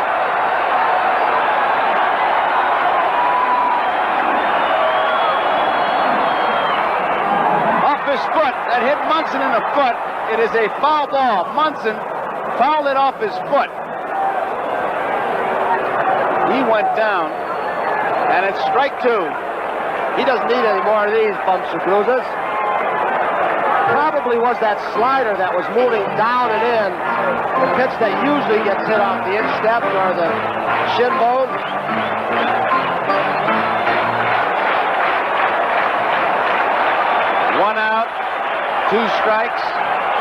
Off his foot. That hit Munson in the foot. It is a foul ball. Munson fouled it off his foot. He went down. And it's strike two. He doesn't need any more of these bumps or bruises. Probably was that slider that was moving down and in. The pitch that usually gets hit off the instep or the shin bone. One out, two strikes.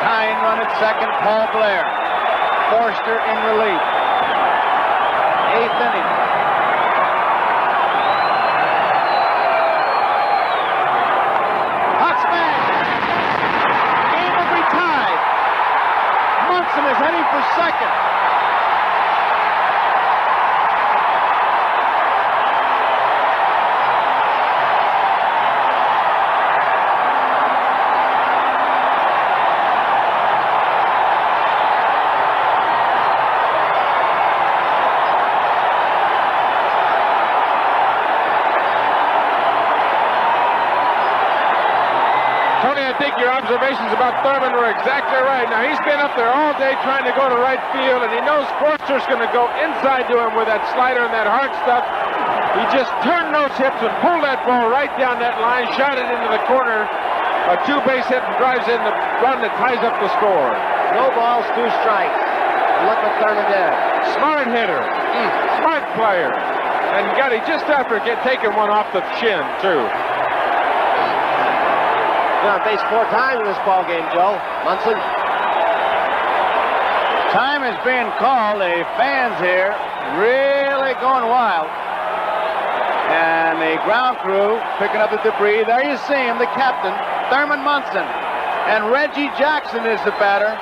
Tying run at second, Paul Blair. Forster in relief. Eighth inning. Munson is heading for second. Tony, I think your observations about Thurman were exactly right. Now, he's been up there all day trying to go to right field, and he knows Forster's going to go inside to him with that slider and that hard stuff. He just turned those hips and pulled that ball right down that line, shot it into the corner. A two-base hit and drives in the run that ties up the score. No balls, two strikes. Look what Thurman did. Smart hitter. Smart player. And got it just after taking one off the chin, too. On base 4 times in this ball game, Joe. Munson. Time is being called. The fans here really going wild. And the ground crew picking up the debris. There you see him, the captain, Thurman Munson. And Reggie Jackson is the batter.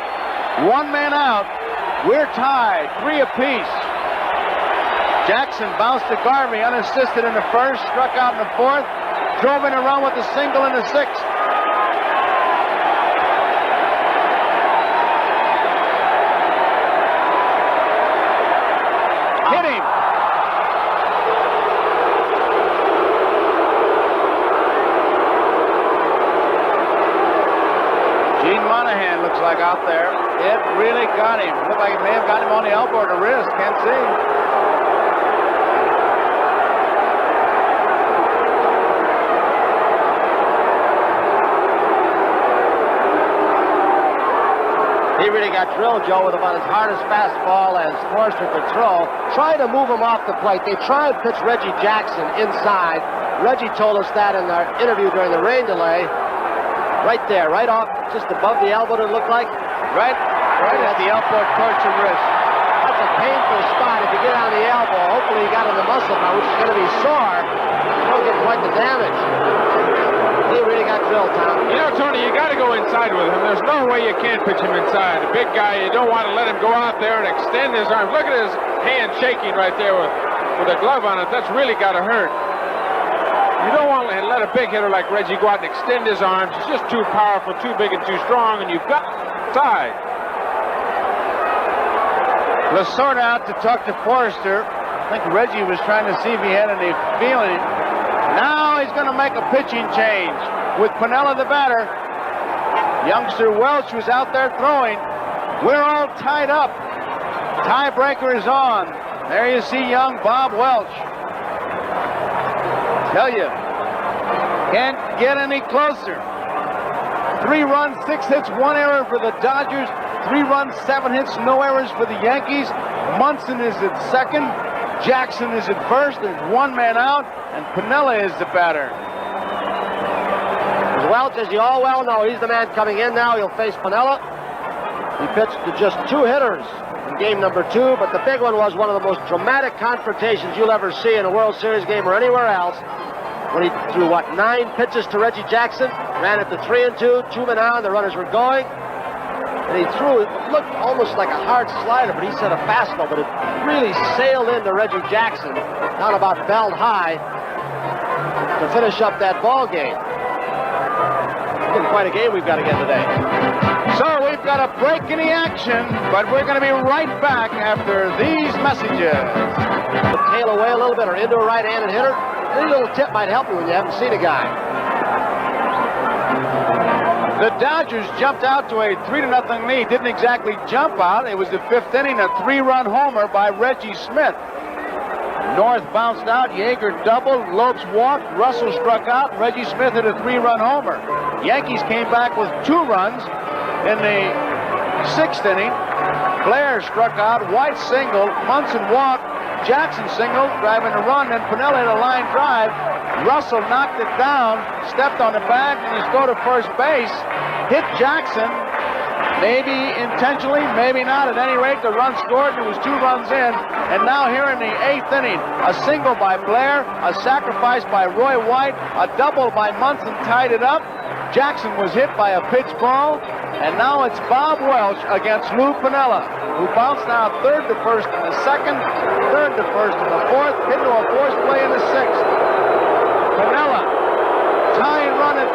One man out. We're tied, 3 apiece. Jackson bounced to Garvey unassisted in the first, struck out in the fourth, drove in a run with a single in the sixth. Hit him. Gene Monahan looks like out there. It really got him. Looked like it may have got him on the elbow or the wrist. Can't see. He really got drilled, Joe, with about as hard as fastball as Forster could throw. Tried to move him off the plate. They tried to pitch Reggie Jackson inside. Reggie told us that in our interview during the rain delay. Right there, right off, just above the elbow, it looked like. Right at the elbow, torch and wrist. That's a painful spot if you get on the elbow. Hopefully you got in the muscle now, which is going to be sore. You don't get quite the damage. He really got drilled, Tom. You know, Tony, you got to go inside with him. There's no way you can't pitch him inside. A big guy, you don't want to let him go out there and extend his arms. Look at his hand shaking right there with a glove on it. That's really got to hurt. You don't want to let a big hitter like Reggie go out and extend his arms. He's just too powerful, too big, and too strong, and you've got side. Lasorda out to talk to Forrester. I think Reggie was trying to see if he had any feeling. Now he's going to make a pitching change with Piniella the batter. Youngster Welch was out there throwing. We're all tied up. Tiebreaker is on. There you see young Bob Welch. Tell you, can't get any closer. 3 runs, 6 hits, 1 error for the Dodgers. 3 runs, 7 hits, no errors for the Yankees. Munson is at second. Jackson is at first. There's 1 man out, and Piniella is the batter. Welch, as you all well know, he's the man coming in now. He'll face Piniella. He pitched to just 2 hitters in game number 2, but the big one was one of the most dramatic confrontations you'll ever see in a World Series game or anywhere else. When he threw, 9 pitches to Reggie Jackson, ran it to 3-2, 2 men on, the runners were going. And he threw, it looked almost like a hard slider, but he said a fastball, but it really sailed into Reggie Jackson down about belt high to finish up that ball game. It's been quite a game we've got to get today. So we've got a break in the action, but we're going to be right back after these messages. Tail away a little bit or into a right-handed hitter. Any little tip might help you when you haven't seen a guy. The Dodgers jumped out to a 3-0 lead. Didn't exactly jump out. It was the 5th inning, a 3-run homer by Reggie Smith. North bounced out, Yeager doubled, Lopes walked, Russell struck out, and Reggie Smith hit a 3-run homer. Yankees came back with 2 runs in the 6th inning. Blair struck out, White singled, Munson walked, Jackson singled, driving a run, and Piniella hit a line drive. Russell knocked it down, stepped on the bag, and he's go to first base, hit Jackson, maybe intentionally, maybe not. At any rate, the run scored, and it was 2 runs in. And now here in the 8th inning, a single by Blair, a sacrifice by Roy White, a double by Munson tied it up. Jackson was hit by a pitch ball, and now it's Bob Welch against Lou Piniella, who bounced now 3rd to 1st in the 2nd, 3rd to 1st in the 4th, hit to a forced play in the 6th. Piniella, tying run at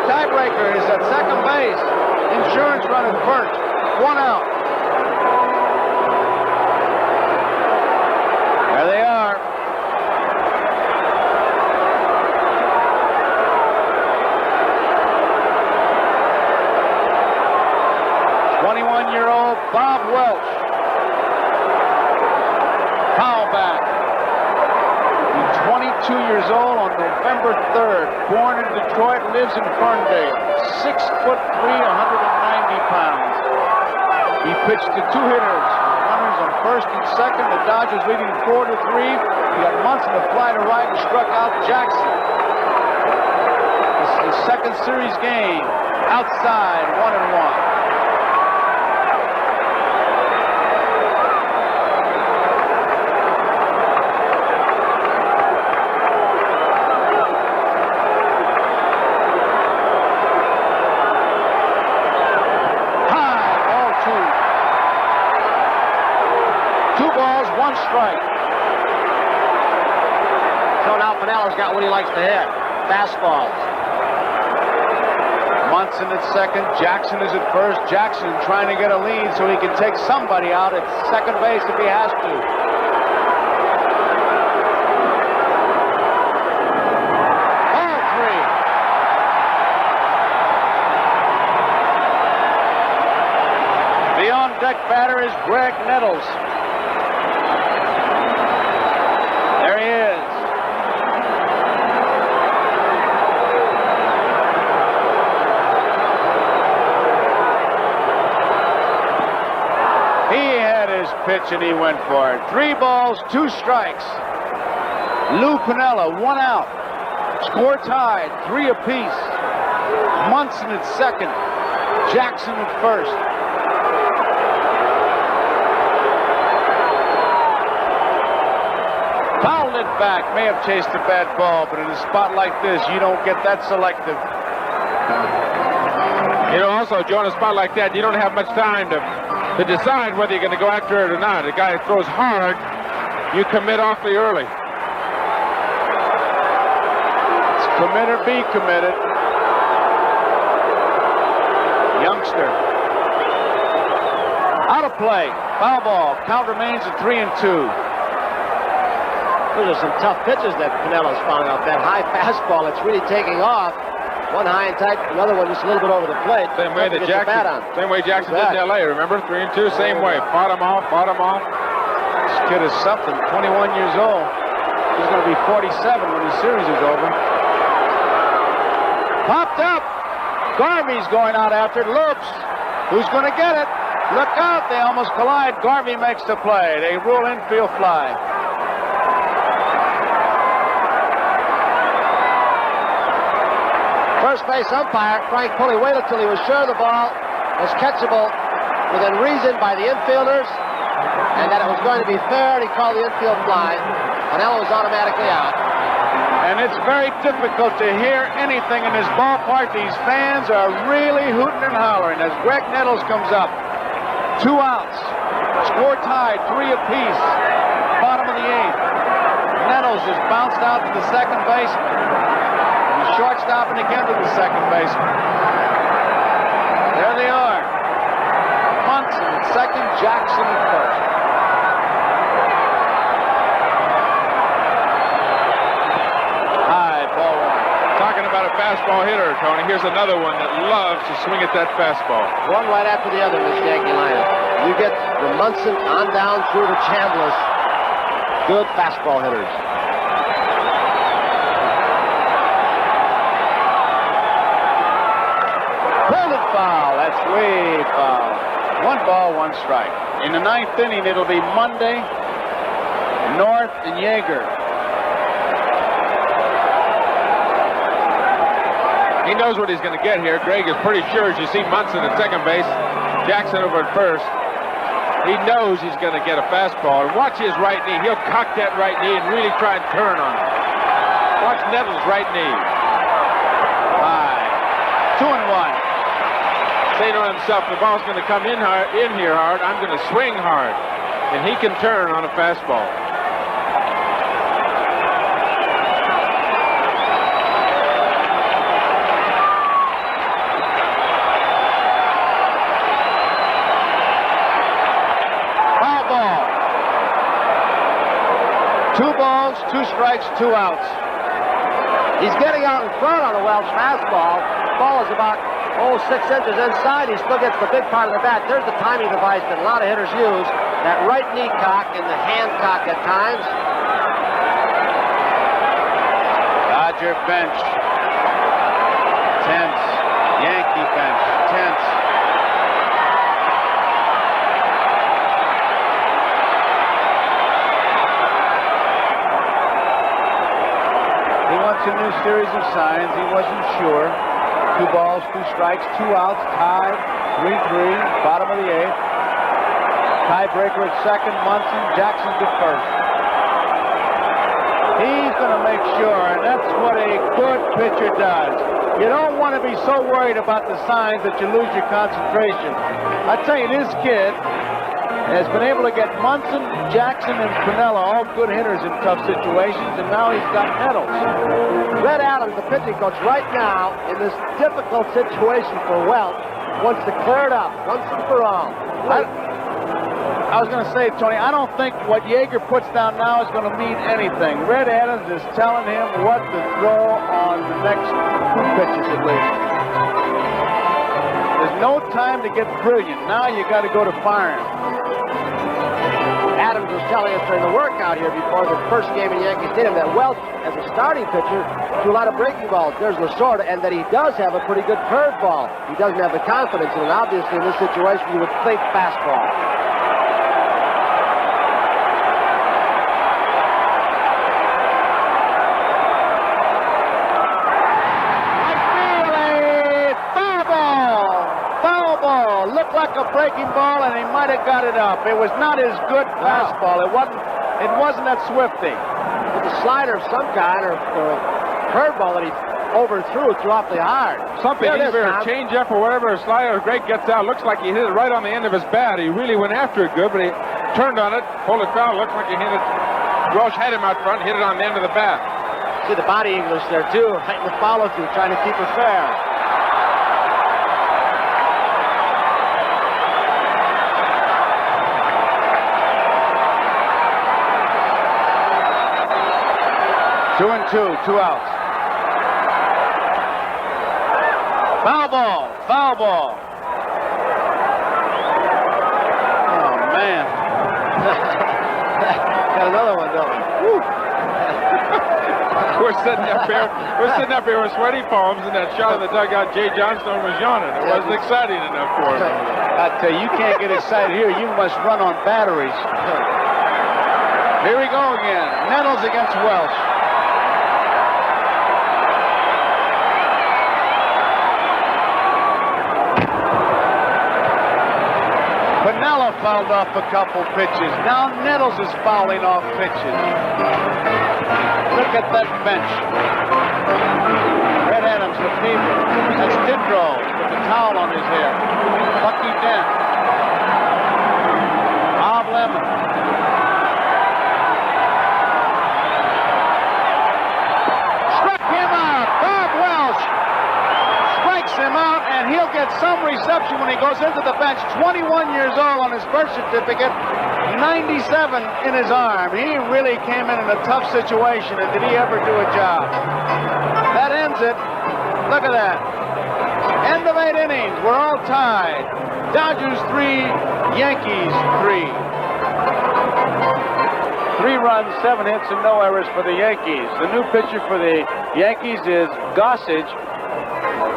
tiebreaker is at second base. Insurance run at first. 1 out. There they are. '21-year-old Bob Welch. Foul back. 22 years old on November 3rd. Born in Detroit, lives in Ferndale. 6'3", 190 pounds. He pitched to 2 hitters. Runners on first and second. The Dodgers leading 4-3. He got Munson to fly to right and struck out Jackson. This is the 2nd series game. Outside, 1-1. Strike. So now Piniella's got what he likes to hit. Fastballs. Munson at second. Jackson is at first. Jackson trying to get a lead so he can take somebody out at second base if he has to. Ball 3. The on-deck batter is Greg Nettles. There he is. He had his pitch and he went for it. 3 balls, 2 strikes. Lou Piniella, 1 out. Score tied, 3 apiece. Munson at second. Jackson at first. Fouled it back. May have chased a bad ball, but in a spot like this, you don't get that selective. You know, also, Joe, in a spot like that, you don't have much time to decide whether you're going to go after it or not. A guy that throws hard, you commit awfully early. It's commit or be committed. Youngster. Out of play. Foul ball. Count remains at 3-2. Those are some tough pitches that Pinella's found out. That high fastball, it's really taking off. One high and tight, another one just a little bit over the plate. Same way that Jackson did in L.A. Remember, 3-2, same way. Fought him off. This kid is something. 21 years old. He's going to be 47 when the series is over. Popped up. Garvey's going out after it. Loops. Who's going to get it? Look out. They almost collide. Garvey makes the play. They rule infield fly. First base umpire, Frank Pulley, waited till he was sure the ball was catchable within reason by the infielders and that it was going to be fair. He called the infield fly. Pinella was automatically out. And it's very difficult to hear anything in this ballpark. These fans are really hooting and hollering as Greg Nettles comes up. 2 outs. Score tied, 3 apiece. Bottom of the 8th. Nettles is bounced out to the second baseman. Shortstop and again to the second baseman. There they are. Munson at second, Jackson at first. High ball one. Talking about a fastball hitter, Tony. Here's another one that loves to swing at that fastball. One right after the other in this Yankee lineup. You get the Munson on down through to Chambliss. Good fastball hitters. Foul. That's way foul. 1 ball, 1 strike. In the 9th inning, it'll be Monday, North, and Yeager. He knows what he's going to get here. Greg is pretty sure, as you see Munson at second base, Jackson over at first. He knows he's going to get a fastball. And watch his right knee. He'll cock that right knee and really try and turn on it. Watch Nettles' right knee. High. 2-1. Saying to himself, the ball's going to come in here hard. I'm going to swing hard. And he can turn on a fastball. Foul ball. 2 balls, 2 strikes, 2 outs. He's getting out in front on the Welch fastball. The ball is about 6 inches inside. He still gets the big part of the bat. There's the timing device that a lot of hitters use. That right knee cock and the hand cock at times. Dodger bench. Tense. Yankee bench. Tense. He wants a new series of signs. He wasn't sure. 2 balls, 2 strikes, 2 outs, tied, 3-3, bottom of the 8th. Tiebreaker at second, Munson, Jackson's at first. He's going to make sure, and that's what a good pitcher does. You don't want to be so worried about the signs that you lose your concentration. I tell you, this kid has been able to get Munson, Jackson, and Pinella, all good hitters in tough situations, and now he's got Nettles. Red Adams, the pitching coach, right now, in this difficult situation for Welch, wants to clear it up once and for all. I was going to say, Tony, I don't think what Yeager puts down now is going to mean anything. Red Adams is telling him what to throw on the next 2 pitches at least. There's no time to get brilliant. Now you got to go to firing. Adams was telling us during the workout here before the first game in Yankee Stadium that Welch, as a starting pitcher, threw a lot of breaking balls. There's Lasorda, and that he does have a pretty good curveball. He doesn't have the confidence in it. Obviously, in this situation, you would think fastball. a breaking ball, and he might have got it up. It was not his good fastball. It wasn't that swifty. It was a slider of some kind or a curveball that he overthrew, threw awfully hard. Something There it is, either a Tom. change-up or whatever, a slider. Greg gets out. Looks like he hit it right on the end of his bat. He really went after it good, but he turned on it, pulled it foul. Looks like he hit it. Welsh had him out front, hit it on the end of the bat. See the body English there, too. Right in the follow-through, trying to keep it fair. Two and two outs. Foul ball. Oh, man. Got another one, don't we? We're sitting up here with sweaty palms, and that shot of the dugout, Jay Johnstone was yawning. It wasn't exciting enough for him. I tell you, you can't get excited here. You must run on batteries. Here we go again. Nettles against Welsh. Pinella fouled off a couple pitches. Now Nettles is fouling off pitches. Look at that bench. Red Adams, the fever. That's Tidrow with the towel on his head. Bucky Dent. Bob Lemon. Struck him out. Bob Welsh strikes him out, and he'll get some reception when he goes into the bench. 21 years old on his birth certificate, 97 in his arm. He really came in a tough situation, and did he ever do a job? That ends it. Look at that. End of 8 innings. We're all tied. Dodgers 3, Yankees 3. 3 runs, 7 hits, and no errors for the Yankees. The new pitcher for the Yankees is Gossage.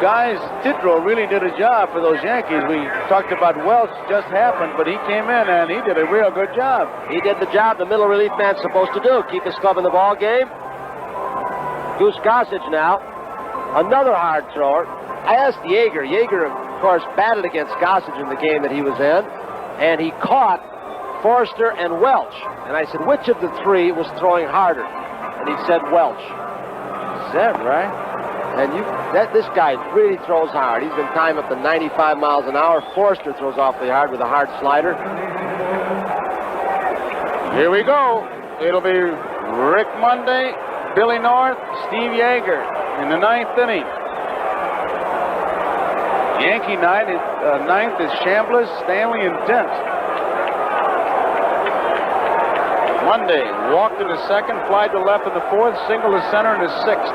Guys, Tidrow really did a job for those Yankees. We talked about Welch just happened, but he came in and he did a real good job. He did the job the middle relief man's supposed to do. Keep his club in the ball game. Goose Gossage now. Another hard thrower. I asked Yeager. Yeager, of course, batted against Gossage in the game that he was in, and he caught Forrester and Welch. And I said, which of the three was throwing harder? And he said Welch. Is that right? And this guy really throws hard. He's been timed up to 95 miles an hour. Forrester throws awfully hard with a hard slider. Here we go. It'll be Rick Monday, Billy North, Steve Yeager in the 9th inning. Yankee ninth is Chambliss, Stanley, and Dent. Monday walked in the 2nd, fly to left in the 4th, single to center in the 6th.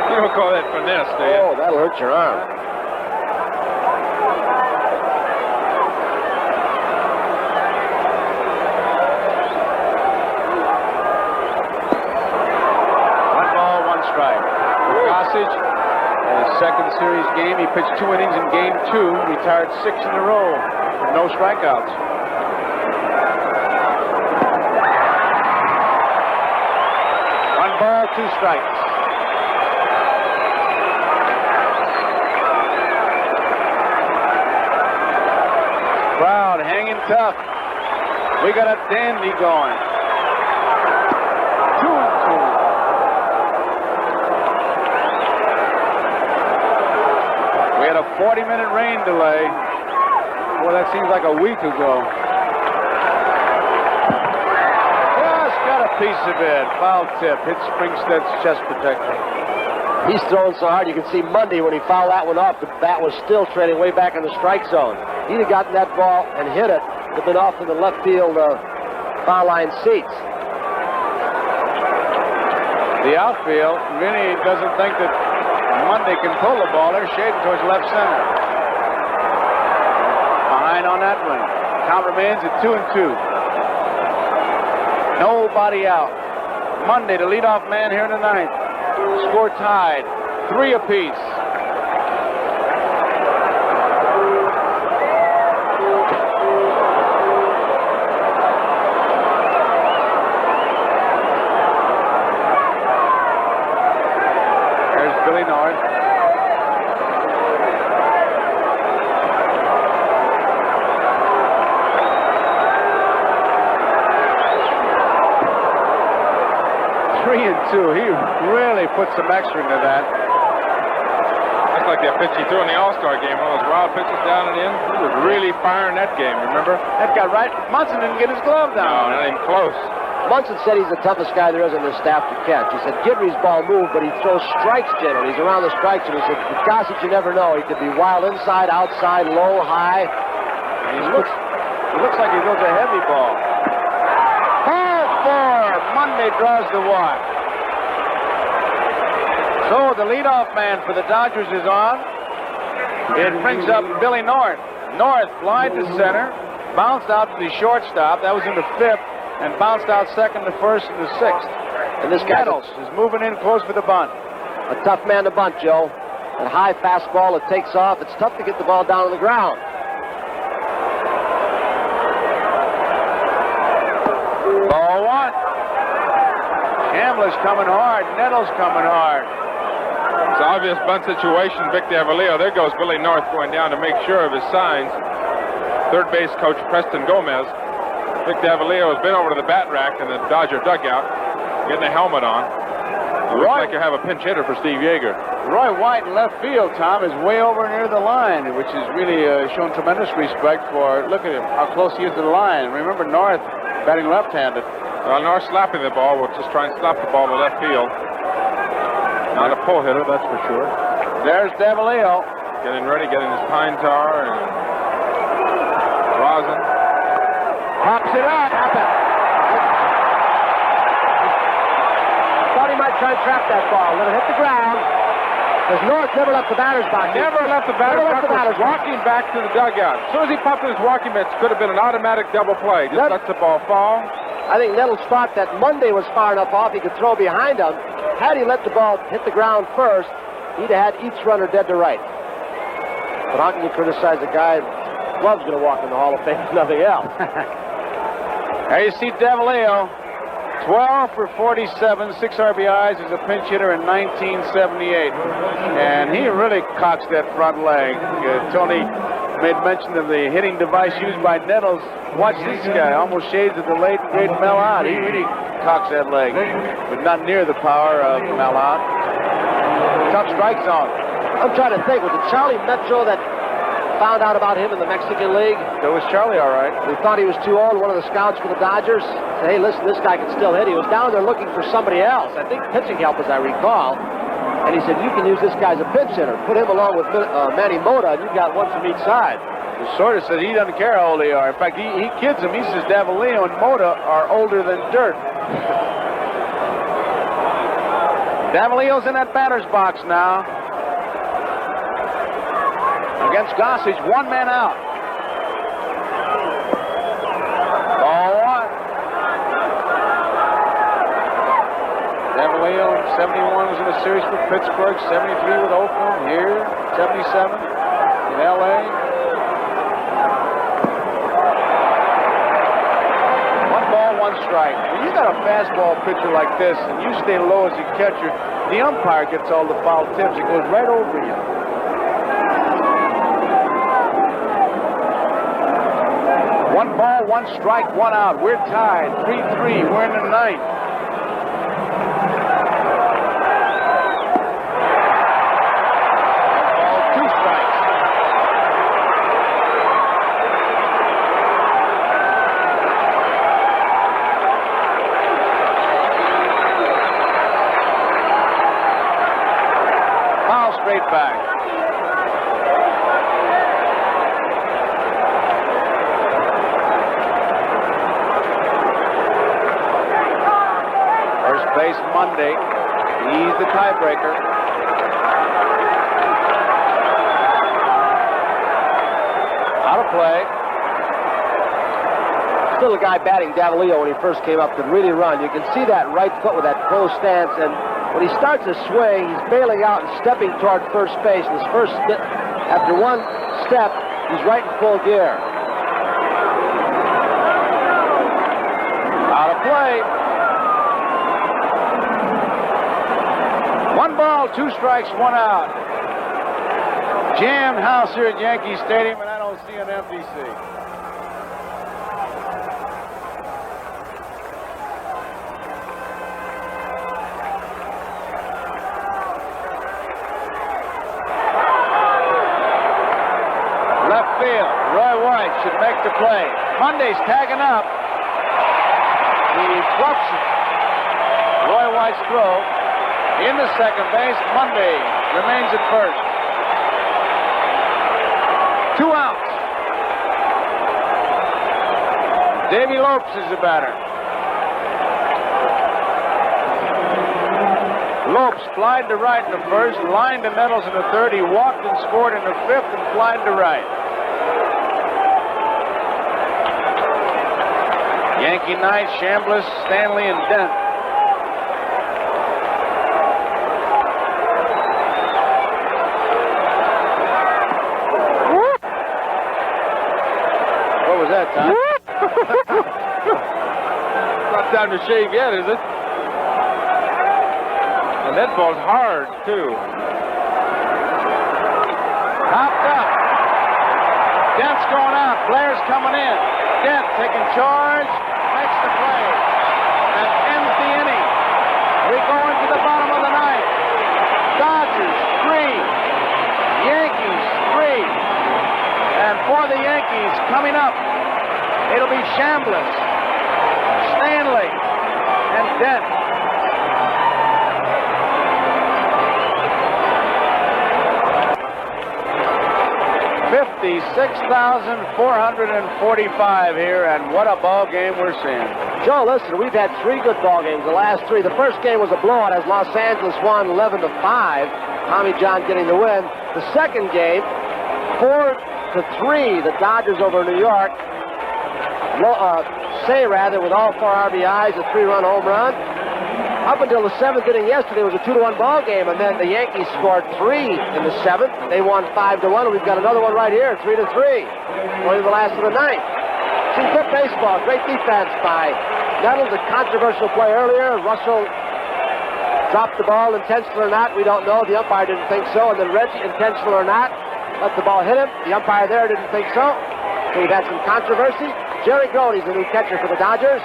You don't call that finesse, do you? Oh, that'll hurt your arm. His 2nd series game, he pitched 2 innings in game 2, retired 6 in a row with no strikeouts. One ball, 2 strikes. Crowd hanging tough. We got a dandy going. 2 and 2. We had a 40-minute rain delay. Boy, that seems like a week ago. Just got a piece of it. Foul tip. Hit Springstead's chest protector. He's throwing so hard you can see Monday when he fouled that one off, the bat was still trailing way back in the strike zone. He'd have gotten that ball and hit it. It'd have been off in the left field foul line seats. The outfield really doesn't think that Monday can pull the ball. They're shading towards left center. Behind on that one. Count remains at 2 and 2. Nobody out. Monday, the leadoff man here in the 9th. Score tied. 3 apiece. Billy North. Three and two. He really put some extra into that. That's like that pitch he threw in the All-Star game, one of those wild pitches down and in. He was really firing that game, remember? That got right. Munson didn't get his glove No, down. not even close. Munson said he's the toughest guy there is on this staff to catch. He said Guidry's ball moved, but he throws strikes generally. He's around the strike zone. He said, with Gossage, you never know. He could be wild inside, outside, low, high. He looks like he throws a heavy ball. Ball four. Monday draws the walk. So the leadoff man for the Dodgers is on. It brings up Billy North. North flied to center, bounced out to the shortstop. That was in the fifth, and bounced out second to first in the sixth. And this guy Nettles is moving in close for the bunt. a tough man to bunt, Joe. That high fastball that takes off, it's tough to get the ball down on the ground. Ball one. Chambliss coming hard. Nettles coming hard. It's an obvious bunt situation. Vic Davalillo. There goes Billy North going down to make sure of his signs. Third base coach Preston Gomez. Vic Davalillo has been over to the bat rack in the Dodger dugout, getting a helmet on. It looks like you have a pinch hitter for Steve Yeager. Roy White in left field, Tom, is way over near the line, which is really shown tremendous respect for. Look at him, how close he is to the line. Remember, North batting left-handed. Well, North slapping the ball. We'll just try and slap the ball to left field. Not a pull hitter, that's for sure. There's Davalillo. Getting ready, getting his pine tar and rosin. Pops it up. Thought he might try and trap that ball. Let it hit the ground. Because North never left the batter's box. Never left the batter's box. Walking back to the dugout. As soon as he popped his walking mitts, could have been an automatic double play. Just lets the ball fall. I think Nettles thought that Monday was far enough off he could throw behind him. Had he let the ball hit the ground first, he'd have had each runner dead to right. But how can you criticize a guy love's going to walk in the Hall of Fame if nothing else? There you see Davalillo, 12 for 47, 6 RBIs as a pinch hitter in 1978. And he really cocks that front leg. Tony made mention of the hitting device used by Nettles. Watch this guy, almost shades of the late, great Mel Ott. He really cocks that leg, but not near the power of Mel Ott. Tough strike zone. I'm trying to think, was it Charlie Metro that found out about him in the Mexican League? That was Charlie, all right. He thought he was too old. One of the scouts for the Dodgers said, hey, listen, this guy can still hit. He was down there looking for somebody else. I think pitching help, as I recall. And he said, you can use this guy as a pinch hitter. Put him along with Manny Mota, and you got one from each side. Sort of said he doesn't care how old they are. In fact, he kids him. He says Davalillo and Mota are older than dirt. Davalillo's in that batter's box now. Against Gossage, one man out. Ball one. Davalillo in 71 was in a series for Pittsburgh, 73 with Oakland, here, 77 in L.A. One ball, one strike. When you got a fastball pitcher like this and you stay low as a catcher, the umpire gets all the foul tips. It goes right over you. One ball, one strike, one out. We're tied, 3-3. We're in the ninth. Ball, two strikes. Foul straight back. Base Monday. He's the tiebreaker. Out of play. Still a guy batting Davalillo when he first came up could really run. You can see that right foot with that close stance, and when he starts to swing, he's bailing out and stepping toward first base. And his first after one step, he's right in full gear. Out of play. 1 ball, 2 strikes, 1 out. Jammed house here at Yankee Stadium, and I don't see an empty seat. Left field, Roy White should make the play. Monday's tagging up. He fluffs it. Roy White's throw into second base. Monday remains at first. 2 outs. Davy Lopes is the batter. Lopes flied to right in the first, lined to Nettles in the third. He walked and scored in the fifth and flied to right. Yankee night, Chambliss, Stanley, and Dent. What was that, Tom? Not time to shave yet, is it? And that ball's hard, too. Popped up. Dent's going out. Blair's coming in. Dent taking charge. Makes the play. And ends the inning. We go into the bottom of the ninth. Dodgers 3. Yankees 3. And for the Yankees coming up, it'll be Chambliss, Stanley, and Dent. $56,445 here, and what a ball game we're seeing. Joe, listen, we've had 3 good ball games, the last 3. The first game was a blowout as Los Angeles won 11-5. Tommy John getting the win. The second game, 4-3, the Dodgers over New York. Say rather, with all 4 RBIs, a 3-run home run. Up until the 7th inning yesterday, it was a 2-1 ball game, and then the Yankees scored 3 in the 7th. They won 5-1, and we've got another one right here, 3-3, going to the last of the 9th. Some good baseball, great defense by Nettles. A controversial play earlier. Russell dropped the ball, intentional or not, we don't know. The umpire didn't think so, and then Reggie, intentional or not, let the ball hit him. The umpire there didn't think so. So we've had some controversy. Jerry Grody's the new catcher for the Dodgers.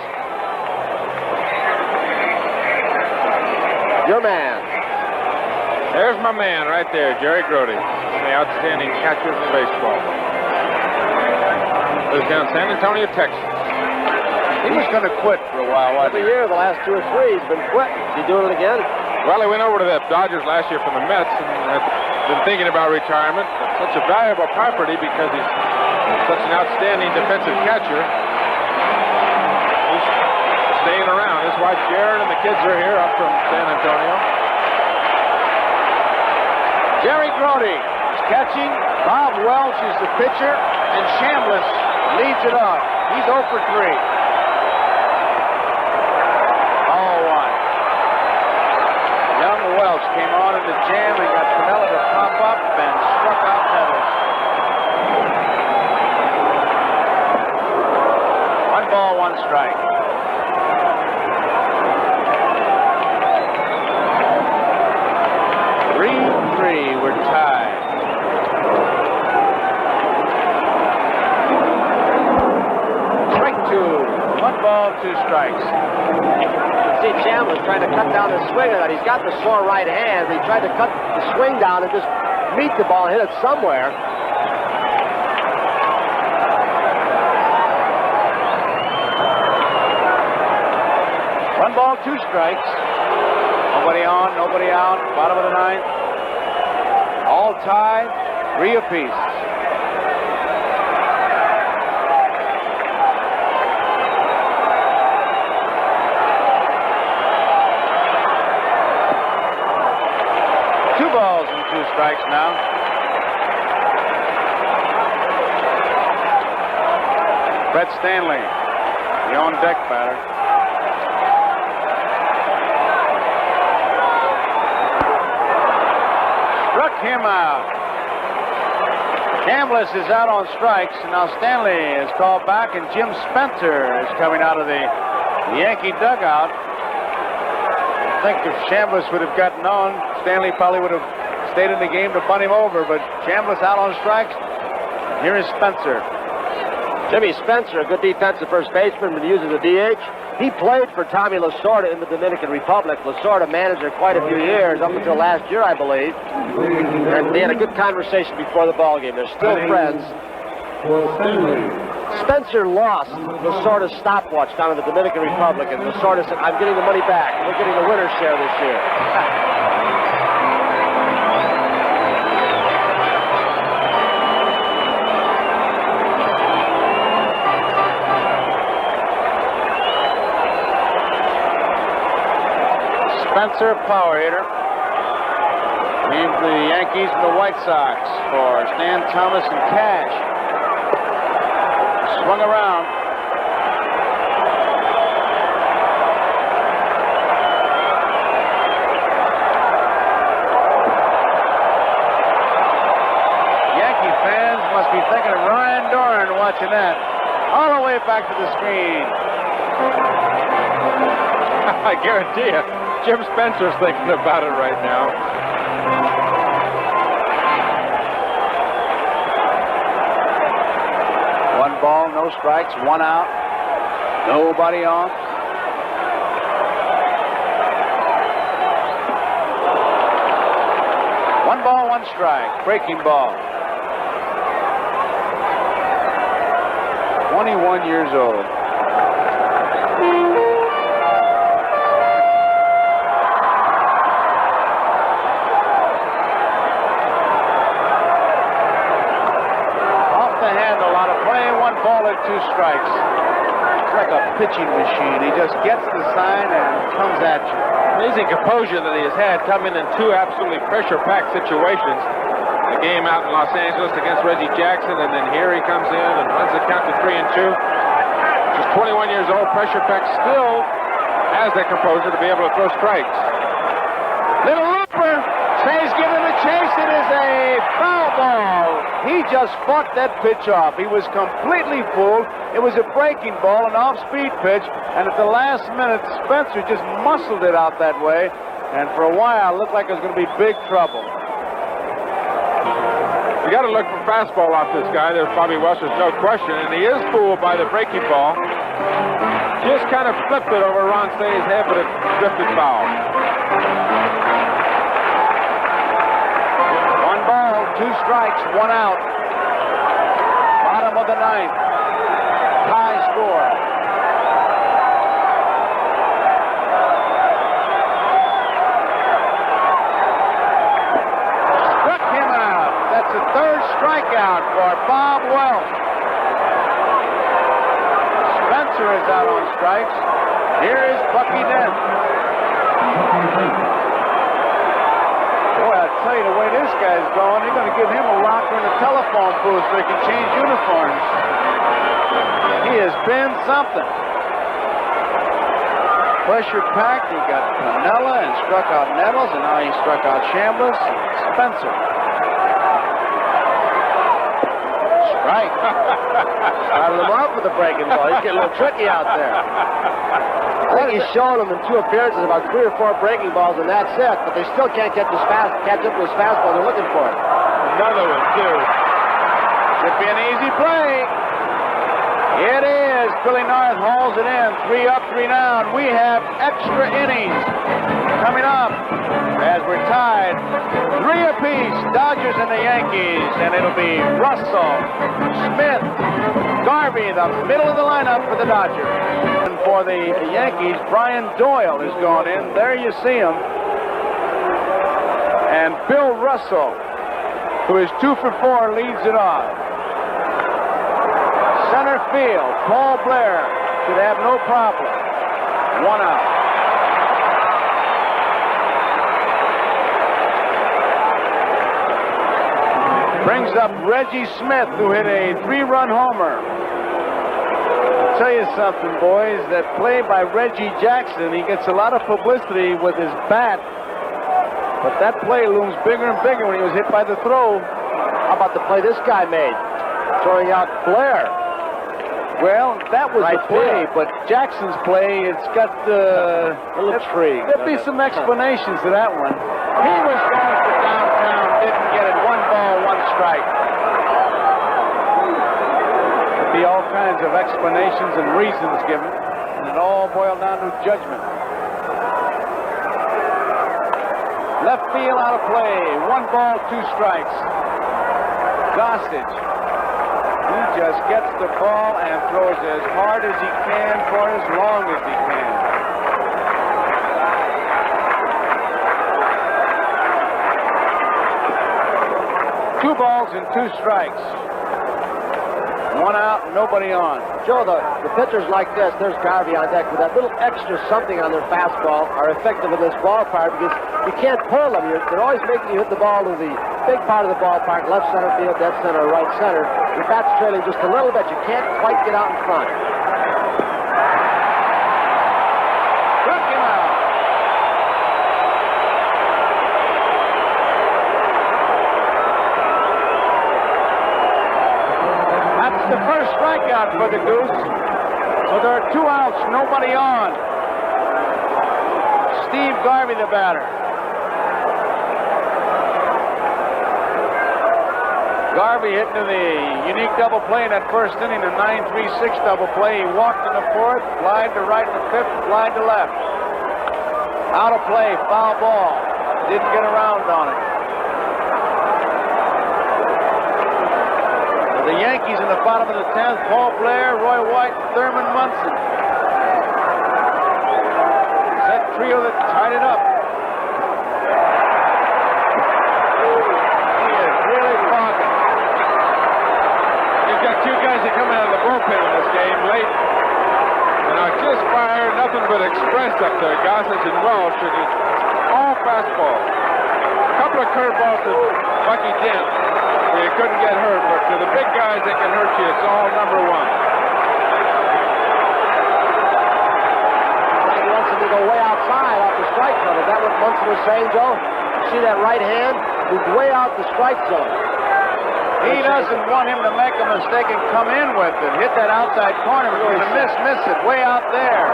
Your man. There's my man right there, Jerry Grody, the outstanding catcher in baseball. Lives down in San Antonio, Texas. He was going to quit for a while, wasn't Every he? year, the last 2 or 3, he's been quitting. Is he doing it again? Well, he went over to the Dodgers last year from the Mets and had been thinking about retirement. Such a valuable property because he's such an outstanding defensive catcher. He's staying around. His wife Sharon and the kids are here up from San Antonio. Jerry Grody is catching. Bob Welch is the pitcher, and Chambliss leads it off. He's 0 for 3. 0-1. Young Welch came on in the jam and got Piniella to pop up and struck out Nettles. 1 ball, 1 strike. We're tied. Strike 2. 1 ball, 2 strikes. See, Chambliss trying to cut down his swing of that. He's got the sore right hand, but he tried to cut the swing down and just meet the ball and hit it somewhere. One ball, 2 strikes. Nobody on, nobody out. Bottom of the 9th. All tied, 3 apiece. Two balls and 2 strikes now. Brett Stanley, the on-deck batter. Struck him out. Chambliss is out on strikes, and now Stanley is called back, and Jim Spencer is coming out of the Yankee dugout. I think if Chambliss would have gotten on, Stanley probably would have stayed in the game to bunt him over, but Chambliss out on strikes. Here is Spencer. Jimmy Spencer, a good defensive first baseman, but uses a DH. He played for Tommy Lasorda in the Dominican Republic. Lasorda managed there quite a few years, up until last year, I believe. And they had a good conversation before the ball game. They're still friends. Spencer lost Lasorda's stopwatch down in the Dominican Republic, and Lasorda said, "I'm getting the money back. We're getting the winner's share this year." Spencer, power hitter. Named the Yankees and the White Sox for Stan Thomas and Cash. Swung around. Yankee fans must be thinking of Ryan Doran watching that. All the way back to the screen. I guarantee you, Jim Spencer's thinking about it right now. One ball, no strikes, one out, nobody on. One ball, one strike, breaking ball. 21 years old. Ball at 2 strikes. It's like a pitching machine. He just gets the sign and comes at you. Amazing composure that he has had coming in 2 absolutely pressure-packed situations. The game out in Los Angeles against Reggie Jackson, and then here he comes in and runs the count to 3-2. Just 21 years old, pressure-packed, still has that composure to be able to throw strikes. Little looper. Say's giving the chase. It is a foul ball. He just fought that pitch off. He was completely fooled. It was a breaking ball, an off-speed pitch, and at the last minute, Spencer just muscled it out that way, and for a while, it looked like it was going to be big trouble. You got to look for fastball off this guy. There's Bobby Westers, no question, and he is fooled by the breaking ball. Just kind of flipped it over Ron Say's head, but it drifted foul. 2 strikes, 1 out. Bottom of the 9th. Tie score. Struck him out. That's the 3rd strikeout for Bob Welch. Spencer is out on strikes. Here is Bucky Dent. Boy, I tell you, the way this guy's going, they're going to give him a locker in the telephone booth so he can change uniforms. He has been something. Pressure packed. He got Piniella and struck out Nettles, and now he struck out Chambliss and Spencer. Strike. Started him off with a breaking ball. He's getting a little tricky out there. I think he's shown them in 2 appearances about 3 or 4 breaking balls, and that's it. But they still can't catch up to his fastball. They're looking for it. Another one, too. Should be an easy play. It is. Billy North hauls it in. 3 up, 3 down. We have extra innings coming up as we're tied 3 apiece. Dodgers and the Yankees. And it'll be Russell, Smith, Garvey, the middle of the lineup for the Dodgers. And for the Yankees, Brian Doyle has gone in. There you see him. And Bill Russell, who is 2 for 4, leads it off. Center field, Paul Blair should have no problem. 1 out. Brings up Reggie Smith, who hit a 3-run homer. I'll tell you something, boys. That play by Reggie Jackson, he gets a lot of publicity with his bat. But that play looms bigger and bigger when he was hit by the throw. How about the play this guy made? Throwing out Blair. Well, that was Right the play, there. but Jackson's play, it's got A little intrigue. There'll be some explanations to that one. He was going for downtown, didn't get it. 1 ball, 1 strike. There'll be all kinds of explanations and reasons given, and it all boiled down to judgment. Left field out of play. 1 ball, 2 strikes. Gossage. He just gets the ball and throws as hard as he can for as long as he can. Two balls and 2 strikes. 1 out, nobody on. Joe, the pitchers like this, there's Garvey on deck with that little extra something on their fastball are effective in this ballpark because you can't pull them. They're always making you hit the ball to the big part of the ballpark, left center field, dead center, right center. Your bat's trailing just a little bit. You can't quite get out in front. Struck him out. That's the first strikeout for the Goose. So there are 2 outs, nobody on. Steve Garvey, the batter. Garvey hit into the unique double play in that first inning, the 9-3-6 double play. He walked in the 4th, flied to right in the 5th, flied to left. Out of play, foul ball. Didn't get around on it. The Yankees in the bottom of the 10th, Paul Blair, Roy White, Thurman Munson. It's that trio that tied it up. He is really fogging. You've got 2 guys that come out of the bullpen in this game late. And are just fired, nothing but express up there. Gossage and Welsh, and it's all fastball. A couple of curveballs to Bucky Dent. You couldn't get hurt, but to the big guys that can hurt you, it's all number 1. He wants him to go way outside off the strike zone. Is that what Munson was saying, Joe? You see that right hand? Moved way out the strike zone. He doesn't want him to make a mistake and come in with it. Hit that outside corner. He's going to miss it. Way out there.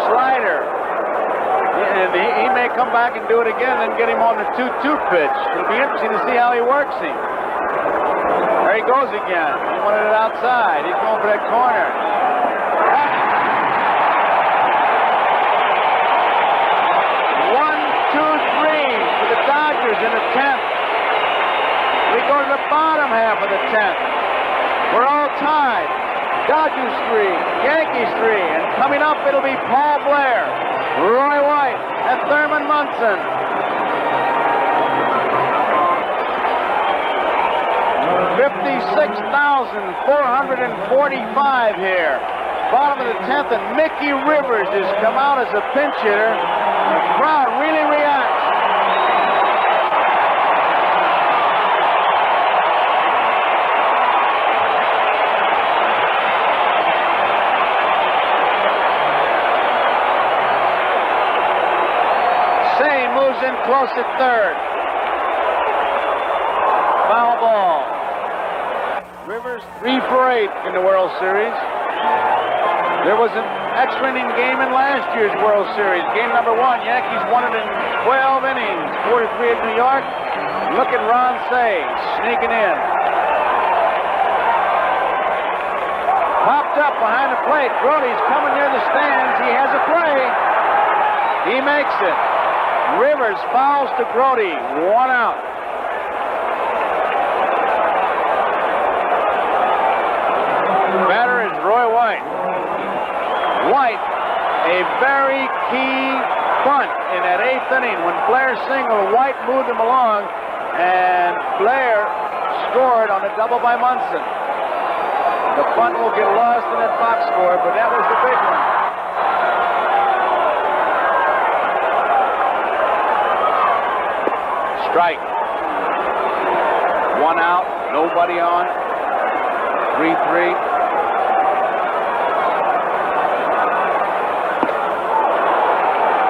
Slider. And he may come back and do it again and get him on the 2-2 pitch. It'll be interesting to see how he works him. There he goes again. He wanted it outside. He's going for that corner. 1, 2, 3 for the Dodgers in the 10th. We go to the bottom half of the 10th. We're all tied. Dodgers 3, Yankees 3, and coming up it'll be Paul Blair, Roy White, and Thurman Munson. 56,445 here. Bottom of the 10th, and Mickey Rivers has come out as a pinch hitter. The crowd really reacts. Say moves in close at 3rd. Foul ball. Rivers 3 for 8 in the World Series. There was an extra inning game in last year's World Series. Game number 1, Yankees won it in 12 innings, 4-3 at New York. Look at Ron Cey sneaking in. Popped up behind the plate. Grote's coming near the stands. He has a play. He makes it. Rivers fouls to Grote. 1 out. Batter is Roy White. White, a very key bunt in that 8th inning. When Blair singled, White moved him along, and Blair scored on a double by Munson. The bunt will get lost in that box score, but that was the big one. Strike. 1 out, nobody on. 3-3.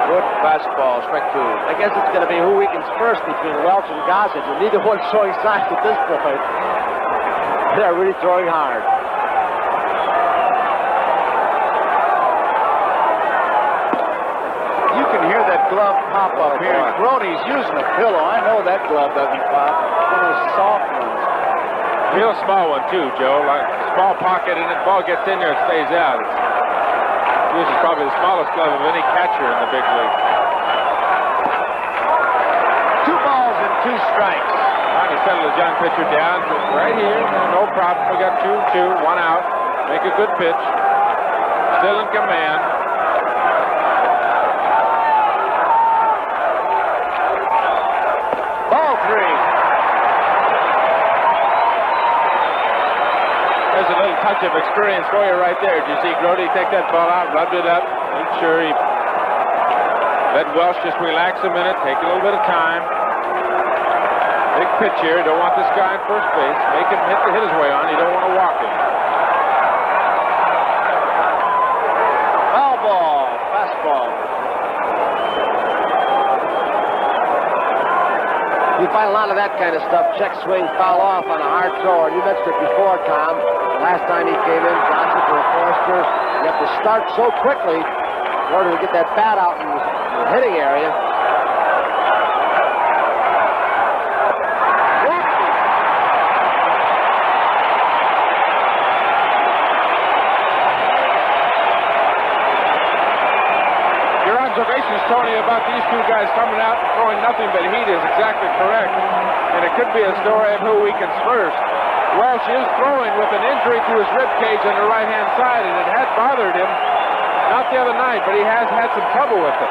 Good fastball, strike 2. I guess it's going to be who weakens first between Welch and Gossage, and neither one's showing signs at this point. They're really throwing hard. glove pop up here. Grody's using a pillow. I know that glove doesn't pop. One of those soft ones. Real small one, too, Joe. Like small pocket, and the ball gets in there, it stays out. This is probably the smallest glove of any catcher in the big league. 2 balls and 2 strikes. Trying to settle the young pitcher down. Right here, no problem. We got 2-2, 1 out. Make a good pitch. Still in command. Ball 3. There's a little touch of experience for you right there. Did you see Grody take that ball out, rubbed it up, made sure he let Welsh just relax a minute, take a little bit of time. Big pitch here. Don't want this guy in first base. Make him hit his way on. You don't want to walk him. Foul ball. Fastball. You find a lot of that kind of stuff. Check swing, foul off on a hard thrower. You mentioned it before, Tom. The last time he came in, Johnson for Forster. You have to start so quickly in order to get that bat out in the hitting area. Your observations, Tony, about these 2 guys coming out and throwing nothing but heat is exactly correct. And it could be a story of who weakens first. Welsh is throwing with an injury to his rib cage on the right-hand side, and it had bothered him, not the other night, but he has had some trouble with it.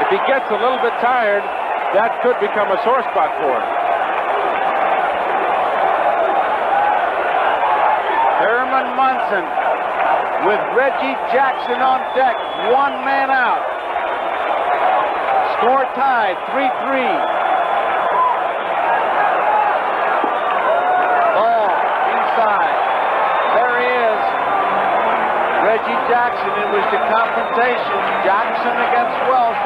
If he gets a little bit tired, that could become a sore spot for him. Herman Munson with Reggie Jackson on deck. 1 man out. Score tied, 3-3. There he is. Reggie Jackson. It was the confrontation. Jackson against Welsh.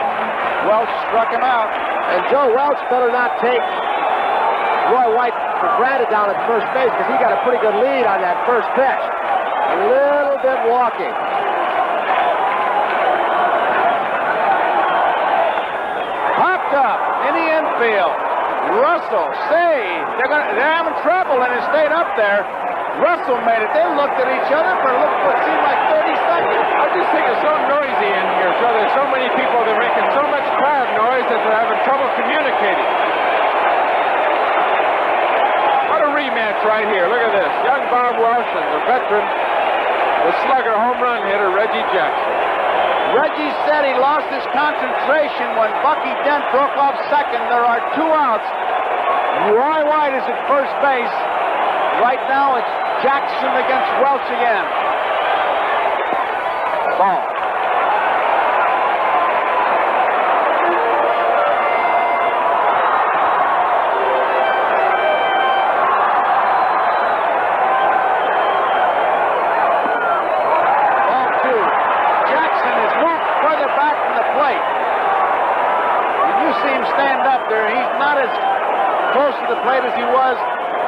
Welsh struck him out. And Joe Welch better not take Roy White for granted down at first base because he got a pretty good lead on that first pitch. A little bit walking. Popped up in the infield. Russell saved. They're having trouble, and it stayed up there. Russell made it. They looked at each other for what seemed like 30 seconds. I just think it's so noisy in here, so there's so many people that are making so much crowd noise that they're having trouble communicating. What a rematch right here. Look at this. Young Bob Welsh and the veteran, the slugger home run hitter, Reggie Jackson. Reggie said he lost his concentration when Bucky Dent broke off second. There are 2 outs. Roy White is at first base. Right now it's Jackson against Welch again. Ball. Ball 2. Jackson is moved further back from the plate. When you see him stand up there, he's not as close to the plate as he was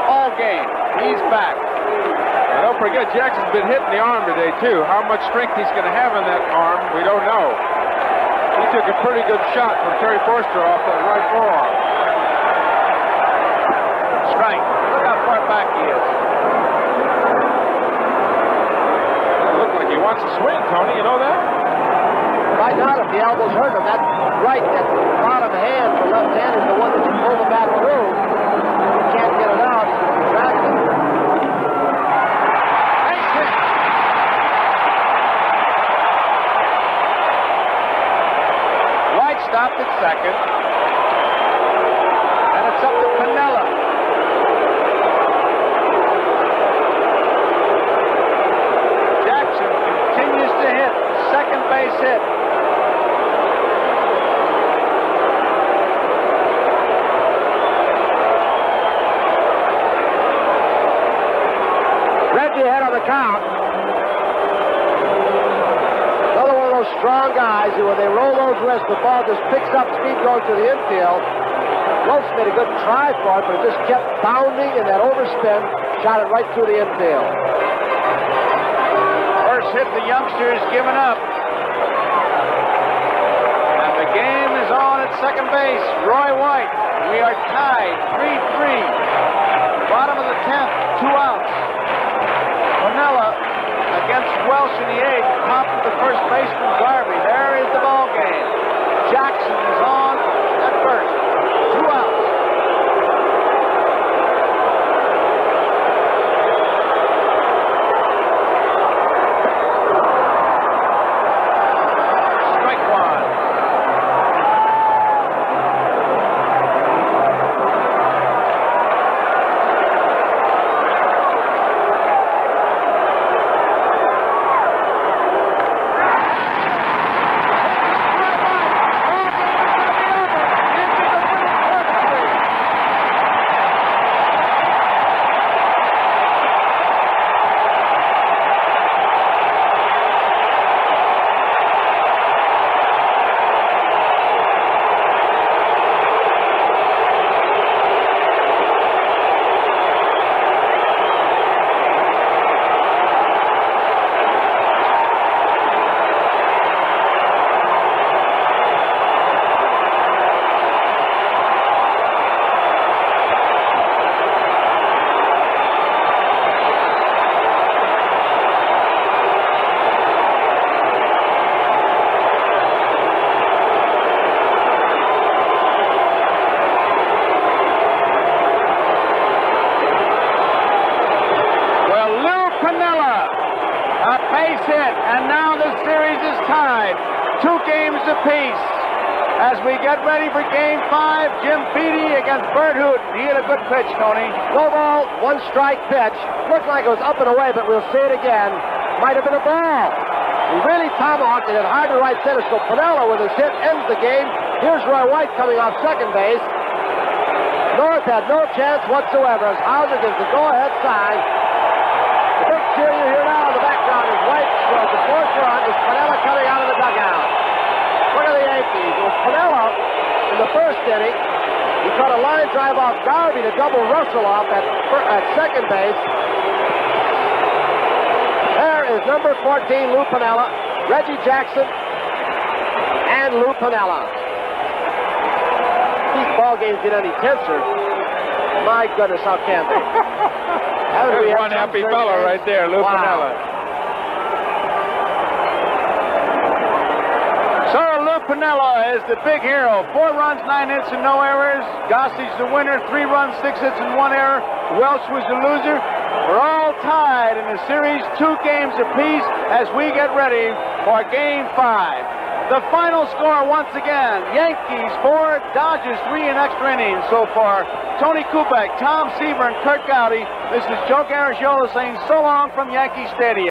all game. He's back. Now don't forget, Jackson's been hitting the arm today, too. How much strength he's going to have in that arm, we don't know. He took a pretty good shot from Terry Forster off that right forearm. Strike. Look how far back he is. It looked like he wants to swing, Tony. You know that? Right now, if the elbow's hurt him, that bottom hand, the left hand, is the one that you pull the bat through. You can't get it out. He's going to be dragging it. White stopped at second. And it's up to Piniella. Jackson continues to hit. Second base hit. Reggie ahead on the count. Another one of those strong guys who, when they roll those wrists, the ball just picks up speed going to the infield. Welch made a good try for it, but it just kept bounding, and that overspin shot it right through the infield. First hit the youngster is given up. Game is on at second base. Roy White. We are tied 3-3. Bottom of the 10th, 2 outs. Piniella against Welsh in the 8th. Top of the first baseman, Garvey. There is the ball game. Jackson is on at first. 2 outs. Strike one. Apiece. As we get ready for Game 5, Jim Beattie against Bert Hooten. He had a good pitch, Tony. Low ball, 1-strike pitch. Looked like it was up and away, but we'll see it again. Might have been a ball. He really tomahawked it hard to right center, so Piniella with his hit ends the game. Here's Roy White coming off second base. North had no chance whatsoever as Hauser gives the go-ahead sign. The big cheer you hear now in the background is White scores the 4th run. Is Piniella coming out of the dugout. Look at the Yankees. It was Piniella in the first inning. He caught a line drive off Garvey to double Russell off at second base. There is number 14, Lou Piniella, Reggie Jackson, and Lou Piniella. These ball games get any tenser. My goodness, how can they? There's one happy fellow right there, Lou Piniella. So Lou Piniella is the big hero. 4 runs, 9 hits, and no errors. Gossage the winner, 3 runs, 6 hits, and 1 error. Welsh was the loser. We're all tied in the series, 2 games apiece as we get ready for Game 5. The final score once again, Yankees 4, Dodgers 3 in extra innings so far. Tony Kubek, Tom Seaver, and Curt Gowdy. This is Joe Garagiola saying so long from Yankee Stadium.